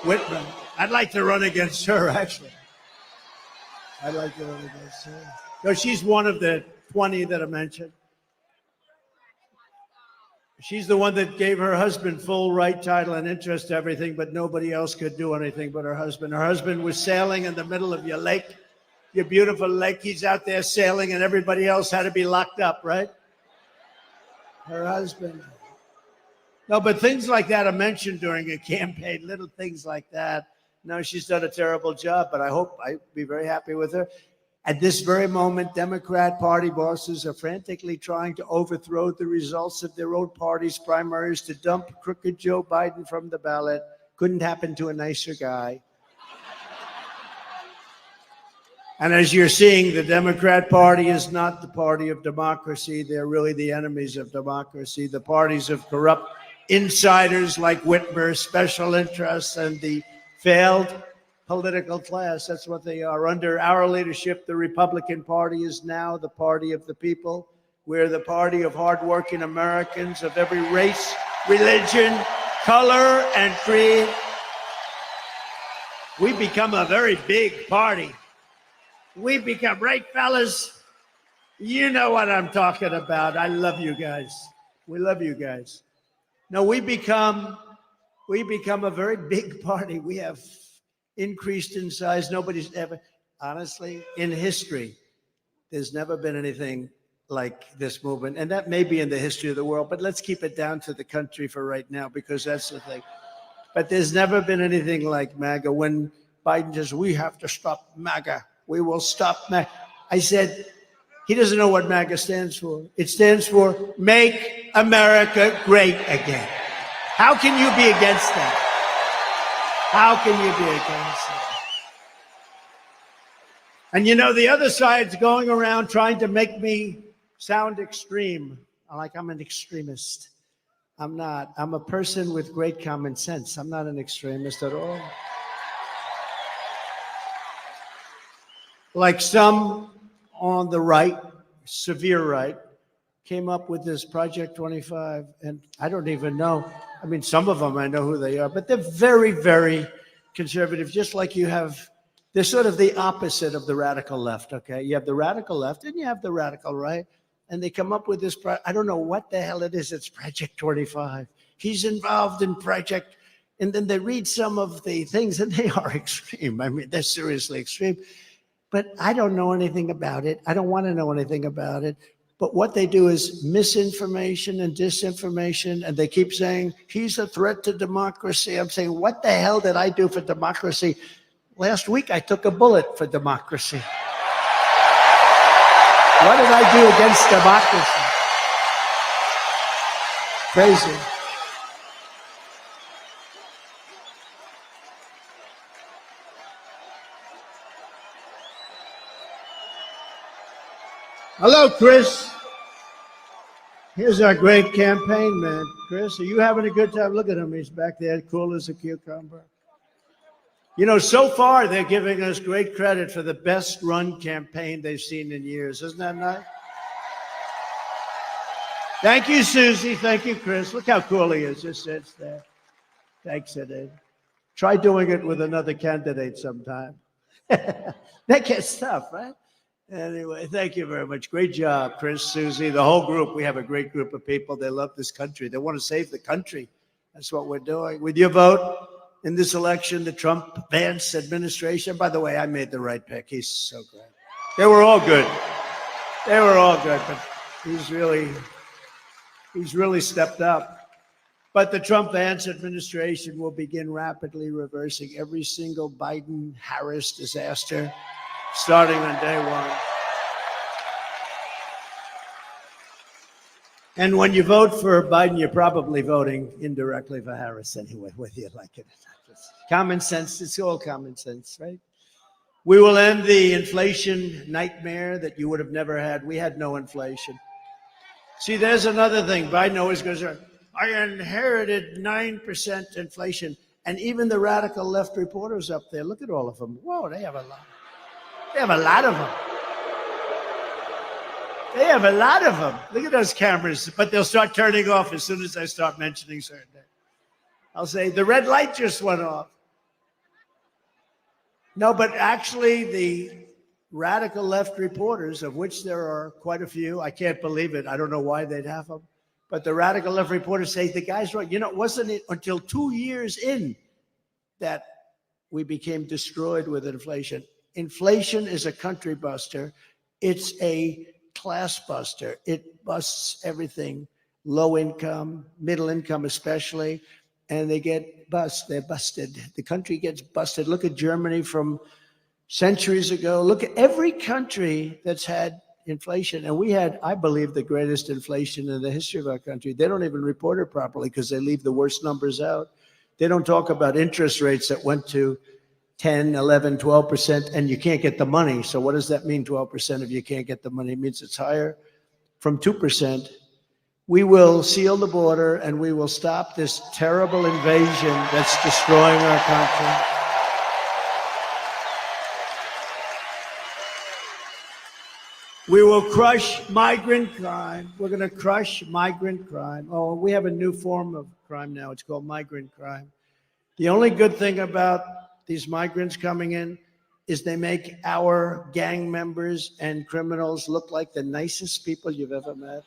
Whitman. I'd like to run against her, actually. I'd like to run against her. No, she's one of the 20 that I mentioned. She's the one that gave her husband full right, title, and interest to everything, but nobody else could do anything but her husband. Her husband was sailing in the middle of your lake, your beautiful lake. He's out there sailing, and everybody else had to be locked up, right? Her husband. No, but things like that are mentioned during a campaign, little things like that. No, she's done a terrible job, but I hope I'd be very happy with her. At this very moment, Democrat Party bosses are frantically trying to overthrow the results of their own party's primaries to dump crooked Joe Biden from the ballot. Couldn't happen to a nicer guy. And as you're seeing, the Democrat Party is not the party of democracy. They're really the enemies of democracy, the parties of corrupt insiders like Whitmer, special interests, and the failed political class. That's what they are. Under our leadership, the Republican Party is now the party of the people. We're the party of hardworking Americans of every race, religion, color, and creed. We've become a very big party. We've become, right, fellas? You know what I'm talking about. I love you guys. We love you guys. No, we become a very big party. We have increased in size. Nobody's ever, honestly, in history, there's never been anything like this movement. And that may be in the history of the world, but let's keep it down to the country for right now, because that's the thing. But there's never been anything like MAGA. When Biden says, we have to stop MAGA, we will stop MAGA. I said, he doesn't know what MAGA stands for. It stands for Make America Great Again. How can you be against that? How can you be against it? And you know, the other side's going around trying to make me sound extreme, like I'm an extremist. I'm not. I'm a person with great common sense. I'm not an extremist at all. Like some on the right, severe right, came up with this Project 25, and I don't even know. I mean, some of them, I know who they are, but they're very, very conservative, just like you have. They're sort of the opposite of the radical left, okay? You have the radical left and you have the radical right, and they come up with this, I don't know what the hell it is. It's Project 25. He's involved in Project, and then they read some of the things, and they are extreme. I mean, they're seriously extreme. But I don't know anything about it. I don't want to know anything about it. But what they do is misinformation and disinformation, and they keep saying, he's a threat to democracy. I'm saying, what the hell did I do for democracy? Last week, I took a bullet for democracy. What did I do against democracy? Crazy. Hello, Chris. Here's our great campaign man. Chris, are you having a good time? Look at him. He's back there, cool as a cucumber. You know, so far, they're giving us great credit for the best run campaign they've seen in years. Isn't that nice? Thank you, Susie. Thank you, Chris. Look how cool he is. Just sits there. Thanks, Ed. Try doing it with another candidate sometime. That gets tough, right? Anyway, thank you very much. Great job, Chris, Susie, the whole group. We have a great group of people. They love this country. They want to save the country. That's what we're doing. With your vote in this election, the Trump Vance administration. By the way, I made the right pick. He's so great. They were all good. They were all good, but he's really stepped up. But the Trump-Vance administration will begin rapidly reversing every single Biden-Harris disaster starting on day one. And when you vote for Biden, you're probably voting indirectly for Harris anyway, whether you like it or not. It's common sense. It's all common sense, right? We will end the inflation nightmare that you would have never had. We had no inflation. See, there's another thing. Biden always goes, I inherited 9% inflation. And even the radical left reporters up there, look at all of them. Whoa, they have a lot. They have a lot of them. They have a lot of them. Look at those cameras. But they'll start turning off as soon as I start mentioning certain things. I'll say, the red light just went off. No, but actually the radical left reporters, of which there are quite a few, I can't believe it. I don't know why they'd have them. But the radical left reporters say the guy's right. You know, wasn't it until 2 years in that we became destroyed with inflation? Inflation is a country buster. It's a class buster. It busts everything, low income, middle income especially, and they get they're busted. The country gets busted. Look at Germany from centuries ago. Look at every country that's had inflation. And we had, I believe, the greatest inflation in the history of our country. They don't even report it properly because they leave the worst numbers out. They don't talk about interest rates that went to 10, 11, 12%, and you can't get the money. So what does that mean, 12% if you can't get the money? It means it's higher from 2%. We will seal the border and we will stop this terrible invasion that's destroying our country. We will crush migrant crime. We're going to crush migrant crime. Oh, we have a new form of crime now. It's called migrant crime. The only good thing about these migrants coming in is they make our gang members and criminals look like the nicest people you've ever met.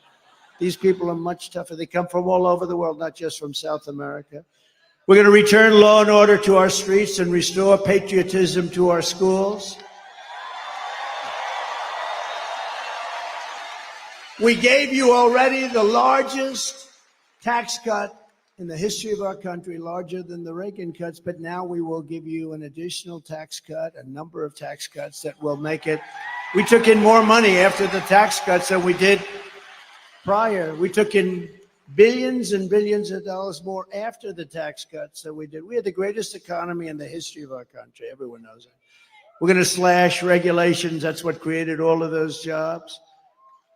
These people are much tougher. They come from all over the world, not just from South America. We're going to return law and order to our streets and restore patriotism to our schools. We gave you already the largest tax cut in the history of our country, larger than the Reagan cuts, but now we will give you an additional tax cut, a number of tax cuts that will make it. We took in more money after the tax cuts than we did prior. We took in billions and billions of dollars more after the tax cuts than we did. We had the greatest economy in the history of our country. Everyone knows it. We're going to slash regulations. That's what created all of those jobs.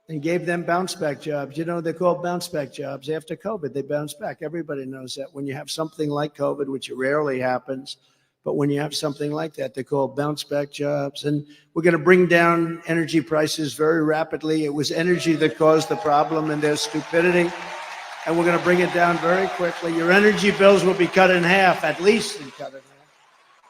And gave them bounce back jobs. You know, they're called bounce back jobs. After COVID, they bounce back. Everybody knows that. When you have something like COVID, which rarely happens, but when you have something like that, they're called bounce back jobs. And we're going to bring down energy prices very rapidly. It was energy that caused the problem and their stupidity. And we're going to bring it down very quickly. Your energy bills will be cut in half, at least cut in half.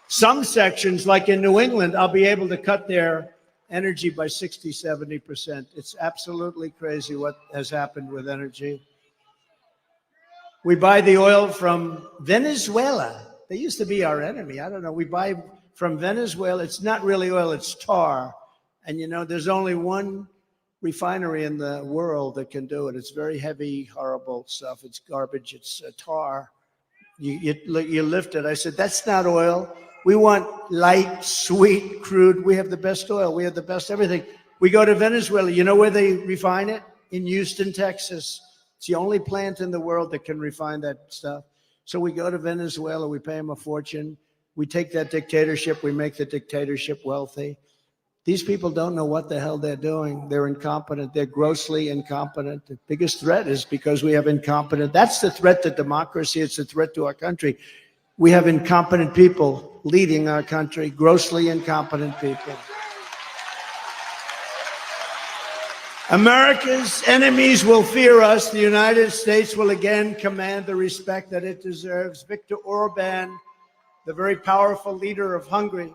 Some sections, like in New England, I'll be able to cut their energy by 60, 70%. It's absolutely crazy what has happened with energy. We buy the oil from Venezuela. They used to be our enemy. I don't know. We buy from Venezuela. It's not really oil, it's tar. And you know, there's only one refinery in the world that can do it. It's very heavy, horrible stuff. It's garbage. It's tar. You lift it. I said, that's not oil. We want light, sweet, crude. We have the best oil. We have the best everything. We go to Venezuela. You know where they refine it? In Houston, Texas. It's the only plant in the world that can refine that stuff. So we go to Venezuela. We pay them a fortune. We take that dictatorship. We make the dictatorship wealthy. These people don't know what the hell they're doing. They're incompetent. They're grossly incompetent. The biggest threat is because we have incompetent. That's the threat to democracy. It's a threat to our country. We have incompetent people leading our country, grossly incompetent people. America's enemies will fear us. The United States will again command the respect that it deserves. Viktor Orban, the very powerful leader of Hungary,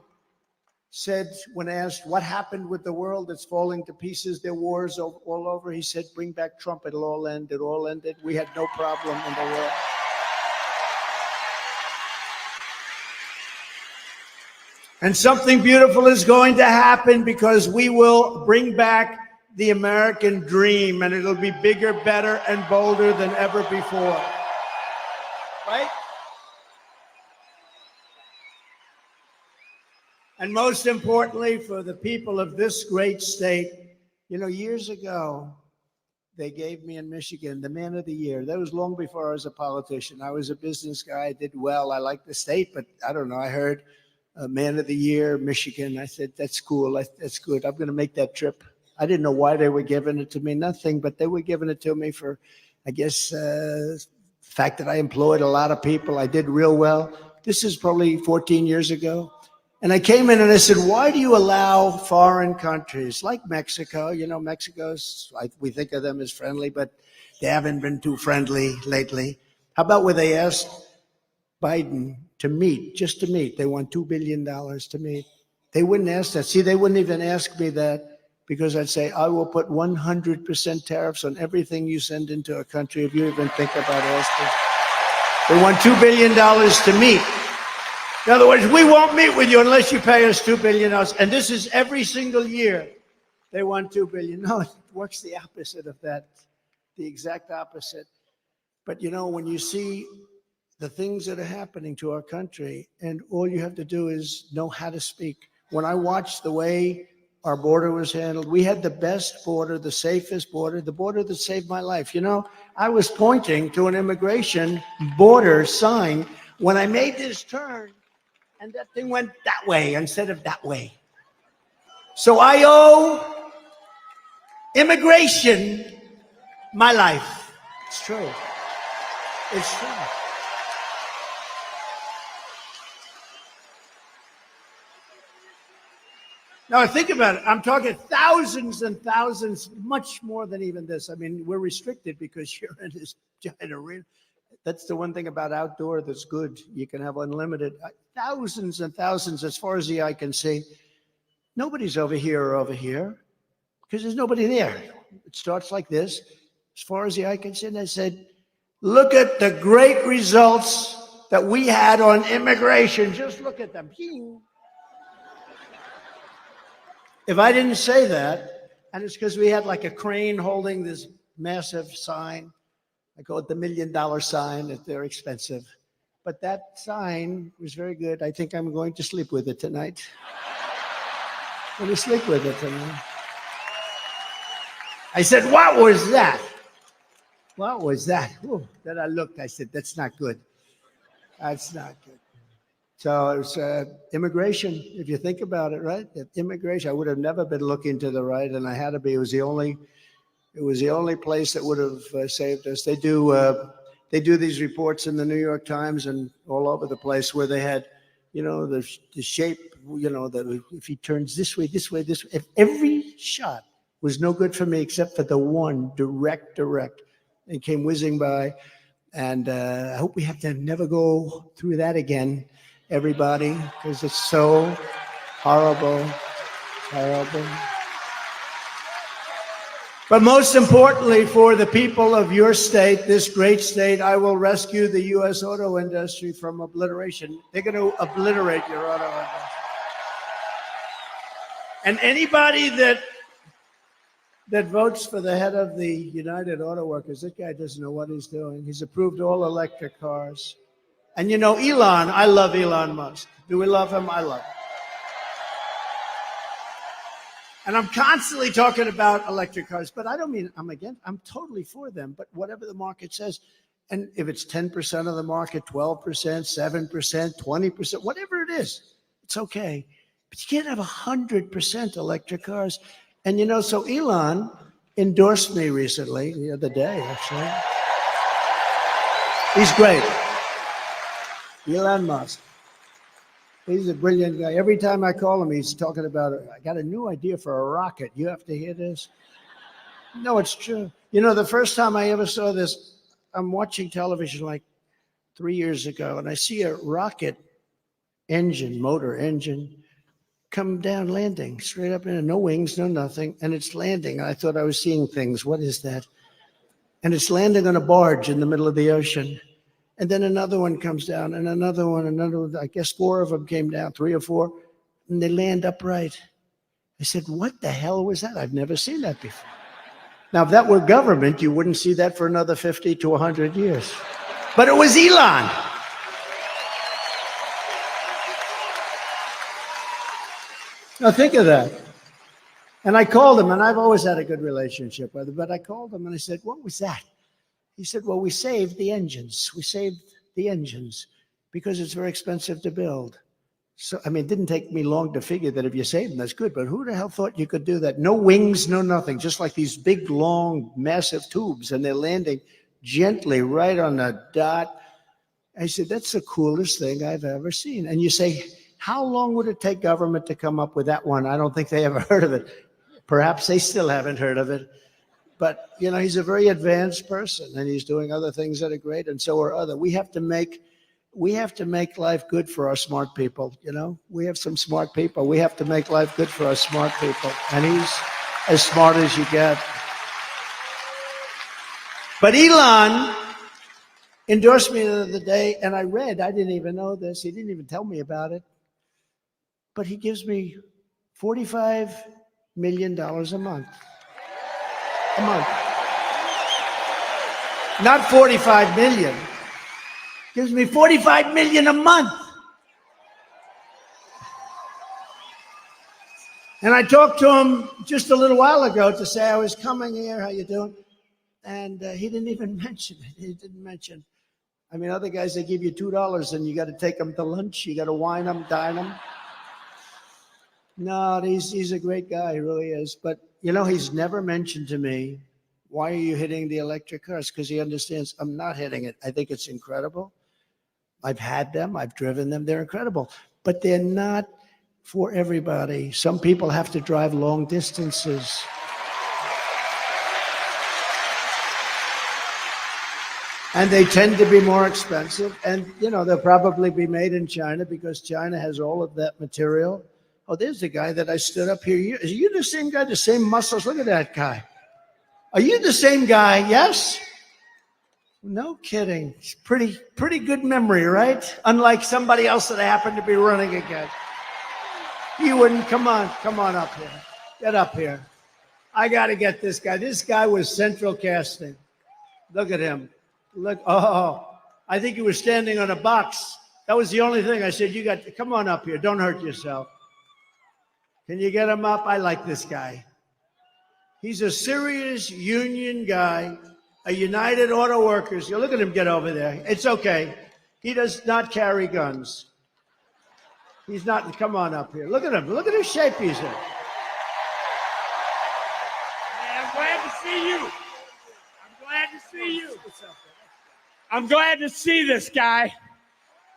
said when asked what happened with the world that's falling to pieces, there are wars all over, he said, bring back Trump, it'll all end. It all ended. We had no problem in the world. And something beautiful is going to happen because we will bring back the American dream, and it'll be bigger, better, and bolder than ever before. Right? And most importantly, for the people of this great state, you know, years ago, they gave me in Michigan the Man of the Year. That was long before I was a politician. I was a business guy. I did well. I liked the state, but I don't know. I heard Man of the Year, Michigan. I said, that's cool. That's good. I'm going to make that trip. I didn't know why they were giving it to me. Nothing, but they were giving it to me for, I guess, the fact that I employed a lot of people. I did real well. This is probably 14 years ago. And I came in and I said, why do you allow foreign countries like Mexico? You know, Mexico's, we think of them as friendly, but they haven't been too friendly lately. How about where they asked Biden to meet, just to meet? They want $2 billion to meet. They wouldn't ask that. See, they wouldn't even ask me that because I'd say, I will put 100% tariffs on everything you send into a country if you even think about asking. They want $2 billion to meet. In other words, we won't meet with you unless you pay us $2 billion. And this is every single year. They want $2 billion. No, it works the opposite of that, the exact opposite. But you know, when you see the things that are happening to our country, and all you have to do is know how to speak. When I watched the way our border was handled, we had the best border, the safest border, the border that saved my life. You know, I was pointing to an immigration border sign when I made this turn, and that thing went that way instead of that way. So I owe immigration my life. It's true. It's true. Now, think about it. I'm talking thousands and thousands, much more than even this. I mean, we're restricted because you're in this giant arena. That's the one thing about outdoor that's good. You can have unlimited, thousands and thousands as far as the eye can see. Nobody's over here or over here because there's nobody there. It starts like this, as far as the eye can see. And I said, look at the great results that we had on immigration. Just look at them. If I didn't say that, and it's because we had like a crane holding this massive sign. I call it the $1 million sign, that they're expensive. But that sign was very good. I think I'm going to sleep with it tonight. I'm going to sleep with it tonight. I said, what was that? What was that? Ooh, then I looked, I said, that's not good. That's not good. So it's immigration, if you think about it, right? Immigration, I would have never been looking to the right, and I had to be. It was the only place that would have saved us. They do these reports in the New York Times and all over the place where they had, you know, the shape, you know, that if he turns this way, this way, this way. If every shot was no good for me except for the one direct. It came whizzing by, and I hope we have to never go through that again, everybody, because it's so horrible. But most importantly, for the people of your state, this great state, I will rescue the U.S. auto industry from obliteration. They're going to obliterate your auto industry. And anybody that votes for the head of the United Auto Workers, this guy doesn't know what he's doing. He's approved all electric cars. And you know, Elon, I love Elon Musk. Do we love him? I love him. And I'm constantly talking about electric cars, but I don't mean I'm against, I'm totally for them, but whatever the market says, and if it's 10% of the market, 12%, 7%, 20%, whatever it is, it's okay. But you can't have 100% electric cars. And so Elon endorsed me recently, the other day, actually. He's great. Elon Musk. He's a brilliant guy. Every time I call him, he's talking about, I got a new idea for a rocket. You have to hear this. No, it's true. The first time I ever saw this, I'm watching television like 3 years ago, and I see a rocket motor engine, come down landing straight up in, no wings, no nothing, and it's landing. I thought I was seeing things. What is that? And it's landing on a barge in the middle of the ocean. And then another one comes down, and another one. I guess 4 of them came down, 3 or 4, and they land upright. I said, what the hell was that? I've never seen that before. Now, if that were government, you wouldn't see that for another 50 to 100 years. But it was Elon. Now, think of that. And I called him, and I've always had a good relationship with him, but I called him, and I said, what was that? He said, well, we saved the engines. We saved the engines because it's very expensive to build. So, it didn't take me long to figure that if you save them, that's good. But who the hell thought you could do that? No wings, no nothing, just like these big, long, massive tubes, and they're landing gently right on the dot. I said, that's the coolest thing I've ever seen. And you say, how long would it take government to come up with that one? I don't think they ever heard of it. Perhaps they still haven't heard of it. But, he's a very advanced person, and he's doing other things that are great, and so are others. We have to make life good for our smart people, We have some smart people. We have to make life good for our smart people, and he's as smart as you get. But Elon endorsed me the other day, and I didn't even know this. He didn't even tell me about it. But he gives me $45 million a month. A month. Not 45 million. Gives me 45 million a month. And I talked to him just a little while ago to say I was coming here, how you doing? And he didn't even mention it. He didn't mention. Other guys, they give you $2 and you got to take them to lunch. You got to wine them, dine them. No, he's a great guy, he really is. But, he's never mentioned to me, why are you hitting the electric cars? Because he understands I'm not hitting it. I think it's incredible. I've had them. I've driven them. They're incredible. But they're not for everybody. Some people have to drive long distances. And they tend to be more expensive. And, they'll probably be made in China because China has all of that material. Oh, there's the guy that I stood up here. Are you the same guy, the same muscles? Look at that guy. Are you the same guy? Yes? No kidding. It's pretty good memory, right? Unlike somebody else that I happen to be running against. You wouldn't. Come on up here. Get up here. I got to get this guy. This guy was central casting. Look at him. Look. Oh, I think he was standing on a box. That was the only thing. I said, come on up here. Don't hurt yourself. Can you get him up? I like this guy. He's a serious union guy, a United Auto Workers. You look at him get over there. It's okay. He does not carry guns. He's not. Come on up here. Look at him. Look at his shape he's in. Man, I'm glad to see you. I'm glad to see you. I'm glad to see this guy.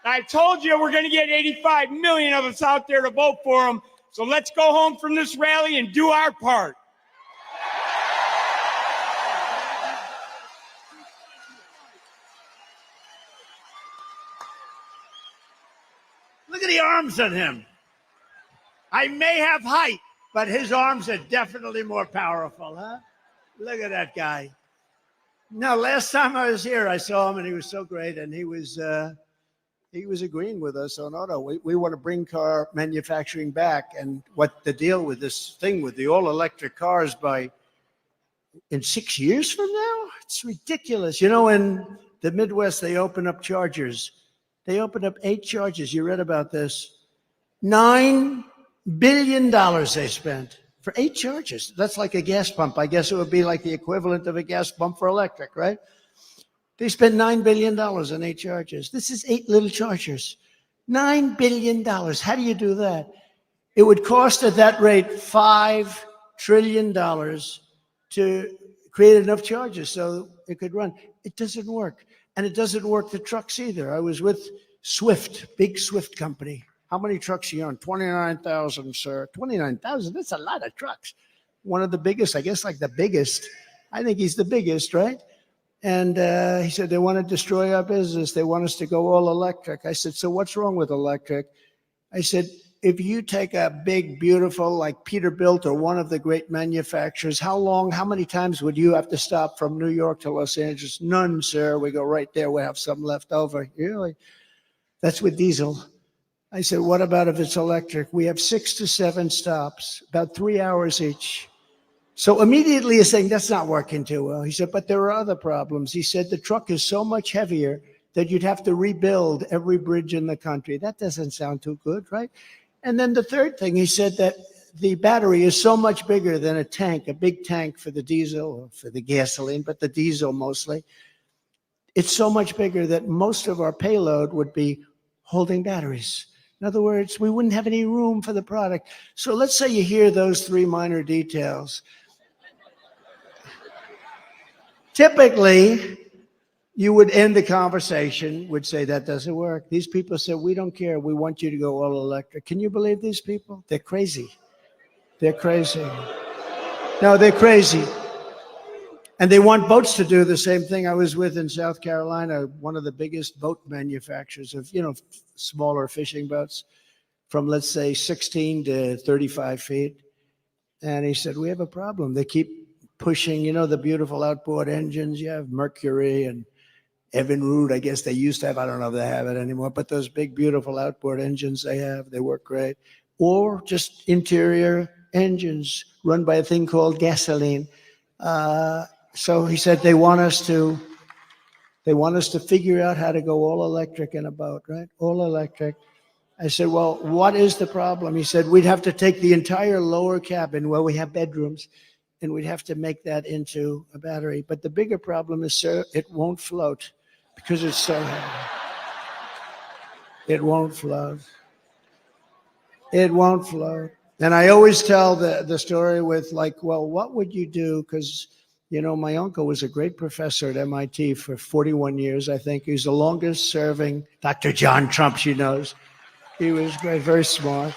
I told you we're going to get 85 million of us out there to vote for him. So let's go home from this rally and do our part. Look at the arms on him. I may have height, but his arms are definitely more powerful, huh? Look at that guy. No, last time I was here, I saw him, and he was so great, and he was agreeing with us on auto. We want to bring car manufacturing back, and what the deal with this thing with the all-electric cars in 6 years from now? It's ridiculous. In the Midwest, they open up chargers. They opened up 8 chargers. You read about this. $9 billion they spent for 8 chargers. That's like a gas pump. I guess it would be like the equivalent of a gas pump for electric, right? They spent $9 billion on 8 chargers. This is 8 little chargers. $9 billion. How do you do that? It would cost at that rate $5 trillion to create enough charges so it could run. It doesn't work. And it doesn't work the trucks either. I was with Swift, big Swift company. How many trucks you own? 29,000, sir. 29,000? That's a lot of trucks. One of the biggest, I guess, like the biggest. I think he's the biggest, right? And he said, they want to destroy our business. They want us to go all electric. I said, so what's wrong with electric? I said, if you take a big, beautiful, like Peterbilt or one of the great manufacturers, how many times would you have to stop from New York to Los Angeles? None, sir. We go right there. We have some left over. Really? That's with diesel. I said, what about if it's electric? We have 6 to 7 stops, about 3 hours each. So immediately he's saying, that's not working too well. He said, but there are other problems. He said, the truck is so much heavier that you'd have to rebuild every bridge in the country. That doesn't sound too good, right? And then the third thing, he said that the battery is so much bigger than a tank, a big tank for the diesel or for the gasoline, but the diesel mostly. It's so much bigger that most of our payload would be holding batteries. In other words, we wouldn't have any room for the product. So let's say you hear those 3 minor details. Typically, you would end the conversation, would say, that doesn't work. These people said, we don't care. We want you to go all electric. Can you believe these people? They're crazy. They're crazy. No, they're crazy. And they want boats to do the same thing. I was with in South Carolina, one of the biggest boat manufacturers of, smaller fishing boats from, let's say, 16 to 35 feet. And he said, we have a problem. They keep pushing, the beautiful outboard engines. You have Mercury and Evinrude, I guess they used to have. I don't know if they have it anymore. But those big, beautiful outboard engines they have, they work great. Or just interior engines run by a thing called gasoline. So he said they want us to figure out how to go all electric in a boat, right? All electric. I said, well, what is the problem? He said, we'd have to take the entire lower cabin where we have bedrooms, and we'd have to make that into a battery. But the bigger problem is, sir, it won't float because it's so heavy. It won't float. It won't float. And I always tell the story with like, well, what would you do? Because, my uncle was a great professor at MIT for 41 years, I think. He's the longest serving Dr. John Trump, she knows. He was great, very smart.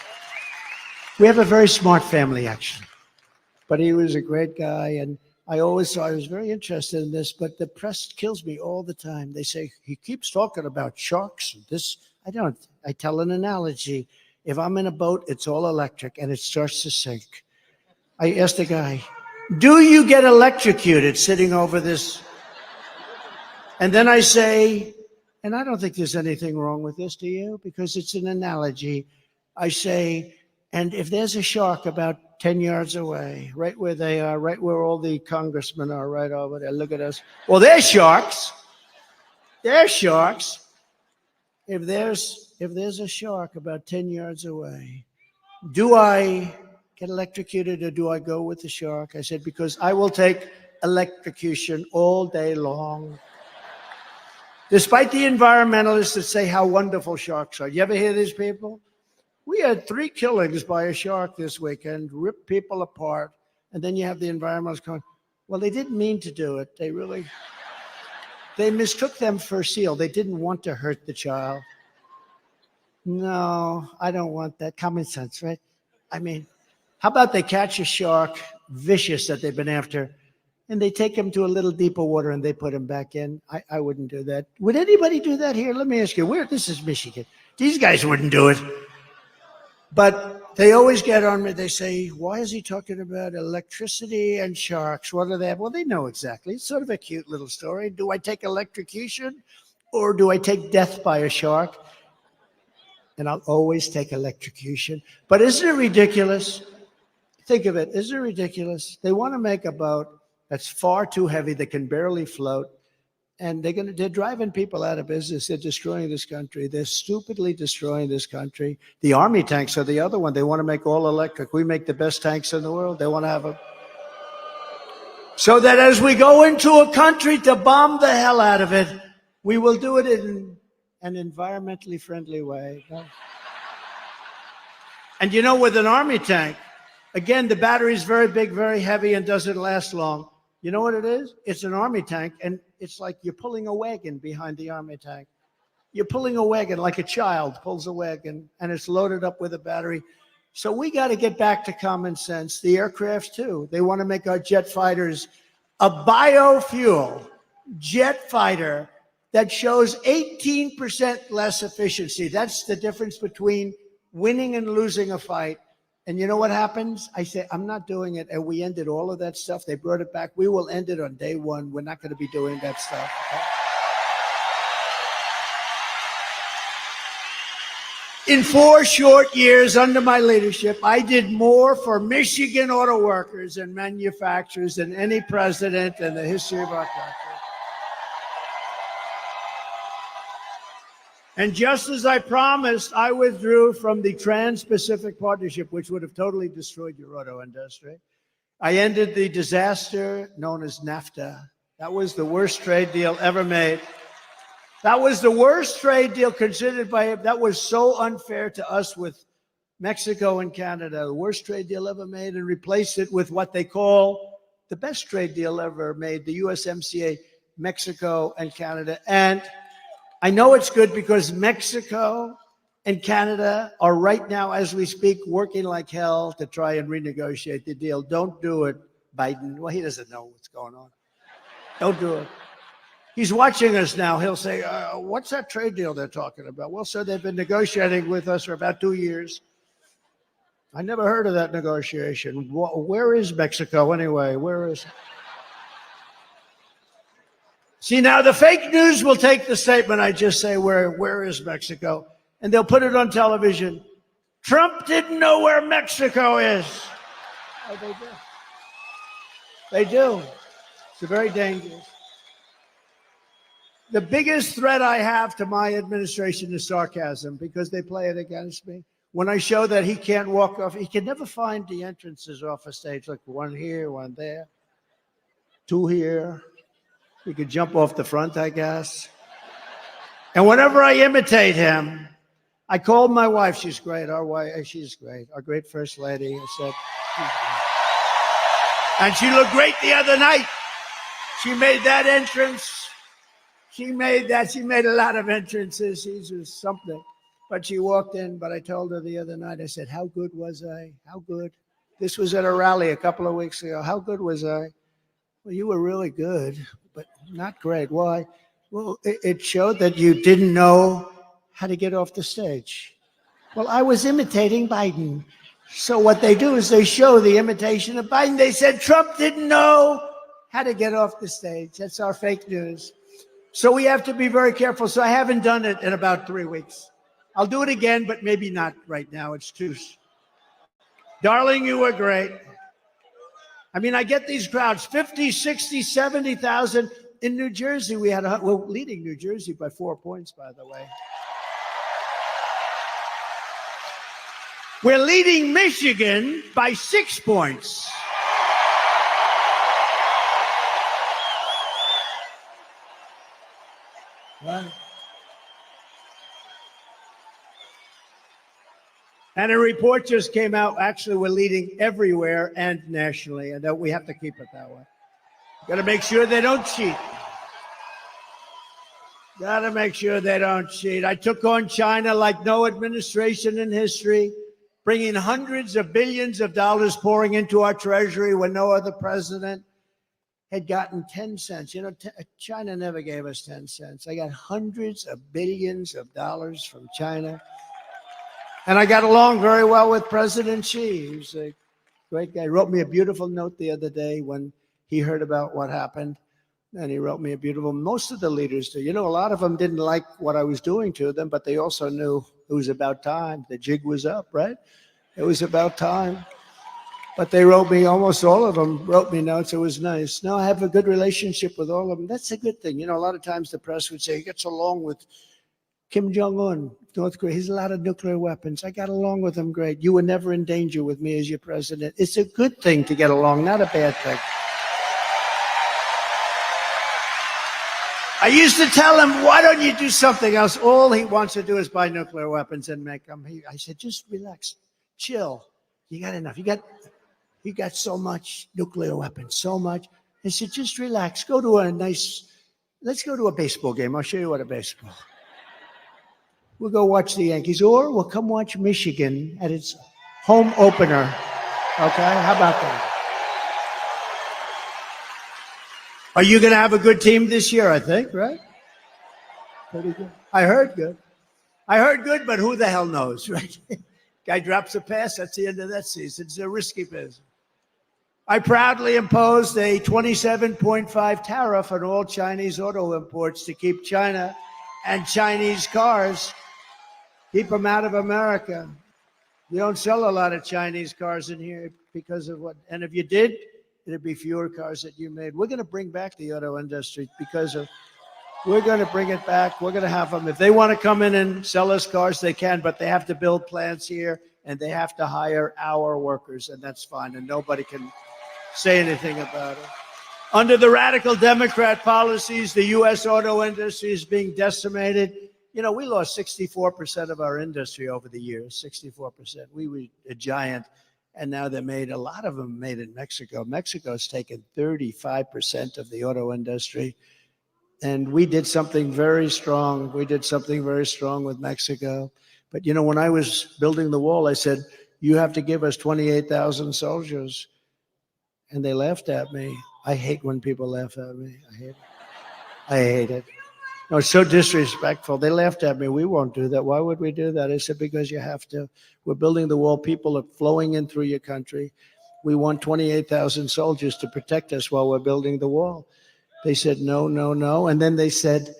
We have a very smart family, actually. But he was a great guy. And I always thought I was very interested in this, but the press kills me all the time. They say, he keeps talking about sharks. I don't. I tell an analogy. If I'm in a boat, it's all electric and it starts to sink. I asked the guy, do you get electrocuted sitting over this? And then I say, and I don't think there's anything wrong with this, do you? Because it's an analogy. I say, and if there's a shark about 10 yards away, right where they are, right where all the congressmen are, right over there, look at us. Well, they're sharks. They're sharks. If there's a shark about 10 yards away, do I get electrocuted or do I go with the shark? I said, because I will take electrocution all day long. Despite the environmentalists that say how wonderful sharks are. You ever hear these people? We had 3 killings by a shark this weekend, ripped people apart. And then you have the environmentalists going, well, they didn't mean to do it. They mistook them for a seal. They didn't want to hurt the child. No, I don't want that. Common sense, right? I mean, how about they catch a shark, vicious that they've been after, and they take him to a little deeper water and they put him back in? I wouldn't do that. Would anybody do that here? Let me ask you, this is Michigan. These guys wouldn't do it. But they always get on me. They say, why is he talking about electricity and sharks? What do they have? Well, they know exactly. It's sort of a cute little story. Do I take electrocution or do I take death by a shark? And I'll always take electrocution. But isn't it ridiculous? Think of it. Isn't it ridiculous? They want to make a boat that's far too heavy, that can barely float. And they're driving people out of business. They're destroying this country. They're stupidly destroying this country. The Army tanks are the other one. They want to make all electric. We make the best tanks in the world. They want to have so that as we go into a country to bomb the hell out of it, we will do it in an environmentally friendly way. And you know, with an army tank, again, the battery is very big, very heavy, and doesn't last long. You know what it is? It's an army tank, and it's like you're pulling a wagon behind the army tank. You're pulling a wagon like a child pulls a wagon, and it's loaded up with a battery. So we got to get back to common sense. The aircraft, too. They want to make our jet fighters a biofuel jet fighter that shows 18% less efficiency. That's the difference between winning and losing a fight. And you know what happens? I say, I'm not doing it. And we ended all of that stuff. They brought it back. We will end it on day one. We're not going to be doing that stuff. Okay? In 4 short years under my leadership, I did more for Michigan auto workers and manufacturers than any president in the history of our country. And just as I promised, I withdrew from the Trans-Pacific Partnership, which would have totally destroyed your auto industry. I ended the disaster known as NAFTA. That was the worst trade deal ever made. That was the worst trade deal considered by him. That was so unfair to us with Mexico and Canada, the worst trade deal ever made, and replaced it with what they call the best trade deal ever made, the USMCA, Mexico and Canada. And I know it's good because Mexico and Canada are right now, as we speak, working like hell to try and renegotiate the deal. Don't do it, Biden. Well, he doesn't know what's going on. Don't do it. He's watching us now. He'll say, what's that trade deal they're talking about? Well, sir, they've been negotiating with us for about 2 years. I never heard of that negotiation. Where is Mexico anyway? Where is... See, now the fake news will take the statement I just say, where is Mexico? And they'll put it on television. Trump didn't know where Mexico is. Oh, they do. They do. It's very dangerous. The biggest threat I have to my administration is sarcasm because they play it against me. When I show that he can't walk off, he can never find the entrances off a stage, like one here, one there, 2 here. He could jump off the front, I guess. And whenever I imitate him, I called my wife. She's great. Our wife, she's great. Our great first lady. I said, and she looked great the other night. She made that entrance. She made a lot of entrances. She's just something. But she walked in, but I told her the other night, I said, how good was I? How good? This was at a rally a couple of weeks ago. How good was I? Well, you were really good, but not great. Why? Well, it showed that you didn't know how to get off the stage. Well, I was imitating Biden. So what they do is they show the imitation of Biden. They said Trump didn't know how to get off the stage. That's our fake news. So we have to be very careful. So I haven't done it in about 3 weeks. I'll do it again, but maybe not right now. It's too. Darling, you were great. I mean, I get these crowds, 50, 60, 70,000. In New Jersey, we're leading New Jersey by 4 points, by the way. We're leading Michigan by 6 points. Right. And a report just came out. Actually, we're leading everywhere and nationally, and that we have to keep it that way. Got to make sure they don't cheat. Got to make sure they don't cheat. I took on China like no administration in history, bringing hundreds of billions of dollars pouring into our treasury when no other president had gotten 10 cents. You know, China never gave us 10 cents. I got hundreds of billions of dollars from China. And I got along very well with President Xi. He's a great guy. He wrote me a beautiful note the other day when he heard about what happened. And he wrote me a beautiful, most of the leaders do. You know, a lot of them didn't like what I was doing to them, but they also knew it was about time. The jig was up, right? It was about time. But they wrote me, almost all of them wrote me notes. It was nice. No, I have a good relationship with all of them. That's a good thing. You know, a lot of times the press would say he gets along with Kim Jong-un, North Korea. He has a lot of nuclear weapons. I got along with him great. You were never in danger with me as your president. It's a good thing to get along, not a bad thing. I used to tell him, why don't you do something else? All he wants to do is buy nuclear weapons and make them. I said, just relax. chill. You got enough. You got so much nuclear weapons, so much. I said, just relax. Go to let's go to a baseball game. I'll show you what a baseball. We'll go watch the Yankees, or we'll come watch Michigan at its home opener. Okay, how about that? Are you going to have a good team this year, I think, right? Pretty good. I heard good. But who the hell knows, right? Guy drops a pass, that's the end of that season. It's a risky business. I proudly imposed a 27.5 tariff on all Chinese auto imports to keep China and Chinese cars, keep them out of America. You don't sell a lot of Chinese cars in here because of what, and if you did, it'd be fewer cars that you made. We're going to bring back the auto industry we're going to bring it back. We're going to have them. If they want to come in and sell us cars, they can, but they have to build plants here and they have to hire our workers, and that's fine. And nobody can say anything about it. Under the radical Democrat policies, the U.S. auto industry is being decimated. You know, we lost 64% of our industry over the years, 64%. We were a giant, and now a lot of them made in Mexico. Mexico's taken 35% of the auto industry. And we did something very strong. We did something very strong with Mexico. But, you know, when I was building the wall, I said, you have to give us 28,000 soldiers. And they laughed at me. I hate when people laugh at me. I hate it. No, it's so disrespectful. They laughed at me. We won't do that. Why would we do that? I said, because you have to. We're building the wall. People are flowing in through your country. We want 28,000 soldiers to protect us while we're building the wall. They said, no, no, no. And then they said,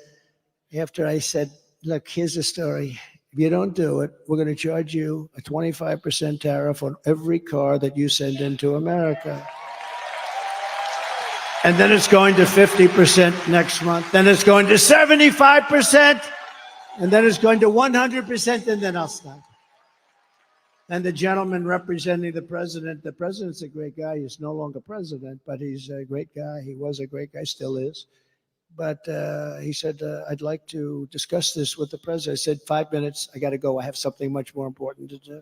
after I said, look, here's the story. If you don't do it, we're going to charge you a 25% tariff on every car that you send into America. And then it's going to 50% next month. Then it's going to 75%. And then it's going to 100%. And then I'll stop. And the gentleman representing the president's a great guy. He's no longer president, but he's a great guy. He was a great guy, still is. But he said, I'd like to discuss this with the president. I said, 5 minutes, I got to go. I have something much more important to do.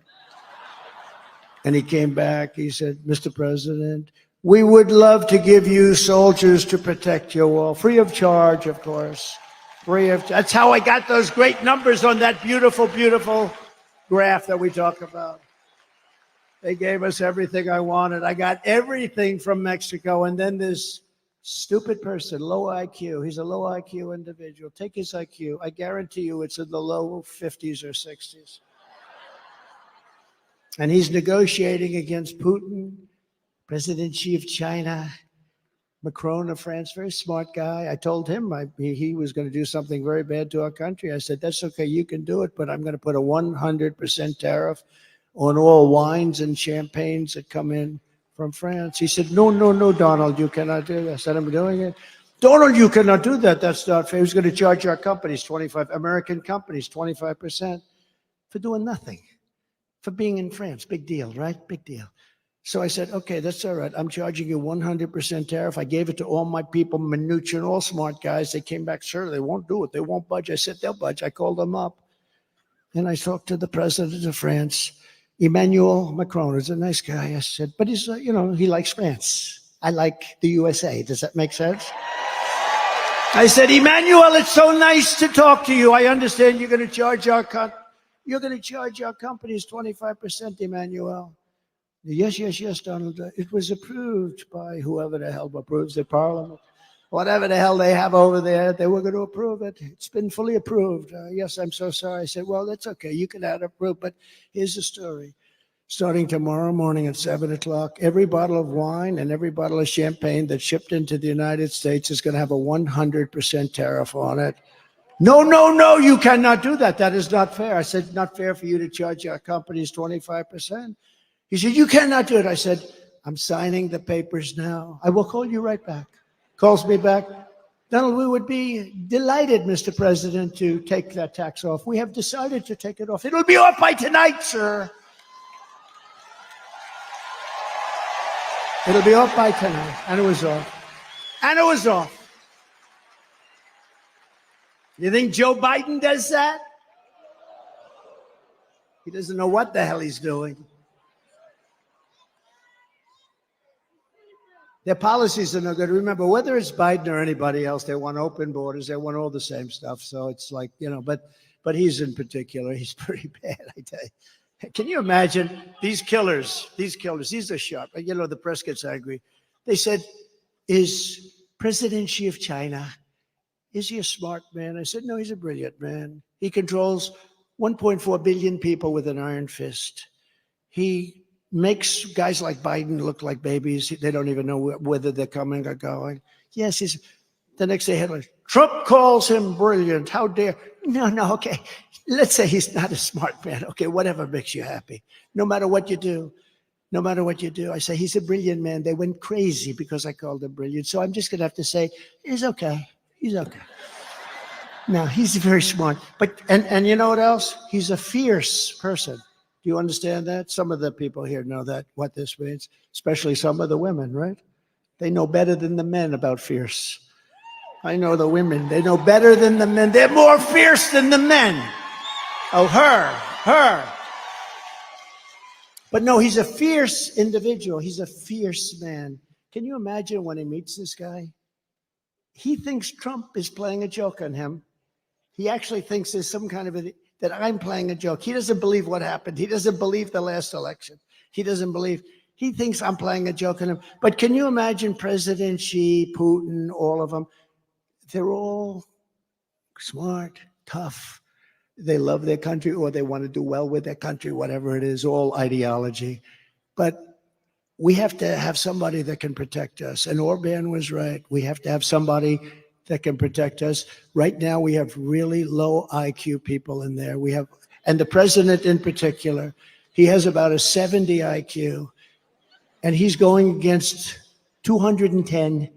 And he came back. He said, Mr. President, we would love to give you soldiers to protect your wall, free of charge, of course. That's how I got those great numbers on that beautiful, beautiful graph that we talk about. They gave us everything I wanted. I got everything from Mexico. And then this stupid person, low IQ, he's a low IQ individual. Take his IQ. I guarantee you it's in the low 50s or 60s. And he's negotiating against Putin, President Xi of China, Macron of France, very smart guy. I told him he was going to do something very bad to our country. I said, that's okay, you can do it, but I'm going to put a 100% tariff on all wines and champagnes that come in from France. He said, no, no, no, Donald, you cannot do that. I said, I'm doing it. Donald, you cannot do that. That's not fair. He's going to charge our companies, American companies, 25% for doing nothing, for being in France. Big deal, right? Big deal. So I said, okay, that's all right. I'm charging you 100% tariff. I gave it to all my people, Mnuchin, all smart guys. They came back, sir, they won't do it. They won't budge. I said, they'll budge. I called them up. And I talked to the president of France, Emmanuel Macron. He's a nice guy. I said, but he's, he likes France. I like the USA. Does that make sense? I said, Emmanuel, it's so nice to talk to you. I understand you're going to charge our companies 25%, Emmanuel. Yes, yes, yes, Donald. It was approved by whoever the hell approves the parliament. Whatever the hell they have over there, they were going to approve it. It's been fully approved. Yes, I'm so sorry. I said, well, that's okay. You can have it approved, but here's the story. Starting tomorrow morning at 7 o'clock, every bottle of wine and every bottle of champagne that's shipped into the United States is going to have a 100% tariff on it. No, no, no, you cannot do that. That is not fair. I said, not fair for you to charge our companies 25%. He said, you cannot do it. I said, I'm signing the papers now. I will call you right back. Calls me back. Donald, we would be delighted, Mr. President, to take that tax off. We have decided to take it off. It'll be off by tonight, sir. It'll be off by tonight. And it was off. And it was off. You think Joe Biden does that? He doesn't know what the hell he's doing. Their policies are no good. Remember, whether it's Biden or anybody else, they want open borders. They want all the same stuff. So it's like, but he's in particular, he's pretty bad, I tell you. Can you imagine these killers, these are sharp. The press gets angry. They said, is President Xi of China, is he a smart man? I said, no, he's a brilliant man. He controls 1.4 billion people with an iron fist. He makes guys like Biden look like babies. They don't even know whether they're coming or going. Yes, the next day headline, Trump calls him brilliant. How dare? No, okay. Let's say he's not a smart man. Okay, whatever makes you happy. No matter what you do. I say he's a brilliant man. They went crazy because I called him brilliant. So I'm just going to have to say, he's okay. No, he's very smart. But, and you know what else? He's a fierce person. Do you understand that? Some of the people here know that, what this means, especially some of the women, right? They know better than the men about fierce. I know the women, they know better than the men. They're more fierce than the men. Oh, her. But no, he's a fierce individual. He's a fierce man. Can you imagine when he meets this guy? He thinks Trump is playing a joke on him. He actually thinks there's some kind of that I'm playing a joke. He doesn't believe what happened. He doesn't believe the last election. He thinks I'm playing a joke on him. But can you imagine President Xi, Putin, all of them? They're all smart, tough. They love their country or they want to do well with their country, whatever it is, all ideology. But we have to have somebody that can protect us. And Orban was right. We have to have somebody that can protect us. Right now, we have really low IQ people in there. And the president in particular, he has about a 70 IQ, and he's going against 210.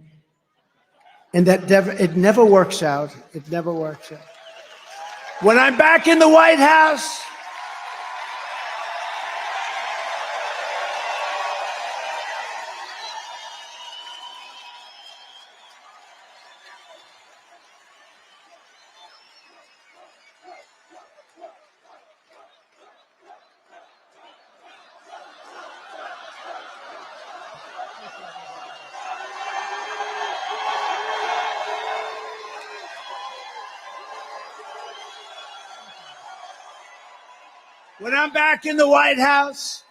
And it never works out. It never works out. When I'm back in the White House,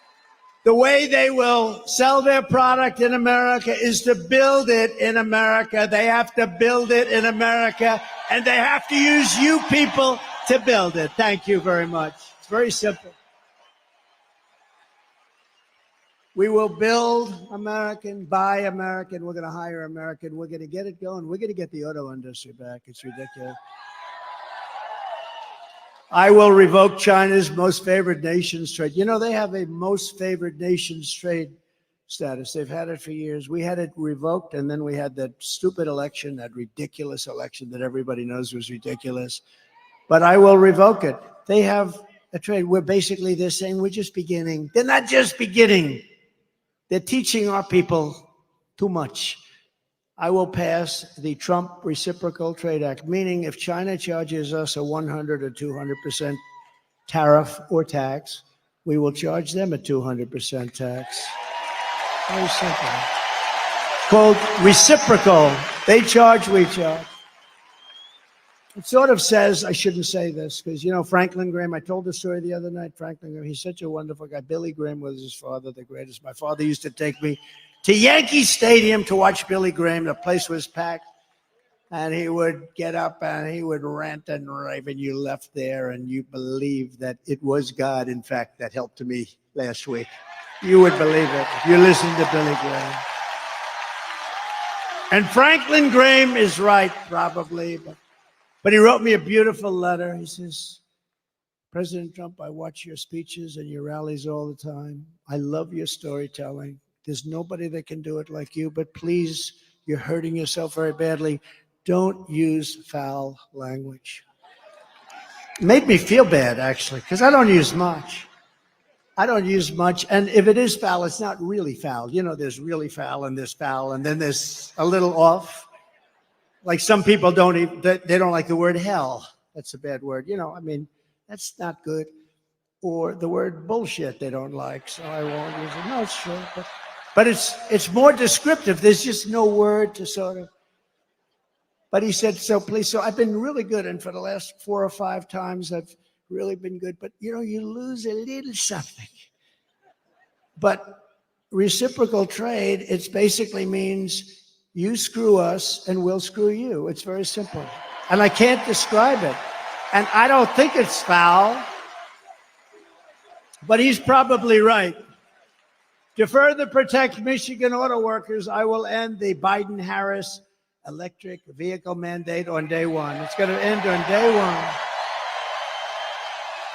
the way they will sell their product in America is to build it in America. They have to build it in America, and they have to use you people to build it. Thank you very much. It's very simple. We will build American, buy American. We're going to hire American. We're going to get it going. We're going to get the auto industry back. It's ridiculous. I will revoke China's most favored nations trade. They have a most favored nations trade status. They've had it for years. We had it revoked, and then we had that stupid election, that ridiculous election that everybody knows was ridiculous. But I will revoke it. They have a trade. They're saying we're just beginning. They're not just beginning. They're teaching our people too much. I will pass the Trump Reciprocal Trade Act, meaning if China charges us a 100 or 200% tariff or tax, we will charge them a 200% tax. Very simple. Called reciprocal. They charge, we charge. It sort of says, I shouldn't say this, because, Franklin Graham, I told the story the other night, Franklin Graham, he's such a wonderful guy. Billy Graham was his father, the greatest. My father used to take me to Yankee Stadium to watch Billy Graham. The place was packed, and he would get up and he would rant and rave, and you left there and you believed that it was God, in fact, that helped me last week. You would believe it if you listened to Billy Graham. And Franklin Graham is right, probably, but he wrote me a beautiful letter. He says, President Trump, I watch your speeches and your rallies all the time. I love your storytelling. There's nobody that can do it like you, but please, you're hurting yourself very badly. Don't use foul language. It made me feel bad, actually, because I don't use much. And if it is foul, it's not really foul. There's really foul and there's foul, and then there's a little off. Like some people they don't like the word hell. That's a bad word. That's not good. Or the word bullshit they don't like, so I won't use it. No, it's true. But it's more descriptive. There's just no word to sort of. But he said, so please. So I've been really good. And for the last 4 or 5 times, I've really been good. But, you lose a little something. But reciprocal trade, it basically means you screw us and we'll screw you. It's very simple. And I can't describe it. And I don't think it's foul. But he's probably right. To further protect Michigan auto workers, I will end the Biden-Harris electric vehicle mandate on day one. It's going to end on day one.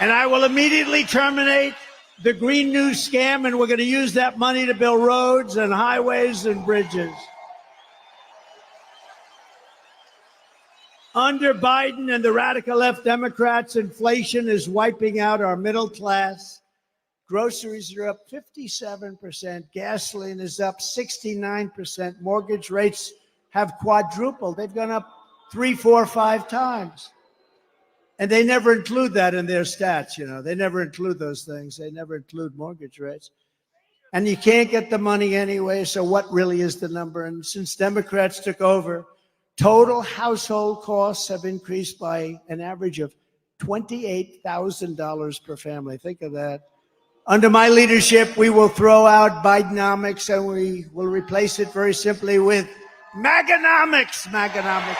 And I will immediately terminate the Green New scam, and we're going to use that money to build roads and highways and bridges. Under Biden and the radical left Democrats, inflation is wiping out our middle class. Groceries are up 57%. Gasoline is up 69%. Mortgage rates have quadrupled. They've gone up 3, 4, 5 times. And they never include that in their stats, They never include those things. They never include mortgage rates. And you can't get the money anyway, so what really is the number? And since Democrats took over, total household costs have increased by an average of $28,000 per family. Think of that. Under my leadership, we will throw out Bidenomics and we will replace it very simply with Maganomics. Maganomics.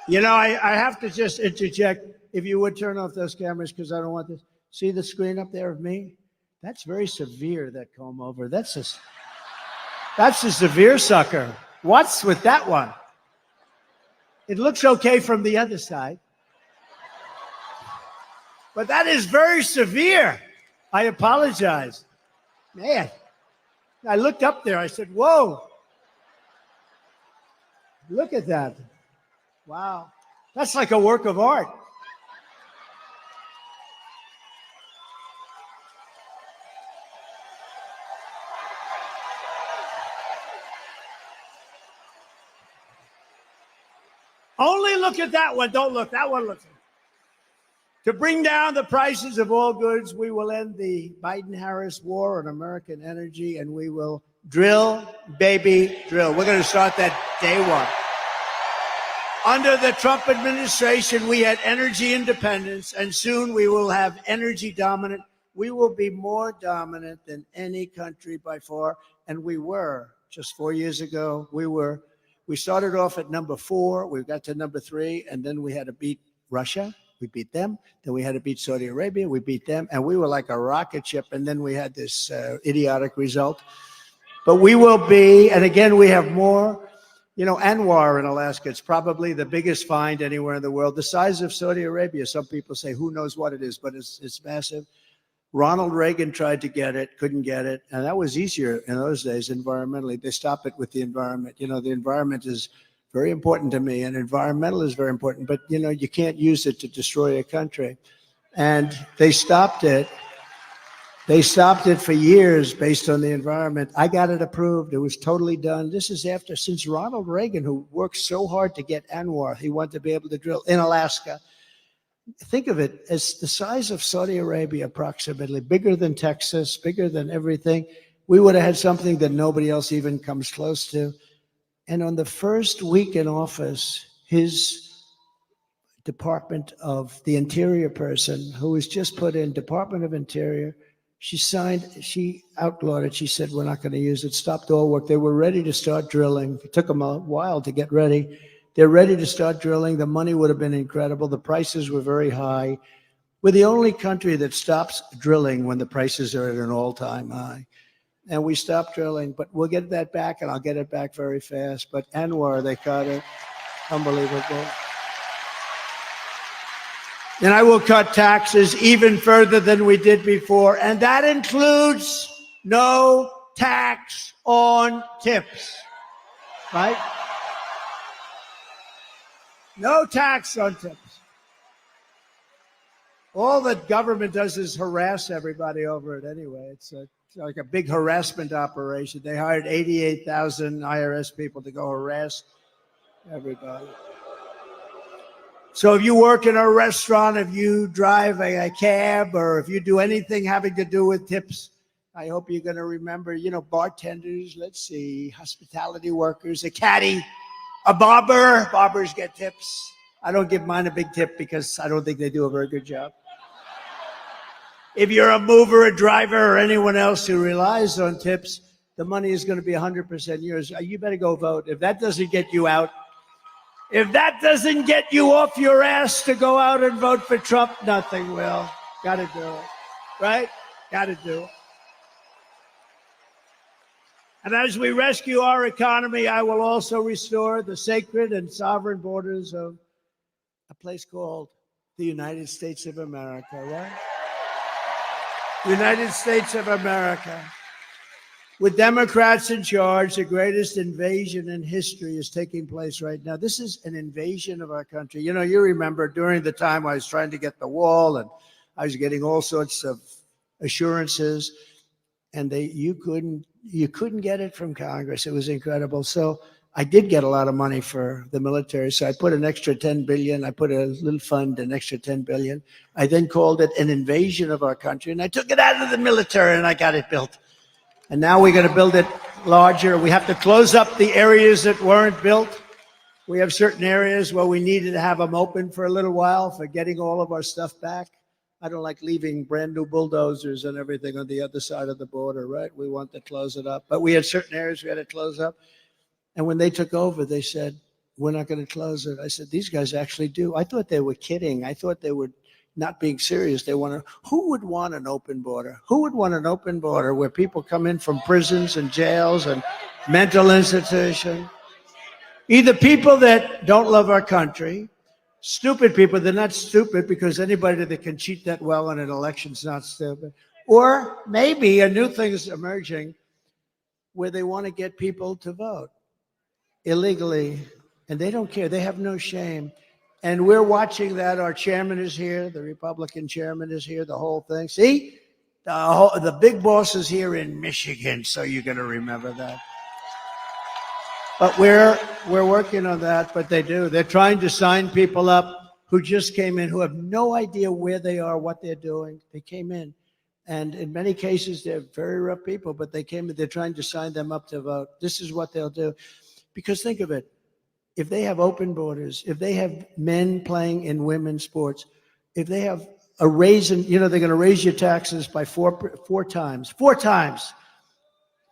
I have to just interject. If you would turn off those cameras, because I don't want this. See the screen up there of me? That's very severe, that comb over. That's a severe sucker. What's with that one? It looks okay from the other side. But that is very severe. I apologize. Man, I looked up there. I said, whoa. Look at that. Wow. That's like a work of art. Only look at that one. Don't look. That one looks. To bring down the prices of all goods, we will end the Biden-Harris war on American energy, and we will drill, baby, drill. We're going to start that day one. Under the Trump administration, we had energy independence, and soon we will have energy dominant. We will be more dominant than any country by far, and we were just 4 years ago. We started off at number 4, we got to number 3, and then we had to beat Russia. We beat them. Then we had to beat Saudi Arabia. We beat them, and we were like a rocket ship. And then we had this idiotic result. But we will be, and again, we have more. Anwar in Alaska, it's probably the biggest find anywhere in the world. The size of Saudi Arabia. Some people say, who knows what it is, but it's massive. Ronald Reagan tried to get it, couldn't get it. And that was easier in those days environmentally. They stopped it with the environment. The environment is very important to me, and environmental is very important. But, you can't use it to destroy a country. And they stopped it. They stopped it for years based on the environment. I got it approved. It was totally done. This is since Ronald Reagan, who worked so hard to get Anwar, he wanted to be able to drill in Alaska. Think of it as the size of Saudi Arabia, approximately, bigger than Texas, bigger than everything. We would have had something that nobody else even comes close to. And on the first week in office, his Department of the Interior person, who was just put in Department of Interior, she outlawed it. She said, we're not going to use it, stopped all work. They were ready to start drilling. It took them a while to get ready. They're ready to start drilling. The money would have been incredible. The prices were very high. We're the only country that stops drilling when the prices are at an all-time high. And we stopped drilling, but we'll get that back, and I'll get it back very fast. But Anwar, they cut it. Unbelievable. And I will cut taxes even further than we did before. And that includes no tax on tips, right? No tax on tips. All that government does is harass everybody over it anyway. It's like a big harassment operation. They hired 88,000 IRS people to go harass everybody. So if you work in a restaurant, if you drive a cab, or if you do anything having to do with tips, I hope you're going to remember, bartenders, let's see, hospitality workers, a caddy, a barber. Barbers get tips. I don't give mine a big tip because I don't think they do a very good job. If you're a mover, a driver, or anyone else who relies on tips, the money is going to be 100% yours. You better go vote. If that doesn't get you out, if that doesn't get you off your ass to go out and vote for Trump, nothing will. Got to do it. Right? Got to do it. And as we rescue our economy, I will also restore the sacred and sovereign borders of a place called the United States of America, right? United States of America. With Democrats in charge, the greatest invasion in history is taking place right now. This is an invasion of our country. You remember during the time I was trying to get the wall, and I was getting all sorts of assurances, and you couldn't get it from Congress. It was incredible. So I did get a lot of money for the military. So I put an extra $10 billion. I put a little fund, an extra $10 billion. I then called it an invasion of our country, and I took it out of the military and I got it built. And now we're going to build it larger. We have to close up the areas that weren't built. We have certain areas where we needed to have them open for a little while for getting all of our stuff back. I don't like leaving brand new bulldozers and everything on the other side of the border, right? We want to close it up. But we had certain areas we had to close up. And when they took over, they said, we're not going to close it. I said, these guys actually do. I thought they were kidding. I thought they were not being serious. Who would want an open border? Who would want an open border where people come in from prisons and jails and mental institutions? Either people that don't love our country, stupid people. They're not stupid because anybody that can cheat that well in an election is not stupid. Or maybe a new thing is emerging where they want to get people to vote illegally, and they don't care. They have no shame. And we're watching that. Our chairman is here. The Republican chairman is here, the whole thing. See, the big boss is here in Michigan, so you're going to remember that. But we're working on that, but they do. They're trying to sign people up who just came in, who have no idea where they are, what they're doing. They came in. And in many cases, they're very rough people, but they came in, they're trying to sign them up to vote. This is what they'll do. Because think of it. If they have open borders, if they have men playing in women's sports, if they have a raise in, they're going to raise your taxes by four times. 4 times.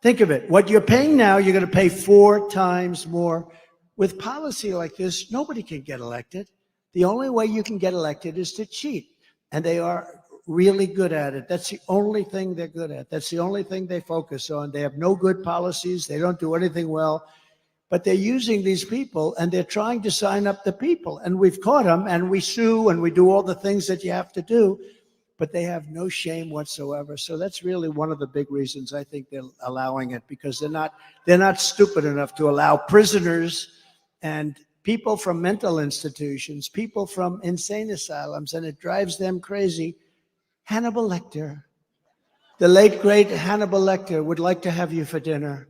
Think of it. What you're paying now, you're going to pay 4 times more. With policy like this, nobody can get elected. The only way you can get elected is to cheat. And they are really good at it. That's the only thing they're good at. That's the only thing they focus on. They have no good policies. They don't do anything well. But they're using these people, and they're trying to sign up the people. And we've caught them, and we sue, and we do all the things that you have to do. But they have no shame whatsoever. So that's really one of the big reasons I think they're allowing it, because they're not stupid enough to allow prisoners and people from mental institutions, people from insane asylums, and it drives them crazy. Hannibal Lecter, the late, great Hannibal Lecter, would like to have you for dinner.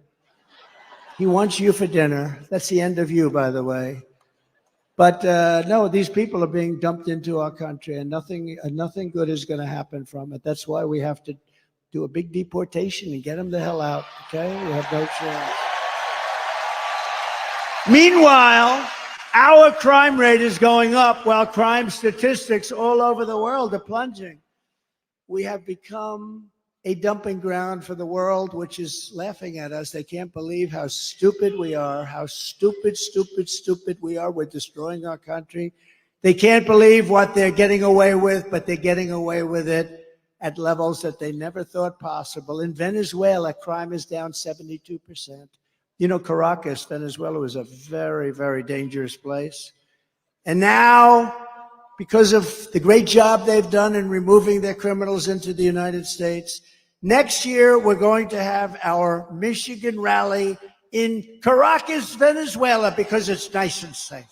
He wants you for dinner. That's the end of you, by the way. But no, these people are being dumped into our country, and nothing good is going to happen from it. That's why we have to do a big deportation and get them the hell out, okay? We have no chance. Meanwhile, our crime rate is going up while crime statistics all over the world are plunging. We have become a dumping ground for the world, which is laughing at us. They can't believe how stupid we are, how stupid we are. We're destroying our country. They can't believe what they're getting away with, but they're getting away with it at levels that they never thought possible. In Venezuela, crime is down 72%. Caracas, Venezuela, was a very, very dangerous place. And now, because of the great job they've done in removing their criminals into the United States, next year we're going to have our Michigan rally in Caracas, Venezuela, because it's nice and safe.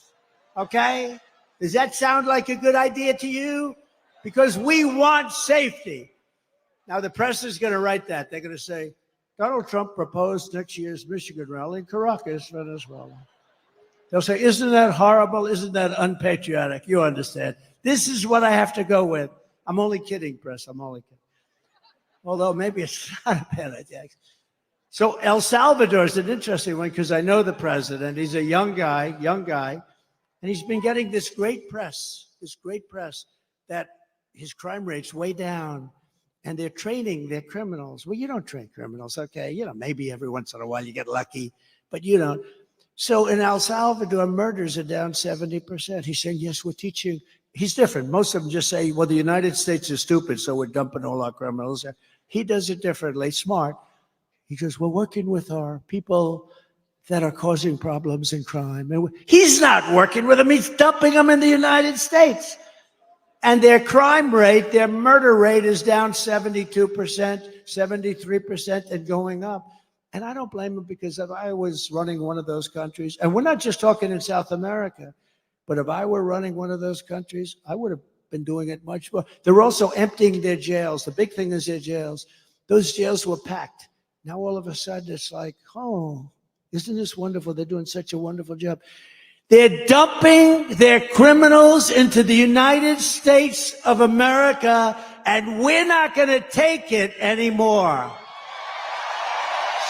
Okay? Does that sound like a good idea to you? because we want safety. Now, the press is going to write that. They're going to say, Donald Trump proposed next year's Michigan rally in Caracas, Venezuela. They'll say, isn't that horrible? Isn't that unpatriotic? You understand. This is what I have to go with. I'm only kidding, press. I'm only kidding. Although maybe it's not a bad idea. So El Salvador is an interesting one because I know the president. He's a young guy, and he's been getting this great press that his crime rate's way down, and they're training their criminals. Well, you don't train criminals, okay? You know, maybe every once in a while you get lucky, but you don't. So in El Salvador, murders are down 70%. He's saying, yes, we're teaching. He's different. Most of them just say, well, the United States is stupid, so we're dumping all our criminals. He does it differently, smart. He goes, we're working with our people that are causing problems and crime. And he's not working with them. He's dumping them in the United States. And their crime rate, their murder rate is down 72%, 73% and going up. And I don't blame him because if I was running one of those countries, and we're not just talking in South America, but if I were running one of those countries, I would have been doing it much more. They're also emptying their jails. The big thing is their jails. Those jails were packed. Now all of a sudden it's like, oh, isn't this wonderful? They're doing such a wonderful job. They're dumping their criminals into the United States of America, and we're not going to take it anymore.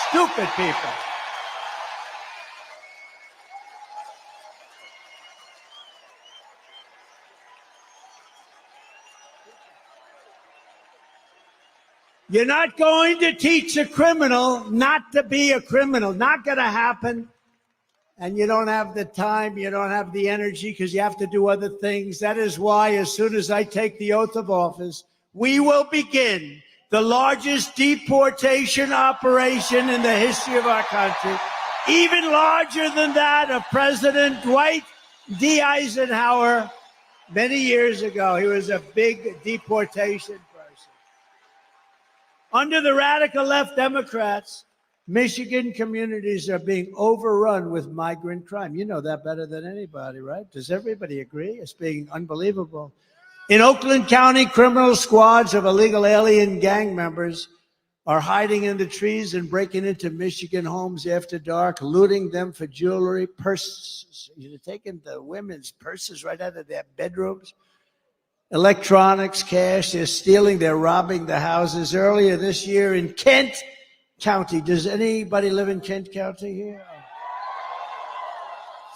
Stupid people. You're not going to teach a criminal not to be a criminal. Not going to happen. And you don't have the time, you don't have the energy because you have to do other things. That is why as soon as I take the oath of office, we will begin the largest deportation operation in the history of our country, even larger than that of President Dwight D. Eisenhower many years ago. He was a big deportation person. Under the radical left Democrats, Michigan communities are being overrun with migrant crime. You know that better than anybody, right? Does everybody agree? It's being unbelievable. In Oakland County, criminal squads of illegal alien gang members are hiding in the trees and breaking into Michigan homes after dark, looting them for jewelry, purses. They're taking the women's purses right out of their bedrooms. Electronics, cash, they're stealing, they're robbing the houses. Earlier this year in Kent County. Does anybody live in Kent County here?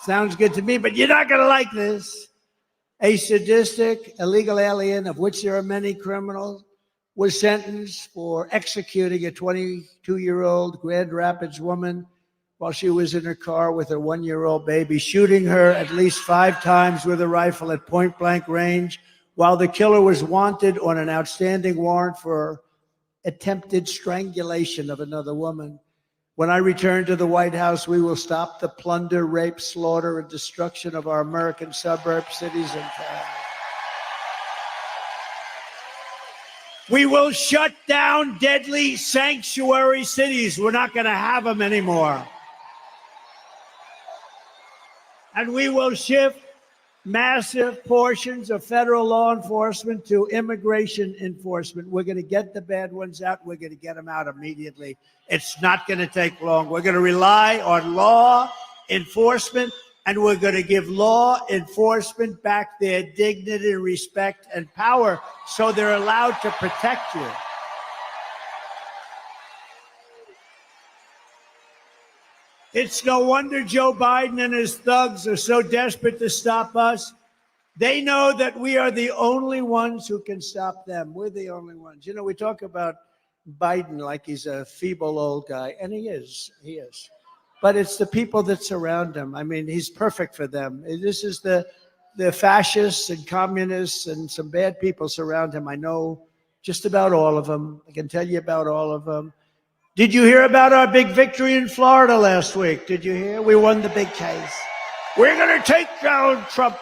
Sounds good to me, but you're not going to like this. A sadistic illegal alien, of which there are many criminals, was sentenced for executing a 22-year-old Grand Rapids woman while she was in her car with her 1-year-old baby, shooting her at least 5 times with a rifle at point-blank range, while the killer was wanted on an outstanding warrant for attempted strangulation of another woman. When I return to the White House, we will stop the plunder, rape, slaughter, and destruction of our American suburbs, cities, and towns. We will shut down deadly sanctuary cities. We're not going to have them anymore. And we will shift massive portions of federal law enforcement to immigration enforcement. We're going to get the bad ones out. We're going to get them out immediately. It's not going to take long. We're going to rely on law enforcement, and we're going to give law enforcement back their dignity, respect, and power so they're allowed to protect you. It's no wonder Joe Biden and his thugs are so desperate to stop us. They know that we are the only ones who can stop them. We're the only ones. You know, we talk about Biden like he's a feeble old guy, and he is. But it's the people that surround him. I mean, he's perfect for them. This is the fascists and communists and some bad people surround him. I know just about all of them. I can tell you about all of them. Did you hear about our big victory in Florida last week? Did you hear? We won the big case. We're going to take down Trump.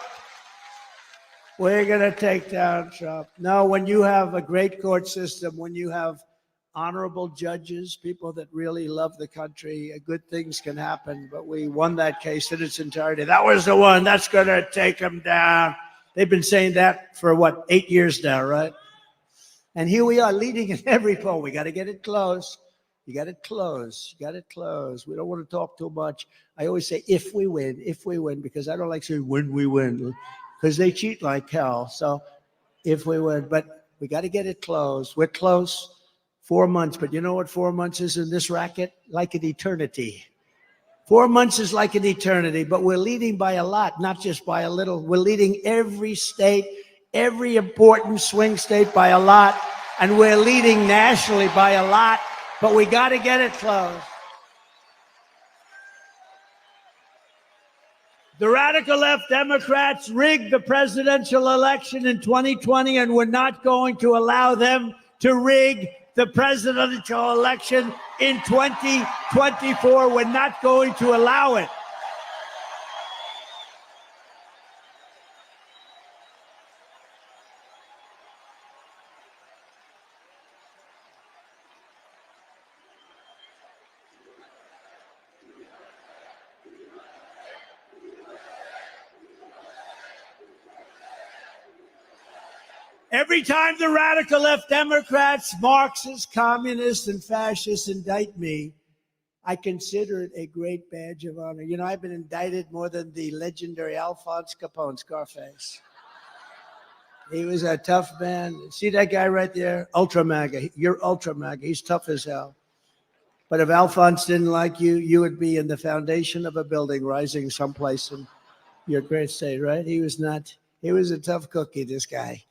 We're going to take down Trump. No, when you have a great court system, when you have honorable judges, people that really love the country, good things can happen. But we won that case in its entirety. That was the one. That's going to take them down. They've been saying that for, 8 years now, right? And here we are leading in every poll. We got to get it close. You got it close. You got it close. We don't want to talk too much. I always say, if we win, because I don't like saying when we win, because they cheat like hell. So if we win, but we got to get it close. We're close. 4 months, but you know what 4 months is in this racket? Like an eternity. 4 months is like an eternity, but we're leading by a lot, not just by a little. We're leading every state, every important swing state by a lot, and we're leading nationally by a lot, but we got to get it close. The radical left Democrats rigged the presidential election in 2020, and we're not going to allow them to rig the presidential election in 2024. We're not going to allow it. Every time the radical left Democrats, Marxists, communists, and fascists indict me, I consider it a great badge of honor. You know, I've been indicted more than the legendary Alphonse Capone, Scarface. He was a tough man. See that guy right there? Ultra MAGA. You're Ultra MAGA. He's tough as hell. But if Alphonse didn't like you, you would be in the foundation of a building rising someplace in your great state, right? He was not. He was a tough cookie, this guy.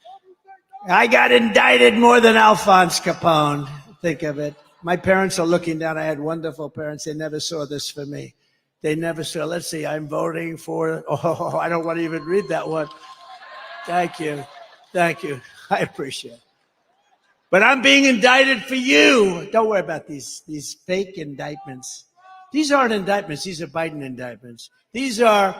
I got indicted more than Alphonse Capone. Think of it. My parents are looking down. I had wonderful parents. They never saw this for me. They never saw, let's see, I'm voting for, oh, I don't want to even read that one. Thank you. Thank you. I appreciate it. But I'm being indicted for you. Don't worry about these fake indictments. These aren't indictments. These are Biden indictments. These are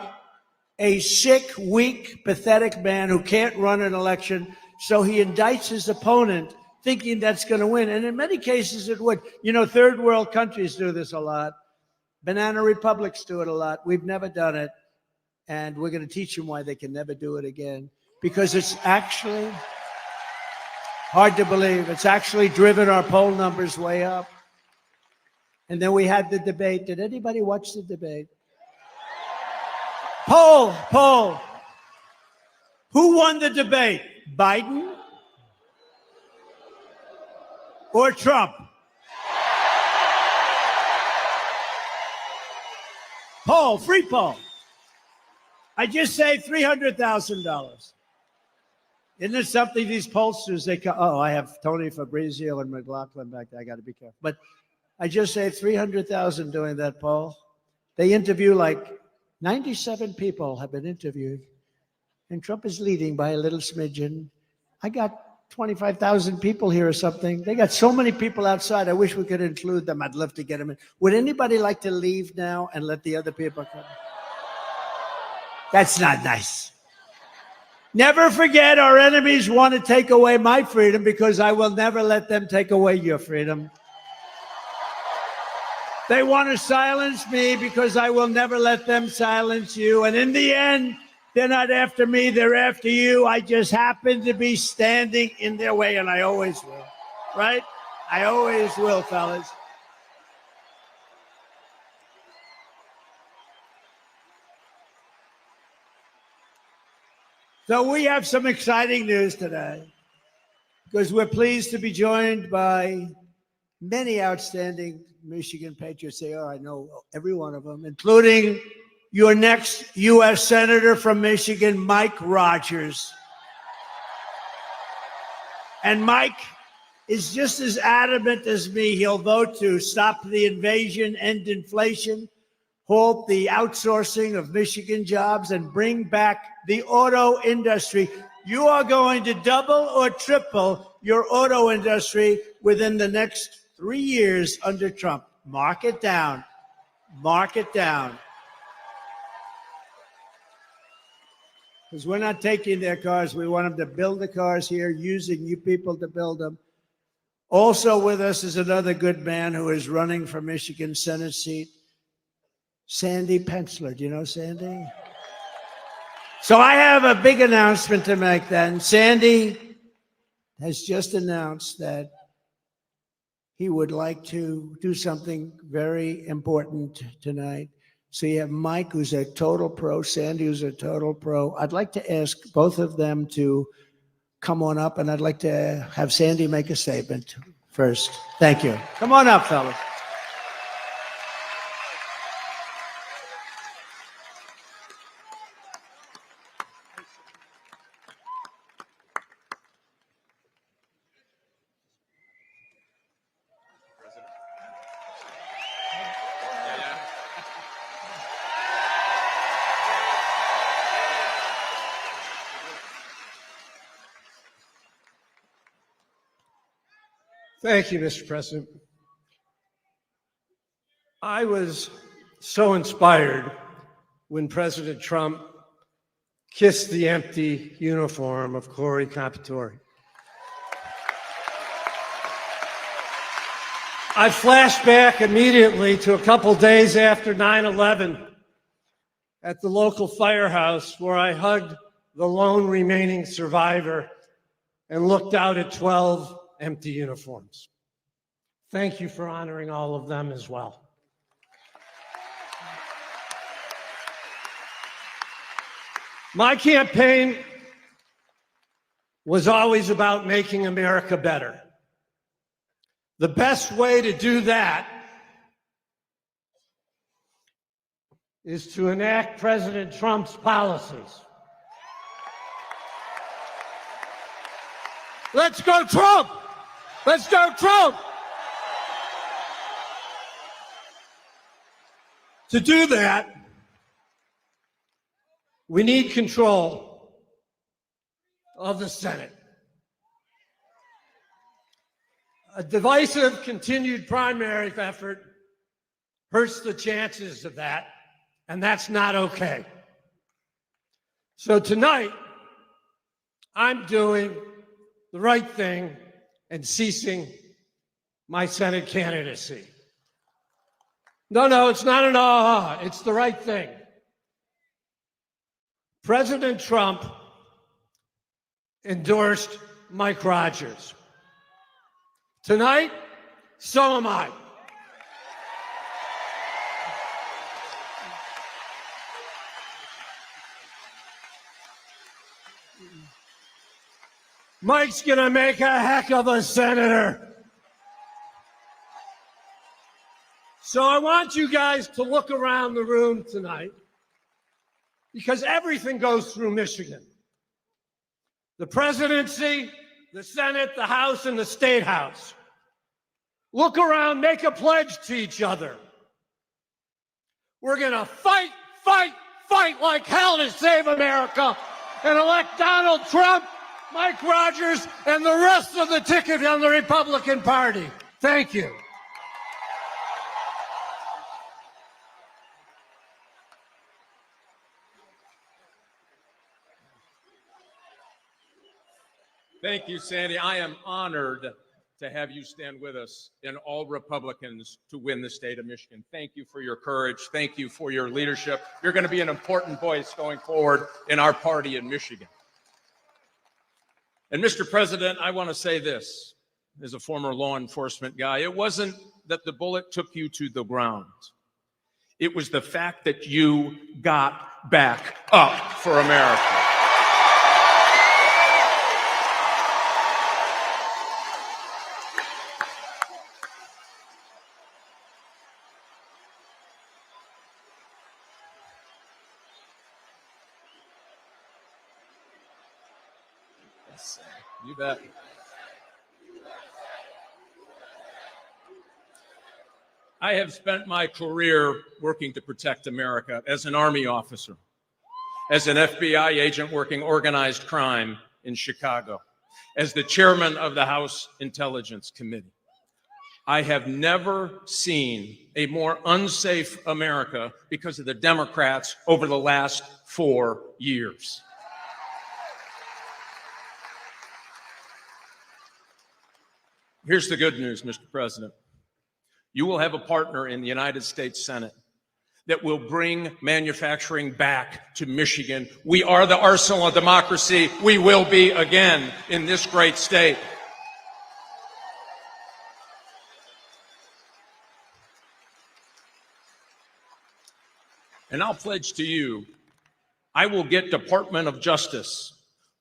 a sick, weak, pathetic man who can't run an election. So he indicts his opponent thinking that's going to win. And in many cases it would. You know, third world countries do this a lot. Banana republics do it a lot. We've never done it. And we're going to teach them why they can never do it again. Because it's actually hard to believe. It's actually driven our poll numbers way up. And then we had the debate. Did anybody watch the debate? Poll. Who won the debate? Biden or Trump? Poll, free poll. I just saved $300,000. Isn't it something these pollsters, I have Tony Fabrizio and McLaughlin back there. I got to be careful. But I just saved $300,000 doing that poll. They interview like 97 people have been interviewed. And Trump is leading by a little smidgen. I got 25,000 people here or something. They got so many people outside. I wish we could include them. I'd love to get them in. Would anybody like to leave now and let the other people come? That's not nice. Never forget, our enemies want to take away my freedom because I will never let them take away your freedom. They want to silence me because I will never let them silence you. And in the end, they're not after me, they're after you. I just happen to be standing in their way, and I always will, right? I always will, fellas. So we have some exciting news today because we're pleased to be joined by many outstanding Michigan patriots. I know every one of them, including your next U.S. Senator from Michigan, Mike Rogers. And Mike is just as adamant as me. He'll vote to stop the invasion, end inflation, halt the outsourcing of Michigan jobs, and bring back the auto industry. You are going to double or triple your auto industry within the next 3 years under Trump. Mark it down. Mark it down. Because we're not taking their cars. We want them to build the cars here, using you people to build them. Also with us is another good man who is running for Michigan Senate seat, Sandy Pensler. Do you know Sandy? So I have a big announcement to make then. Sandy has just announced that he would like to do something very important tonight. So you have Mike, who's a total pro, Sandy, who's a total pro. I'd like to ask both of them to come on up, and I'd like to have Sandy make a statement first. Thank you. Come on up, fellas. Thank you, Mr. President. I was so inspired when President Trump kissed the empty uniform of Corey Capitori. I flashed back immediately to a couple days after 9/11 at the local firehouse where I hugged the lone remaining survivor and looked out at 12 empty uniforms. Thank you for honoring all of them as well. My campaign was always about making America better. The best way to do that is to enact President Trump's policies. Let's go Trump! Let's go Trump! To do that, we need control of the Senate. A divisive continued primary effort hurts the chances of that, and that's not okay. So tonight, I'm doing the right thing and ceasing my Senate candidacy. No, it's not an aha, it's the right thing. President Trump endorsed Mike Rogers. Tonight, so am I. Mike's gonna make a heck of a senator. So I want you guys to look around the room tonight, because everything goes through Michigan. The presidency, the Senate, the House, and the State House. Look around, make a pledge to each other. We're gonna fight like hell to save America and elect Donald Trump, Mike Rogers, and the rest of the ticket on the Republican Party. Thank you. Thank you, Sandy. I am honored to have you stand with us and all Republicans to win the state of Michigan. Thank you for your courage. Thank you for your leadership. You're going to be an important voice going forward in our party in Michigan. And Mr. President, I want to say this as a former law enforcement guy. It wasn't that the bullet took you to the ground. It was the fact that you got back up for America. You bet. I have spent my career working to protect America as an Army officer, as an FBI agent working organized crime in Chicago, as the chairman of the House Intelligence Committee. I have never seen a more unsafe America because of the Democrats over the last 4 years. Here's the good news, Mr. President. You will have a partner in the United States Senate that will bring manufacturing back to Michigan. We are the arsenal of democracy. We will be again in this great state. And I'll pledge to you, I will get Department of Justice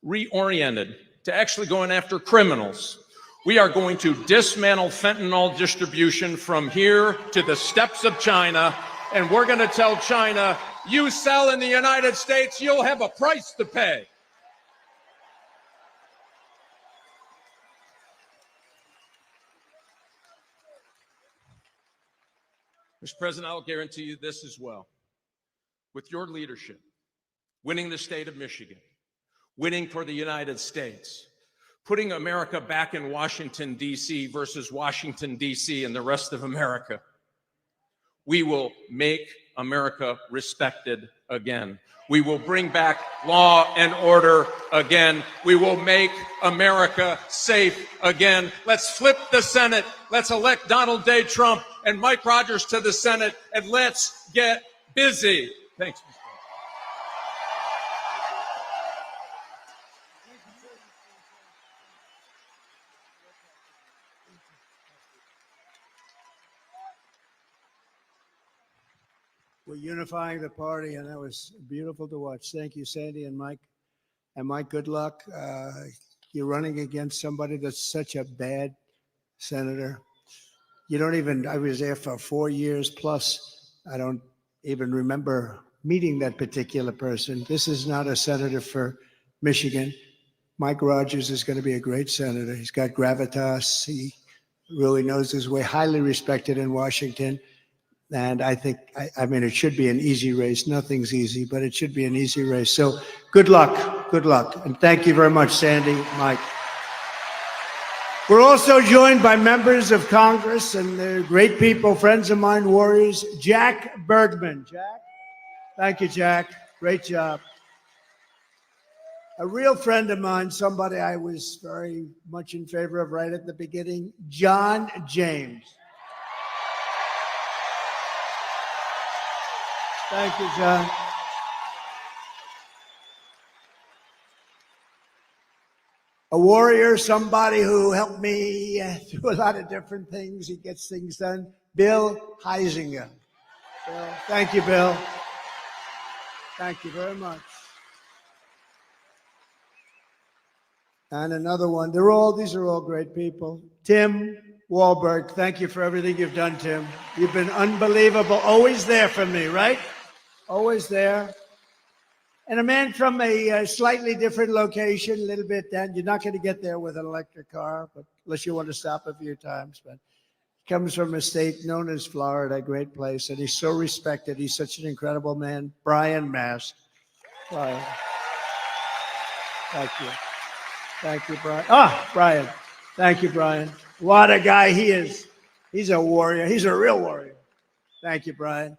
reoriented to actually going after criminals. We are going to dismantle fentanyl distribution from here to the steppes of China, and we're going to tell China, you sell in the United States, you'll have a price to pay. Mr. President, I'll guarantee you this as well. With your leadership, winning the state of Michigan, winning for the United States, putting America back in Washington, D.C. versus Washington, D.C. and the rest of America, we will make America respected again. We will bring back law and order again. We will make America safe again. Let's flip the Senate. Let's elect Donald J. Trump and Mike Rogers to the Senate, and let's get busy. Thanks, Mr. President. We're unifying the party, and that was beautiful to watch. Thank you, Sandy and Mike. And Mike, good luck. You're running against somebody that's such a bad senator. You don't even, I was there for 4 years plus. I don't even remember meeting that particular person. This is not a senator for Michigan. Mike Rogers is going to be a great senator. He's got gravitas. He really knows his way, highly respected in Washington. And I think, I mean, it should be an easy race. Nothing's easy, but it should be an easy race. So good luck. Good luck. And thank you very much, Sandy, Mike. We're also joined by members of Congress, and they're great people, friends of mine, warriors. Jack Bergman. Jack? Thank you, Jack. Great job. A real friend of mine, somebody I was very much in favor of right at the beginning, John James. Thank you, John. A warrior, somebody who helped me do a lot of different things. He gets things done. Bill Heisinga. Bill, thank you, Bill. Thank you very much. And another one. These are all great people. Tim Wahlberg, thank you for everything you've done, Tim. You've been unbelievable. Always there for me, right? Always there. And a man from a slightly different location, a little bit down. You're not going to get there with an electric car, but unless you want to stop a few times. But he comes from a state known as Florida, a great place, and he's so respected. He's such an incredible man. Brian Mast. Brian. Thank you. Thank you, Brian. Brian. Thank you, Brian. What a guy he is. He's a warrior. He's a real warrior. Thank you, Brian.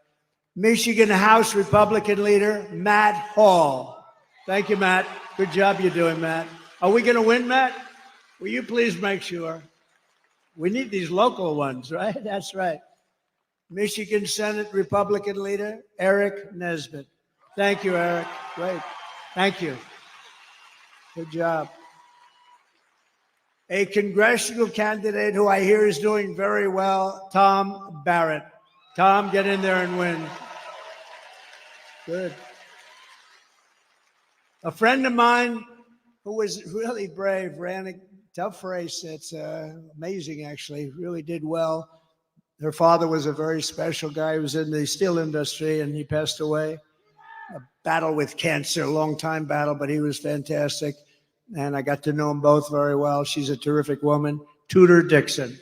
Michigan House Republican leader, Matt Hall. Thank you, Matt. Good job you're doing, Matt. Are we going to win, Matt? Will you please make sure? We need these local ones, right? That's right. Michigan Senate Republican leader, Eric Nesbitt. Thank you, Eric. Great. Thank you. Good job. A congressional candidate who I hear is doing very well, Tom Barrett. Tom, get in there and win. Good. A friend of mine who was really brave, ran a tough race. It's amazing, actually. Really did well. Her father was a very special guy who was in the steel industry, and he passed away. A battle with cancer, a long time battle, but he was fantastic. And I got to know them both very well. She's a terrific woman. Tudor Dixon.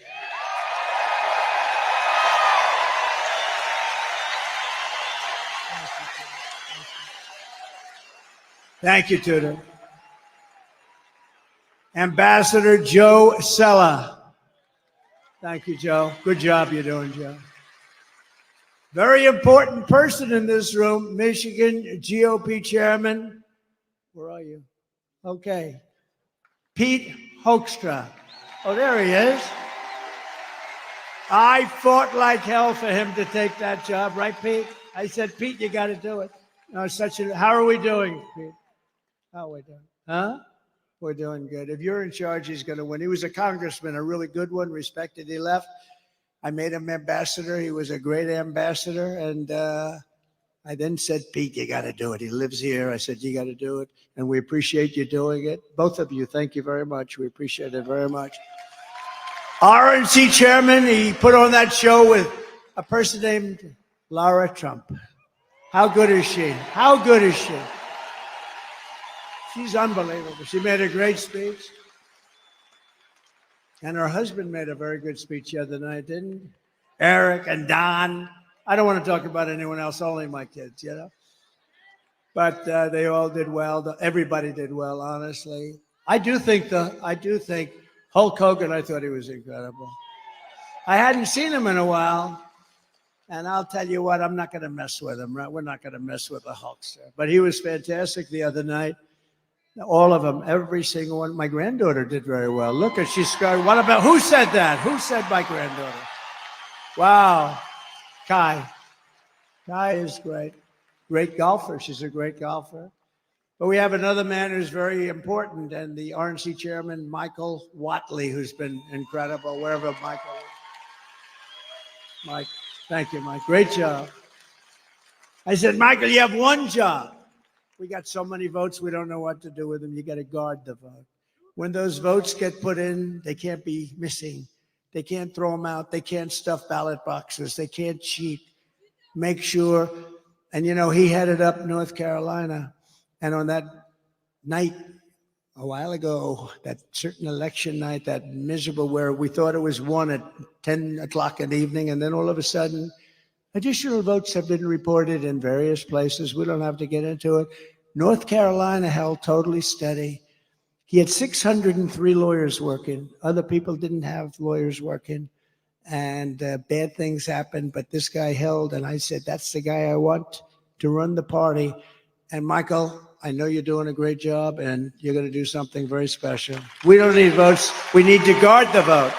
Thank you, Tudor. Ambassador Joe Sella. Thank you, Joe. Good job you're doing, Joe. Very important person in this room, Michigan GOP chairman. Where are you? Okay. Pete Hoekstra. Oh, there he is. I fought like hell for him to take that job, right, Pete? I said, Pete, you got to do it. No, how are we doing, Pete? How are we doing? Huh? We're doing good. If you're in charge, he's going to win. He was a congressman, a really good one, respected. He left. I made him ambassador. He was a great ambassador. And I then said, Pete, you got to do it. He lives here. I said, you got to do it. And we appreciate you doing it. Both of you, thank you very much. We appreciate it very much. RNC chairman, he put on that show with a person named Laura Trump. How good is she? How good is she? She's unbelievable. She made a great speech. And her husband made a very good speech the other night, didn't he? Eric and Don. I don't want to talk about anyone else, only my kids, you know. But they all did well. Everybody did well, honestly. I do think Hulk Hogan, I thought he was incredible. I hadn't seen him in a while. And I'll tell you what, I'm not going to mess with him, right? We're not going to mess with the Hulkster. But he was fantastic the other night. All of them, every single one. My granddaughter did very well. Look at, she's scarred. What about, who said that? Who said my granddaughter? Wow. Kai. Kai is great. Great golfer. She's a great golfer. But we have another man who's very important, and the RNC chairman, Michael Watley, who's been incredible, wherever Michael is. Mike, thank you, Mike. Great job. I said, Michael, you have one job. We got so many votes, we don't know what to do with them. You got to guard the vote. When those votes get put in, they can't be missing. They can't throw them out. They can't stuff ballot boxes. They can't cheat. Make sure. And, you know, he headed up North Carolina. And on that night, a while ago, that certain election night, that miserable where we thought it was won at 10 o'clock in the evening, and then all of a sudden, additional votes have been reported in various places. We don't have to get into it. North Carolina held totally steady. He had 603 lawyers working. Other people didn't have lawyers working. And bad things happened, but this guy held. And I said, that's the guy I want to run the party. And Michael, I know you're doing a great job, and you're going to do something very special. We don't need votes. We need to guard the vote.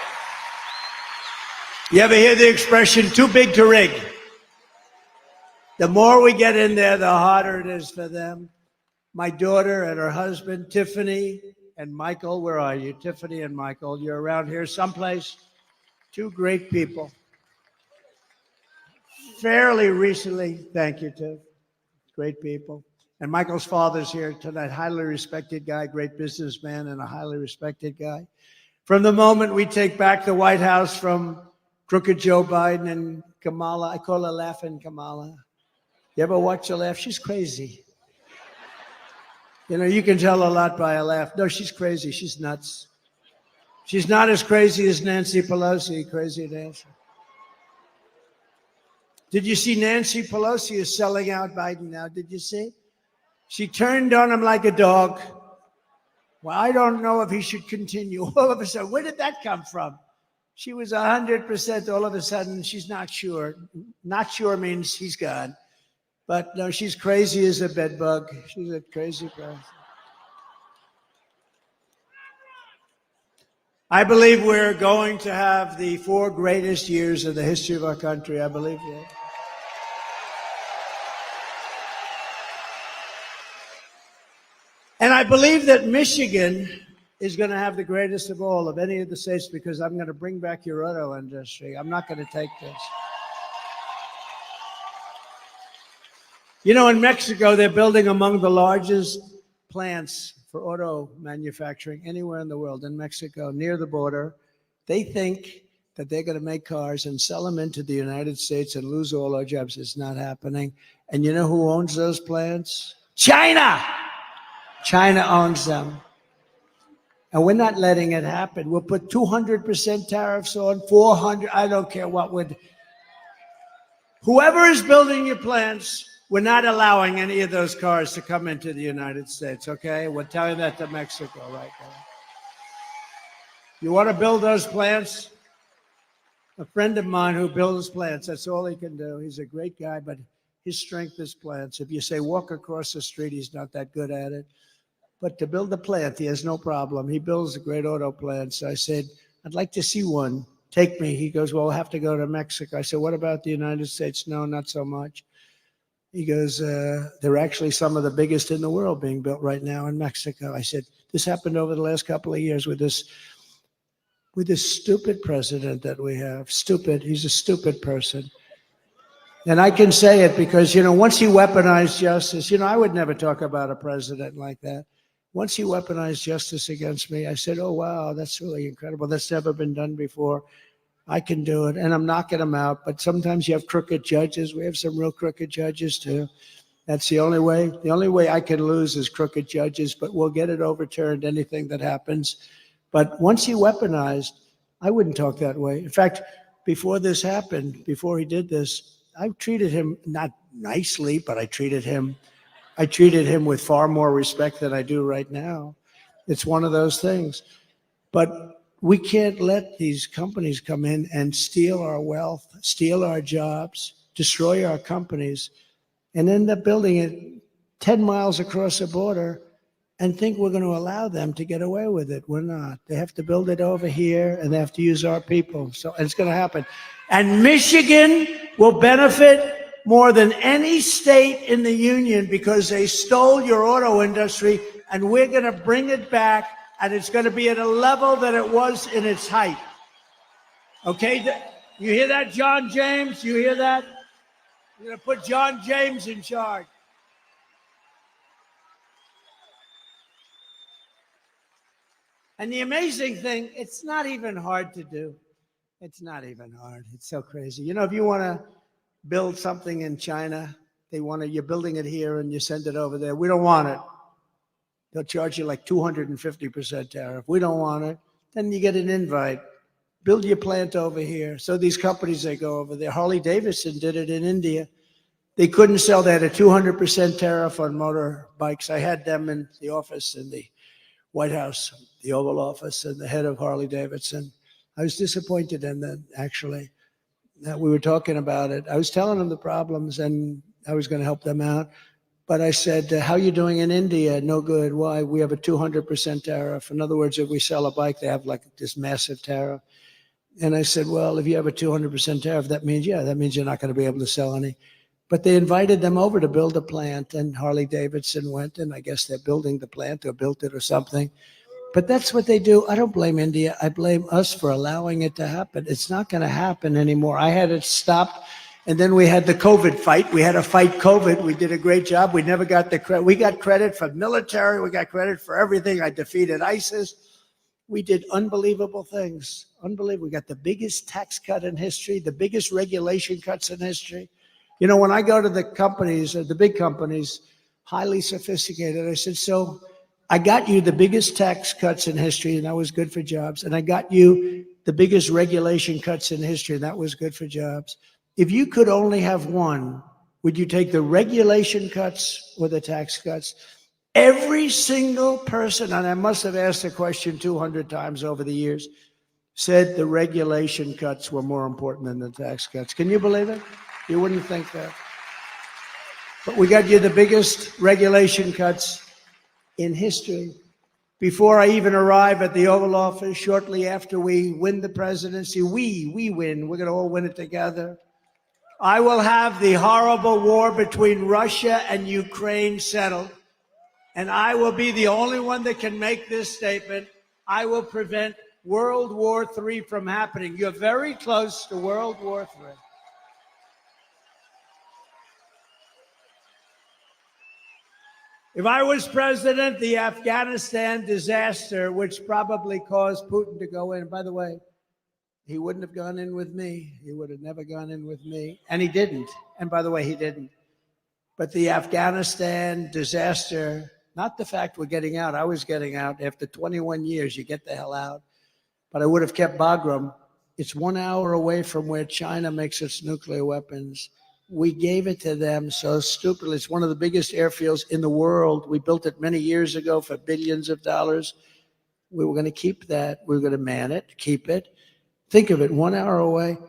You ever hear the expression, too big to rig? The more we get in there, the harder it is for them. My daughter and her husband, Tiffany and Michael, where are you? Tiffany and Michael, you're around here someplace. Two great people. Fairly recently, thank you, Tiff. Great people. And Michael's father's here tonight, highly respected guy, great businessman, and a highly respected guy. From the moment we take back the White House from crooked Joe Biden and Kamala, I call her Laughing Kamala. You ever watch her laugh? She's crazy. You know, you can tell a lot by a laugh. No, she's crazy. She's nuts. She's not as crazy as Nancy Pelosi, crazy Nancy. Did you see Nancy Pelosi is selling out Biden now? Did you see? She turned on him like a dog. Well, I don't know if he should continue. All of a sudden, where did that come from? She was 100%. All of a sudden, she's not sure. Not sure means he's gone. But no, she's crazy as a bed bug. She's a crazy person. I believe we're going to have the 4 greatest years of the history of our country. I believe that. And I believe that Michigan is going to have the greatest of all of any of the states, because I'm going to bring back your auto industry. I'm not going to take this. You know, in Mexico, they're building among the largest plants for auto manufacturing anywhere in the world. In Mexico, near the border, they think that they're going to make cars and sell them into the United States and lose all our jobs. It's not happening. And you know who owns those plants? China! China owns them. And we're not letting it happen. We'll put 200% tariffs on, 400, I don't care what would. Whoever is building your plants, we're not allowing any of those cars to come into the United States, okay? We're telling that to Mexico right now. You want to build those plants? A friend of mine who builds plants, that's all he can do. He's a great guy, but his strength is plants. If you say walk across the street, he's not that good at it. But to build a plant, he has no problem. He builds a great auto plant. So I said, I'd like to see one. Take me. He goes, well, we'll have to go to Mexico. I said, what about the United States? No, not so much. He goes, they're actually some of the biggest in the world being built right now in Mexico. I said, this happened over the last couple of years with this stupid president that we have. Stupid. He's a stupid person. And I can say it because, once he weaponized justice, I would never talk about a president like that. Once he weaponized justice against me, I said, oh, wow, that's really incredible. That's never been done before. I can do it. And I'm knocking him out. But sometimes you have crooked judges. We have some real crooked judges, too. That's the only way. The only way I can lose is crooked judges, but we'll get it overturned, anything that happens. But once he weaponized, I wouldn't talk that way. In fact, before this happened, before he did this, I treated him not nicely, but I treated him with far more respect than I do right now. It's one of those things. But we can't let these companies come in and steal our wealth, steal our jobs, destroy our companies, and end up building it 10 miles across the border and think we're going to allow them to get away with it. We're not. They have to build it over here, and they have to use our people. So it's going to happen. And Michigan will benefit more than any state in the union because they stole your auto industry, and we're going to bring it back, and it's going to be at a level that it was in its height. Okay? You hear that, John James? You hear that? You're going to put John James in charge. And the amazing thing, it's not even hard to do. It's not even hard. It's so crazy. If you want to build something in China, you're building it here and you send it over there. We don't want it. They'll charge you like 250% tariff. We don't want it. Then you get an invite. Build your plant over here. So these companies, they go over there. Harley-Davidson did it in India. They couldn't sell. They had a 200% tariff on motorbikes. I had them in the office in the White House, the Oval Office, and the head of Harley-Davidson. I was disappointed in that, actually, that we were talking about it. I was telling them the problems, and I was going to help them out. But I said, how are you doing in India? No good. Why? We have a 200% tariff. In other words, if we sell a bike, they have like this massive tariff. And I said, well, if you have a 200% tariff, that means you're not going to be able to sell any. But they invited them over to build a plant, and Harley-Davidson went, and I guess they're building the plant or built it or something. But that's what they do. I don't blame India. I blame us for allowing it to happen. It's not going to happen anymore. I had it stopped, and then we had the COVID fight. We had to fight COVID. We did a great job. We never got the credit. We got credit for military. We got credit for everything. I defeated ISIS. We did unbelievable things. Unbelievable. We got the biggest tax cut in history, the biggest regulation cuts in history. When I go to the companies, the big companies, highly sophisticated, I said, so I got you the biggest tax cuts in history, and that was good for jobs. And I got you the biggest regulation cuts in history, and that was good for jobs. If you could only have one, would you take the regulation cuts or the tax cuts? Every single person, and I must have asked the question 200 times over the years, said the regulation cuts were more important than the tax cuts. Can you believe it? You wouldn't think that. But we got you the biggest regulation cuts in history. Before I even arrive at the Oval Office, shortly after we win the presidency, we win. We're going to all win it together. I will have the horrible war between Russia and Ukraine settled. And I will be the only one that can make this statement. I will prevent World War III from happening. You're very close to World War III. If I was president, the Afghanistan disaster, which probably caused Putin to go in, by the way, he wouldn't have gone in with me. He would have never gone in with me. And he didn't. And by the way, he didn't. But the Afghanistan disaster, not the fact we're getting out. I was getting out. After 21 years, you get the hell out. But I would have kept Bagram. It's 1 hour away from where China makes its nuclear weapons. We gave it to them so stupidly. It's one of the biggest airfields in the world. We built it many years ago for billions of dollars. We were going to keep that. We were going to man it, keep it. Think of it, 1 hour away.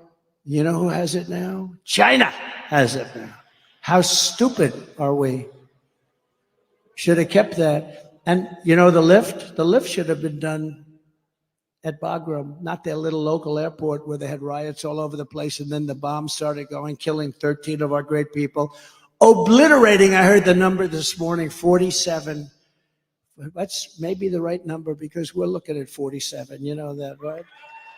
You know who has it now? China has it now. How stupid are we? Should have kept that. And the lift should have been done at Bagram, not their little local airport where they had riots all over the place, and then the bombs started going, killing 13 of our great people. obliterating, I heard the number this morning, 47. That's maybe the right number because we're looking at 47. You know that, right?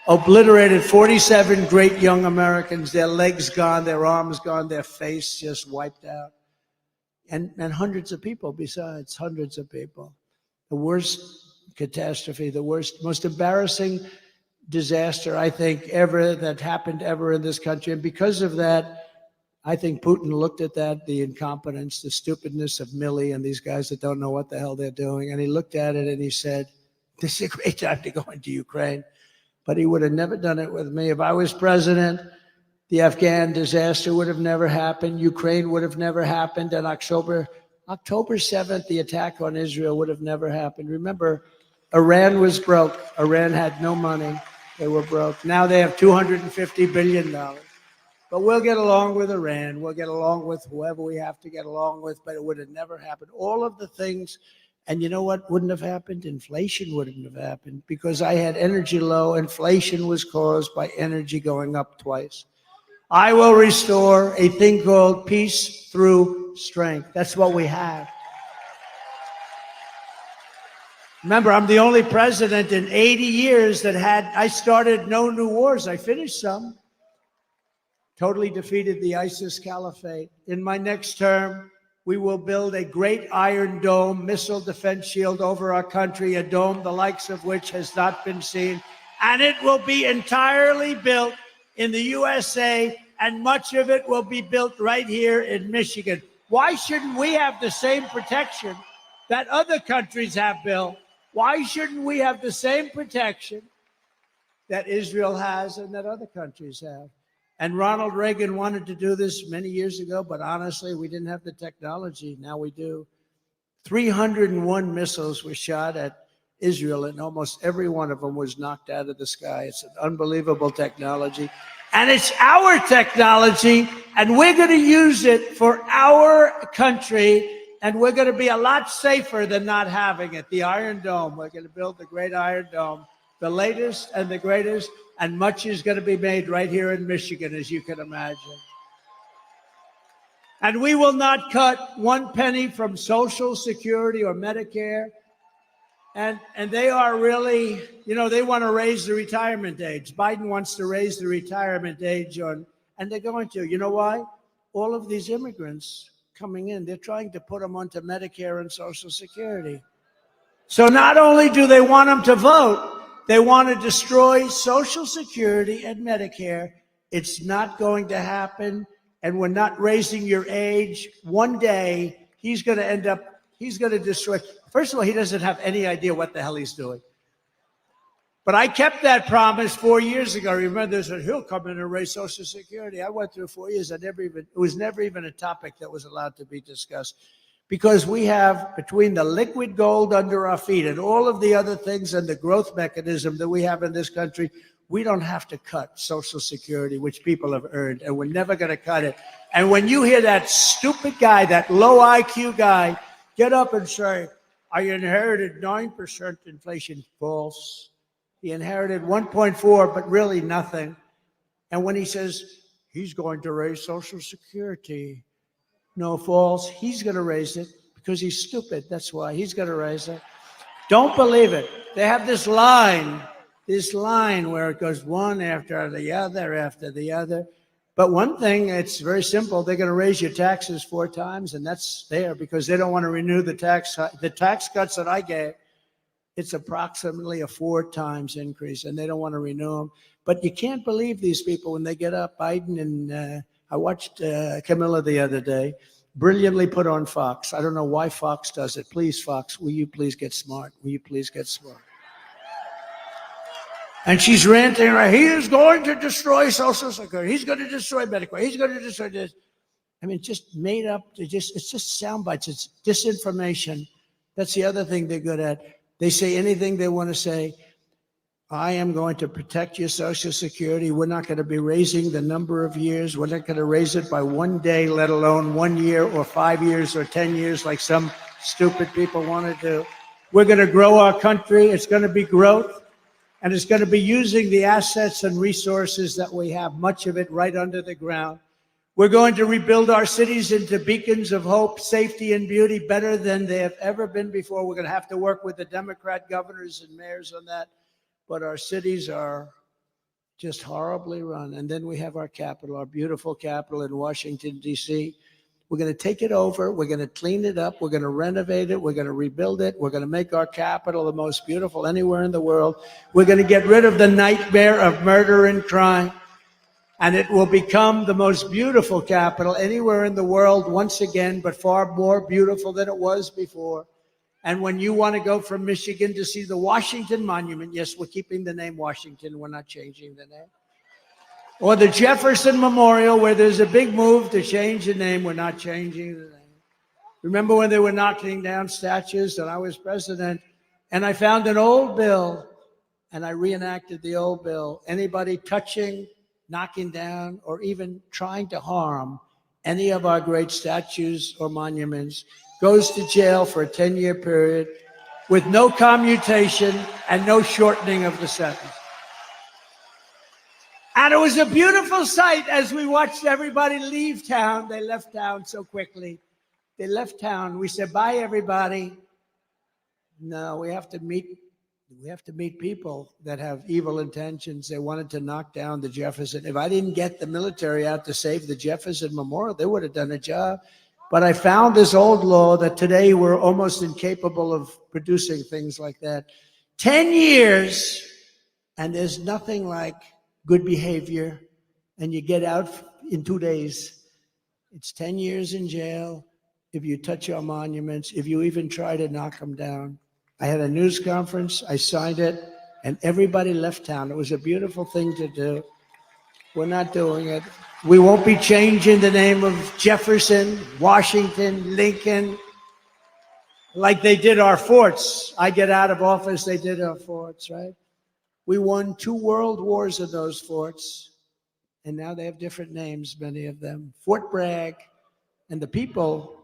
Obliterated 47 great young Americans, their legs gone, their arms gone, their face just wiped out. And hundreds of people besides, hundreds of people. The worst catastrophe, the worst, most embarrassing disaster, I think, ever that happened ever in this country. And because of that, I think Putin looked at that, the incompetence, the stupidness of Milley and these guys that don't know what the hell they're doing. And he looked at it and he said, this is a great time to go into Ukraine. But he would have never done it with me. If I was president, the Afghan disaster would have never happened. Ukraine would have never happened. And October 7th, the attack on Israel would have never happened. Remember, Iran was broke. Iran had no money. They were broke. Now they have $250 billion. But we'll get along with Iran. We'll get along with whoever we have to get along with, but it would have never happened. All of the things, and you know what wouldn't have happened? Inflation wouldn't have happened because I had energy low. Inflation was caused by energy going up twice. I will restore a thing called peace through strength. That's what we have. Remember, I'm the only president in 80 years that I started no new wars. I finished some. Totally defeated the ISIS caliphate. In my next term, we will build a great Iron Dome missile defense shield over our country, a dome the likes of which has not been seen. And it will be entirely built in the USA, and much of it will be built right here in Michigan. Why shouldn't we have the same protection that other countries have, Bill? Why shouldn't we have the same protection that Israel has and that other countries have? And Ronald Reagan wanted to do this many years ago, but honestly, we didn't have the technology. Now we do. 301 missiles were shot at Israel, and almost every one of them was knocked out of the sky. It's an unbelievable technology. And it's our technology, and we're going to use it for our country, and we're going to be a lot safer than not having it. The Iron Dome, we're going to build the great Iron Dome, the latest and the greatest. And much is going to be made right here in Michigan, as you can imagine. And we will not cut one penny from Social Security or Medicare. And they are really, you know, they want to raise the retirement age. Biden wants to raise the retirement age and they're going to. You know why? All of these immigrants coming in, they're trying to put them onto Medicare and Social Security. So not only do they want them to vote, they want to destroy Social Security and Medicare. It's not going to happen. And we're not raising your age. One day, he's going to destroy. First of all, he doesn't have any idea what the hell he's doing. But I kept that promise 4 years ago. Remember, they said, he'll come in and raise Social Security. I went through 4 years. It was never even a topic that was allowed to be discussed. Because we have, between the liquid gold under our feet and all of the other things and the growth mechanism that we have in this country, we don't have to cut Social Security, which people have earned, and we're never going to cut it. And when you hear that stupid guy, that low IQ guy, get up and say, I inherited 9% inflation. False. He inherited 1.4, but really nothing. And when he says, he's going to raise Social Security, no, false. He's going to raise it because he's stupid. That's why he's going to raise it. Don't believe it. They have this line where it goes one after the other. But one thing, it's very simple. They're going to raise your taxes 4 times, and that's there because they don't want to renew the tax cuts that I gave. It's approximately a 4 times increase, and they don't want to renew them. But you can't believe these people when they get up. Biden and I watched Camilla the other day, brilliantly put on Fox. I don't know why Fox does it. Please, Fox, will you please get smart? Will you please get smart? And she's ranting, right? He is going to destroy Social Security. He's going to destroy Medicare. He's going to destroy this. I mean, just made up. It's just sound bites. It's disinformation. That's the other thing they're good at. They say anything they want to say. I am going to protect your Social Security. We're not going to be raising the number of years. We're not going to raise it by 1 day, let alone 1 year or 5 years or 10 years like some stupid people want to do. We're going to grow our country. It's going to be growth. And it's going to be using the assets and resources that we have, much of it right under the ground. We're going to rebuild our cities into beacons of hope, safety, and beauty better than they have ever been before. We're going to have to work with the Democrat governors and mayors on that. But our cities are just horribly run. And then we have our capital, our beautiful capital in Washington, D.C. We're going to take it over. We're going to clean it up. We're going to renovate it. We're going to rebuild it. We're going to make our capital the most beautiful anywhere in the world. We're going to get rid of the nightmare of murder and crime. And it will become the most beautiful capital anywhere in the world once again, but far more beautiful than it was before. And when you want to go from Michigan to see the Washington Monument, yes, we're keeping the name Washington. We're not changing the name. Or the Jefferson Memorial, where there's a big move to change the name. We're not changing the name. Remember when they were knocking down statues and I was president, and I found an old bill and I reenacted the old bill. Anybody touching, knocking down, or even trying to harm any of our great statues or monuments goes to jail for a 10-year period with no commutation and no shortening of the sentence. And it was a beautiful sight as we watched everybody leave town. They left town so quickly. They left town. We said, bye, everybody. No, we have to meet people that have evil intentions. They wanted to knock down the Jefferson. If I didn't get the military out to save the Jefferson Memorial, they would have done a job. But I found this old law that today we're almost incapable of producing things like that. 10 years, and there's nothing like good behavior, and you get out in 2 days. It's 10 years in jail if you touch our monuments, if you even try to knock them down. I had a news conference, I signed it, and everybody left town. It was a beautiful thing to do. We're not doing it. We won't be changing the name of Jefferson, Washington, Lincoln, like they did our forts. I get out of office, they did our forts, right? We won 2 world wars in those forts, and now they have different names, many of them. Fort Bragg, and the people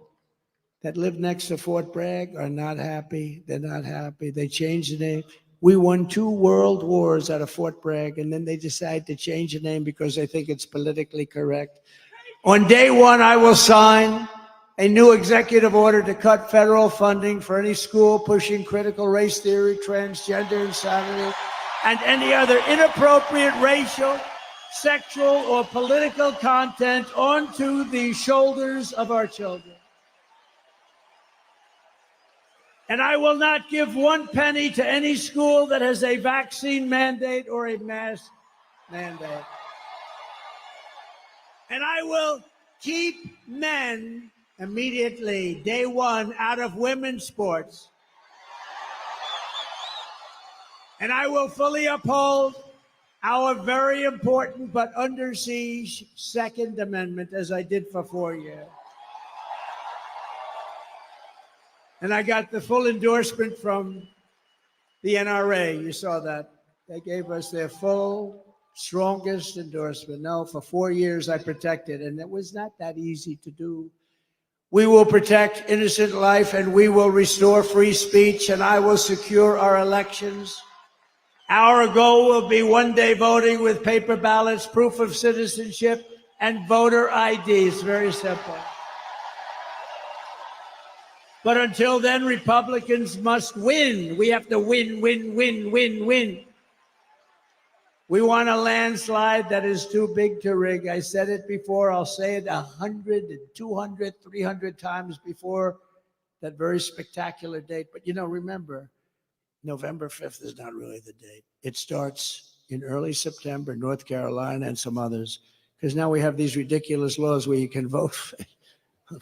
that live next to Fort Bragg are not happy. They're not happy. They changed the name. We won 2 world wars out of Fort Bragg, and then they decide to change the name because they think it's politically correct. On day 1, I will sign a new executive order to cut federal funding for any school pushing critical race theory, transgender insanity, and any other inappropriate racial, sexual, or political content onto the shoulders of our children. And I will not give 1 penny to any school that has a vaccine mandate or a mask mandate. And I will keep men immediately, day 1, out of women's sports. And I will fully uphold our very important but under siege Second Amendment, as I did for 4 years. And I got the full endorsement from the NRA. You saw that. They gave us their full, strongest endorsement. No, for 4 years I protected, and it was not that easy to do. We will protect innocent life, and we will restore free speech, and I will secure our elections. Our goal will be one-day voting with paper ballots, proof of citizenship, and voter ID. It's very simple. But until then, Republicans must win. We have to win, win, win, win, win. We want a landslide that is too big to rig. I said it before. I'll say it 100, 200, 300 times before that very spectacular date. But, remember, November 5th is not really the date. It starts in early September, North Carolina and some others, because now we have these ridiculous laws where you can vote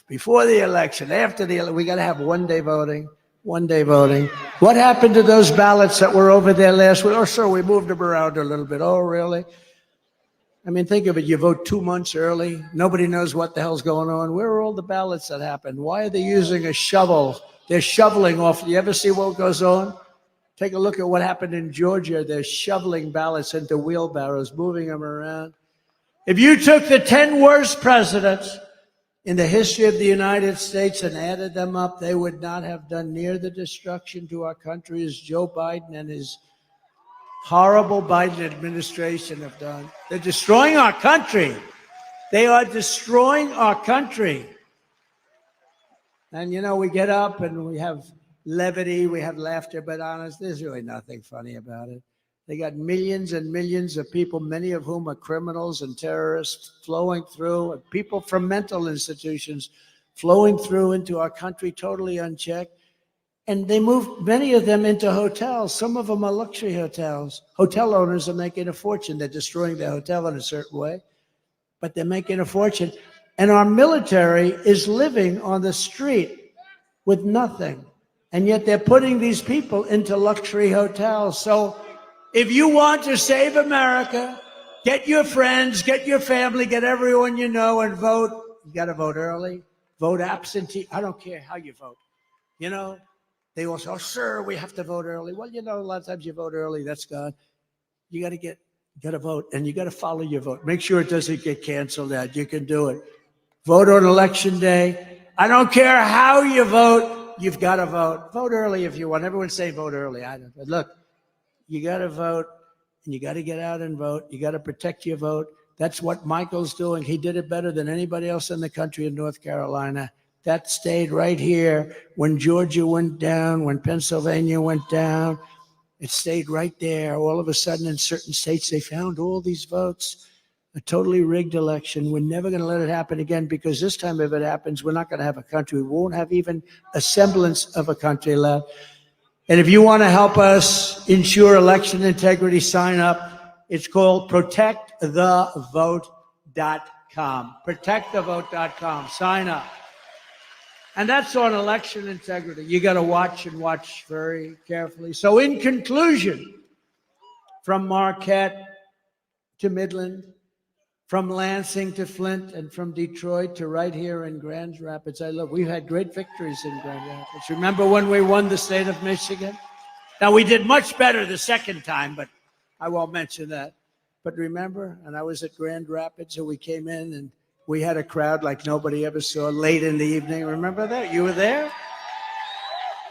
before the election, after the election. We got to have one-day voting. What happened to those ballots that were over there last week? Oh, sir, we moved them around a little bit. Oh, really? I mean, think of it. You vote 2 months early. Nobody knows what the hell's going on. Where are all the ballots that happened? Why are they using a shovel? They're shoveling off. You ever see what goes on? Take a look at what happened in Georgia. They're shoveling ballots into wheelbarrows, moving them around. If you took the 10 worst presidents in the history of the United States and added them up, they would not have done near the destruction to our country as Joe Biden and his horrible Biden administration have done. They're destroying our country. They are destroying our country. And, you know, we get up and we have levity, we have laughter, but honest, there's really nothing funny about it. They got millions and millions of people, many of whom are criminals and terrorists, flowing through, and people from mental institutions flowing through into our country totally unchecked. And they moved many of them into hotels. Some of them are luxury hotels. Hotel owners are making a fortune. They're destroying their hotel in a certain way, but they're making a fortune. And our military is living on the street with nothing. And yet they're putting these people into luxury hotels. So if you want to save America, get your friends, get your family, get everyone you know and vote. You got to vote early, vote absentee. I don't care how you vote. You know, they all say, oh, sir, we have to vote early. Well, you know, a lot of times you vote early, that's gone. You got to vote, and you got to follow your vote. Make sure it doesn't get canceled out. You can do it. Vote on election day. I don't care how you vote. You've got to vote. Vote early if you want. Everyone's saying vote early. I don't. But look, you got to vote, and you got to get out and vote. You got to protect your vote. That's what Michael's doing. He did it better than anybody else in the country in North Carolina. That stayed right here when Georgia went down, when Pennsylvania went down. It stayed right there. All of a sudden, in certain states, they found all these votes. A totally rigged election. We're never going to let it happen again, because this time if it happens, we're not going to have a country. We won't have even a semblance of a country left. And if you want to help us ensure election integrity, sign up. It's called protectthevote.com. Protectthevote.com. Sign up. And that's on election integrity. You got to watch and watch very carefully. So in conclusion, from Marquette to Midland, from Lansing to Flint, and from Detroit to right here in Grand Rapids. We've had great victories in Grand Rapids. Remember when we won the state of Michigan? Now, we did much better the second time, but I won't mention that. But remember, and I was at Grand Rapids, and we came in, and we had a crowd like nobody ever saw late in the evening. Remember that? You were there?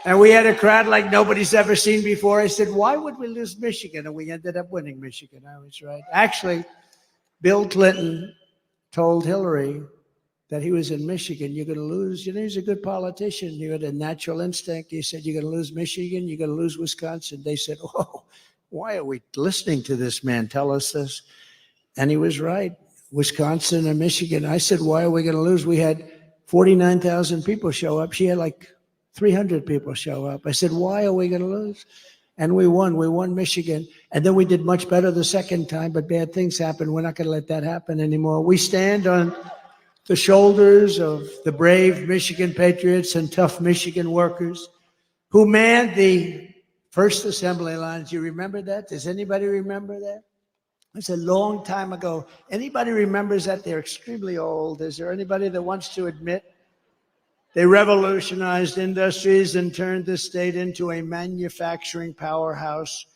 And we had a crowd like nobody's ever seen before. I said, why would we lose Michigan? And we ended up winning Michigan. I was right. Actually, Bill Clinton told Hillary that he was in Michigan. You're going to lose. You know, he's a good politician. He had a natural instinct. He said, you're going to lose Michigan. You're going to lose Wisconsin. They said, oh, why are we listening to this man tell us this? And he was right. Wisconsin and Michigan. I said, why are we going to lose? We had 49,000 people show up. She had like 300 people show up. I said, why are we going to lose? And we won. We won Michigan. And then we did much better the second time, but bad things happened. We're not going to let that happen anymore. We stand on the shoulders of the brave Michigan patriots and tough Michigan workers who manned the first assembly lines. You remember that? Does anybody remember that? It's a long time ago. Anybody remembers that? They're extremely old. Is there anybody that wants to admit they revolutionized industries and turned the state into a manufacturing powerhouse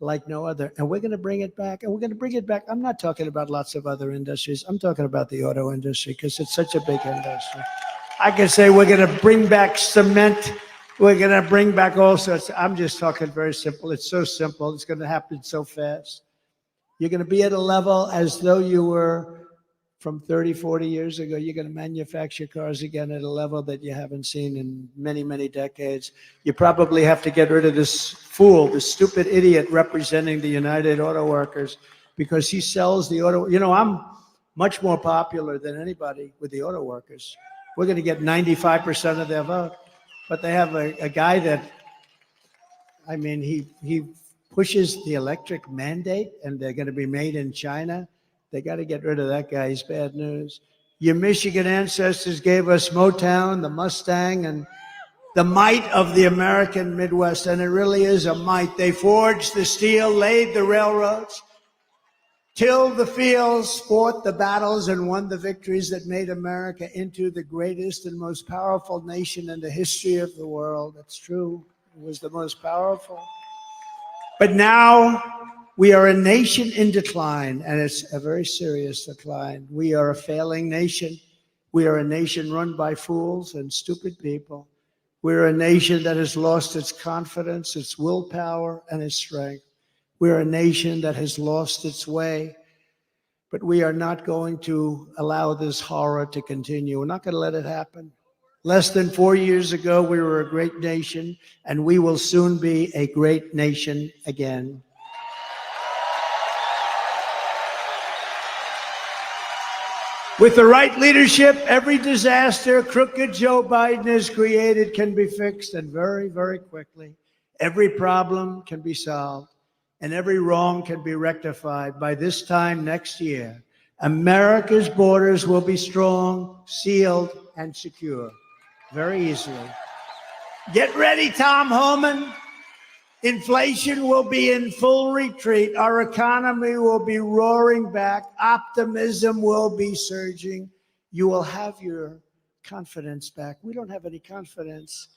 like no other? And we're going to bring it back. And we're going to bring it back. I'm not talking about lots of other industries. I'm talking about the auto industry, because it's such a big industry. I can say we're going to bring back cement. We're going to bring back all sorts. I'm just talking very simple. It's so simple. It's going to happen so fast. You're going to be at a level as though you were from 30, 40 years ago. You're going to manufacture cars again at a level that you haven't seen in many, many decades. You probably have to get rid of this fool, this stupid idiot representing the United Auto Workers, because he sells the auto. You know, I'm much more popular than anybody with the auto workers. We're going to get 95% of their vote. But they have a guy that, I mean, he pushes the electric mandate, and they're going to be made in China. They got to get rid of that guy. He's bad news. Your Michigan ancestors gave us Motown, the Mustang, and the might of the American Midwest. And it really is a might. They forged the steel, laid the railroads, tilled the fields, fought the battles, and won the victories that made America into the greatest and most powerful nation in the history of the world. That's true. It was the most powerful. But now we are a nation in decline, and it's a very serious decline. We are a failing nation. We are a nation run by fools and stupid people. We're a nation that has lost its confidence, its willpower, and its strength. We're a nation that has lost its way. But we are not going to allow this horror to continue. We're not going to let it happen. Less than 4 years ago, we were a great nation, and we will soon be a great nation again. With the right leadership, every disaster crooked Joe Biden has created can be fixed, and very, very quickly. Every problem can be solved, and every wrong can be rectified. By this time next year, America's borders will be strong, sealed, and secure. Very easily. Get ready, Tom Homan. Inflation will be in full retreat. Our economy will be roaring back. Optimism will be surging. You will have your confidence back. We don't have any confidence.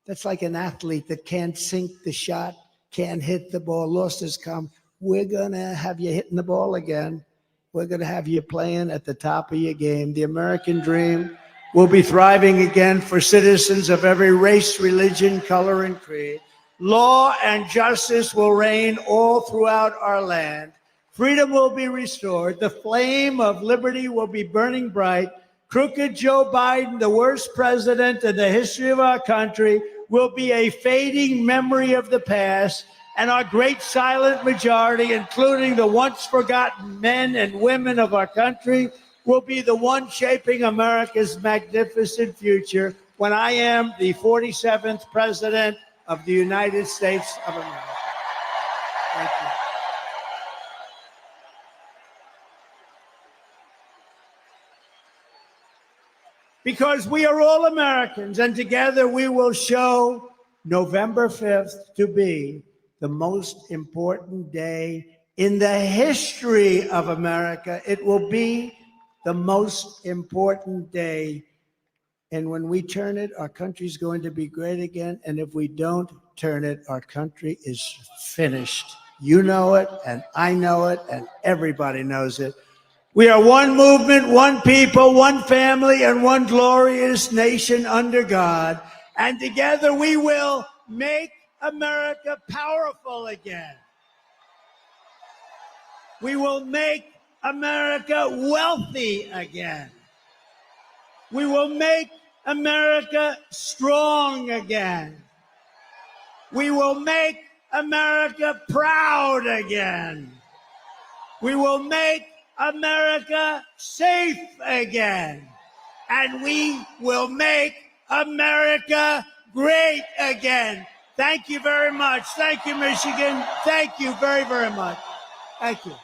That's like an athlete that can't sink the shot, can't hit the ball, lost his calm. We're going to have you hitting the ball again. We're going to have you playing at the top of your game. The American dream will be thriving again for citizens of every race, religion, color, and creed. Law and justice will reign all throughout our land. Freedom will be restored. The flame of liberty will be burning bright. Crooked Joe Biden, the worst president in the history of our country, will be a fading memory of the past. And our great silent majority, including the once forgotten men and women of our country, will be the one shaping America's magnificent future when I am the 47th president of the United States of America. Thank you. Because we are all Americans, and together we will show November 5th to be the most important day in the history of America. It will be the most important day. And when we turn it, our country's going to be great again. And if we don't turn it, our country is finished. You know it, and I know it, and everybody knows it. We are one movement, one people, one family, and one glorious nation under God. And together we will make America powerful again. We will make America wealthy again. We will make America strong again. We will make America proud again. We will make America safe again. And we will make America great again. Thank you very much. Thank you, Michigan. Thank you very, very much. Thank you.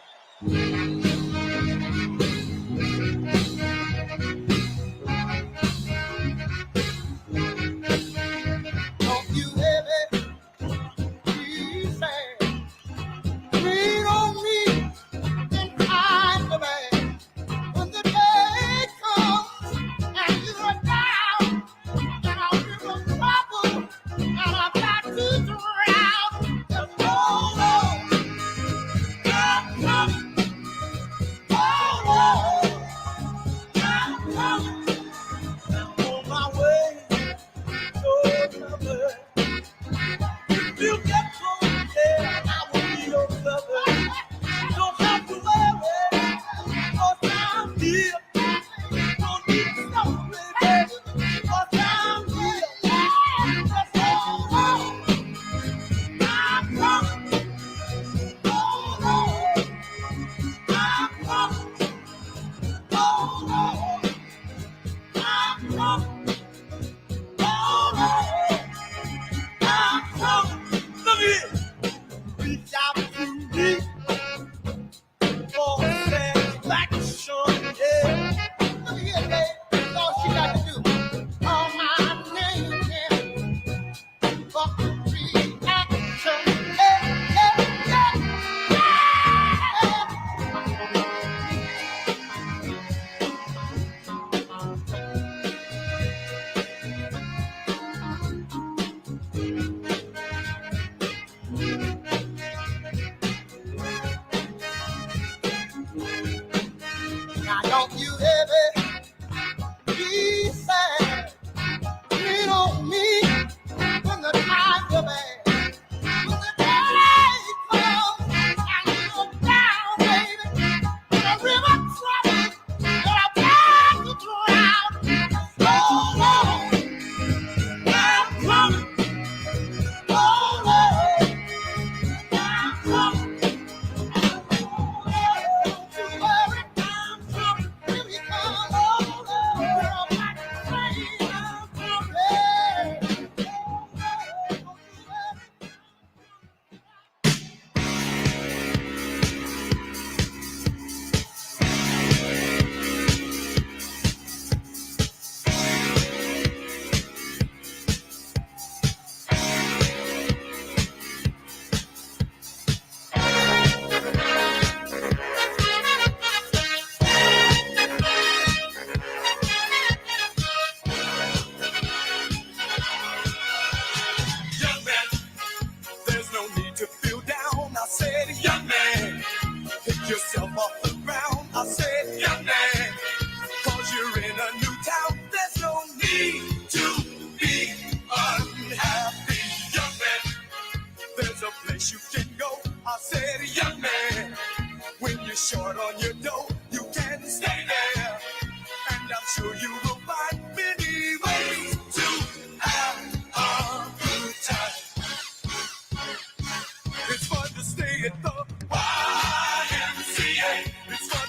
River short on your dough, you can stay there. And I'm sure you will find many ways to have a good time. It's fun to stay at the YMCA. It's fun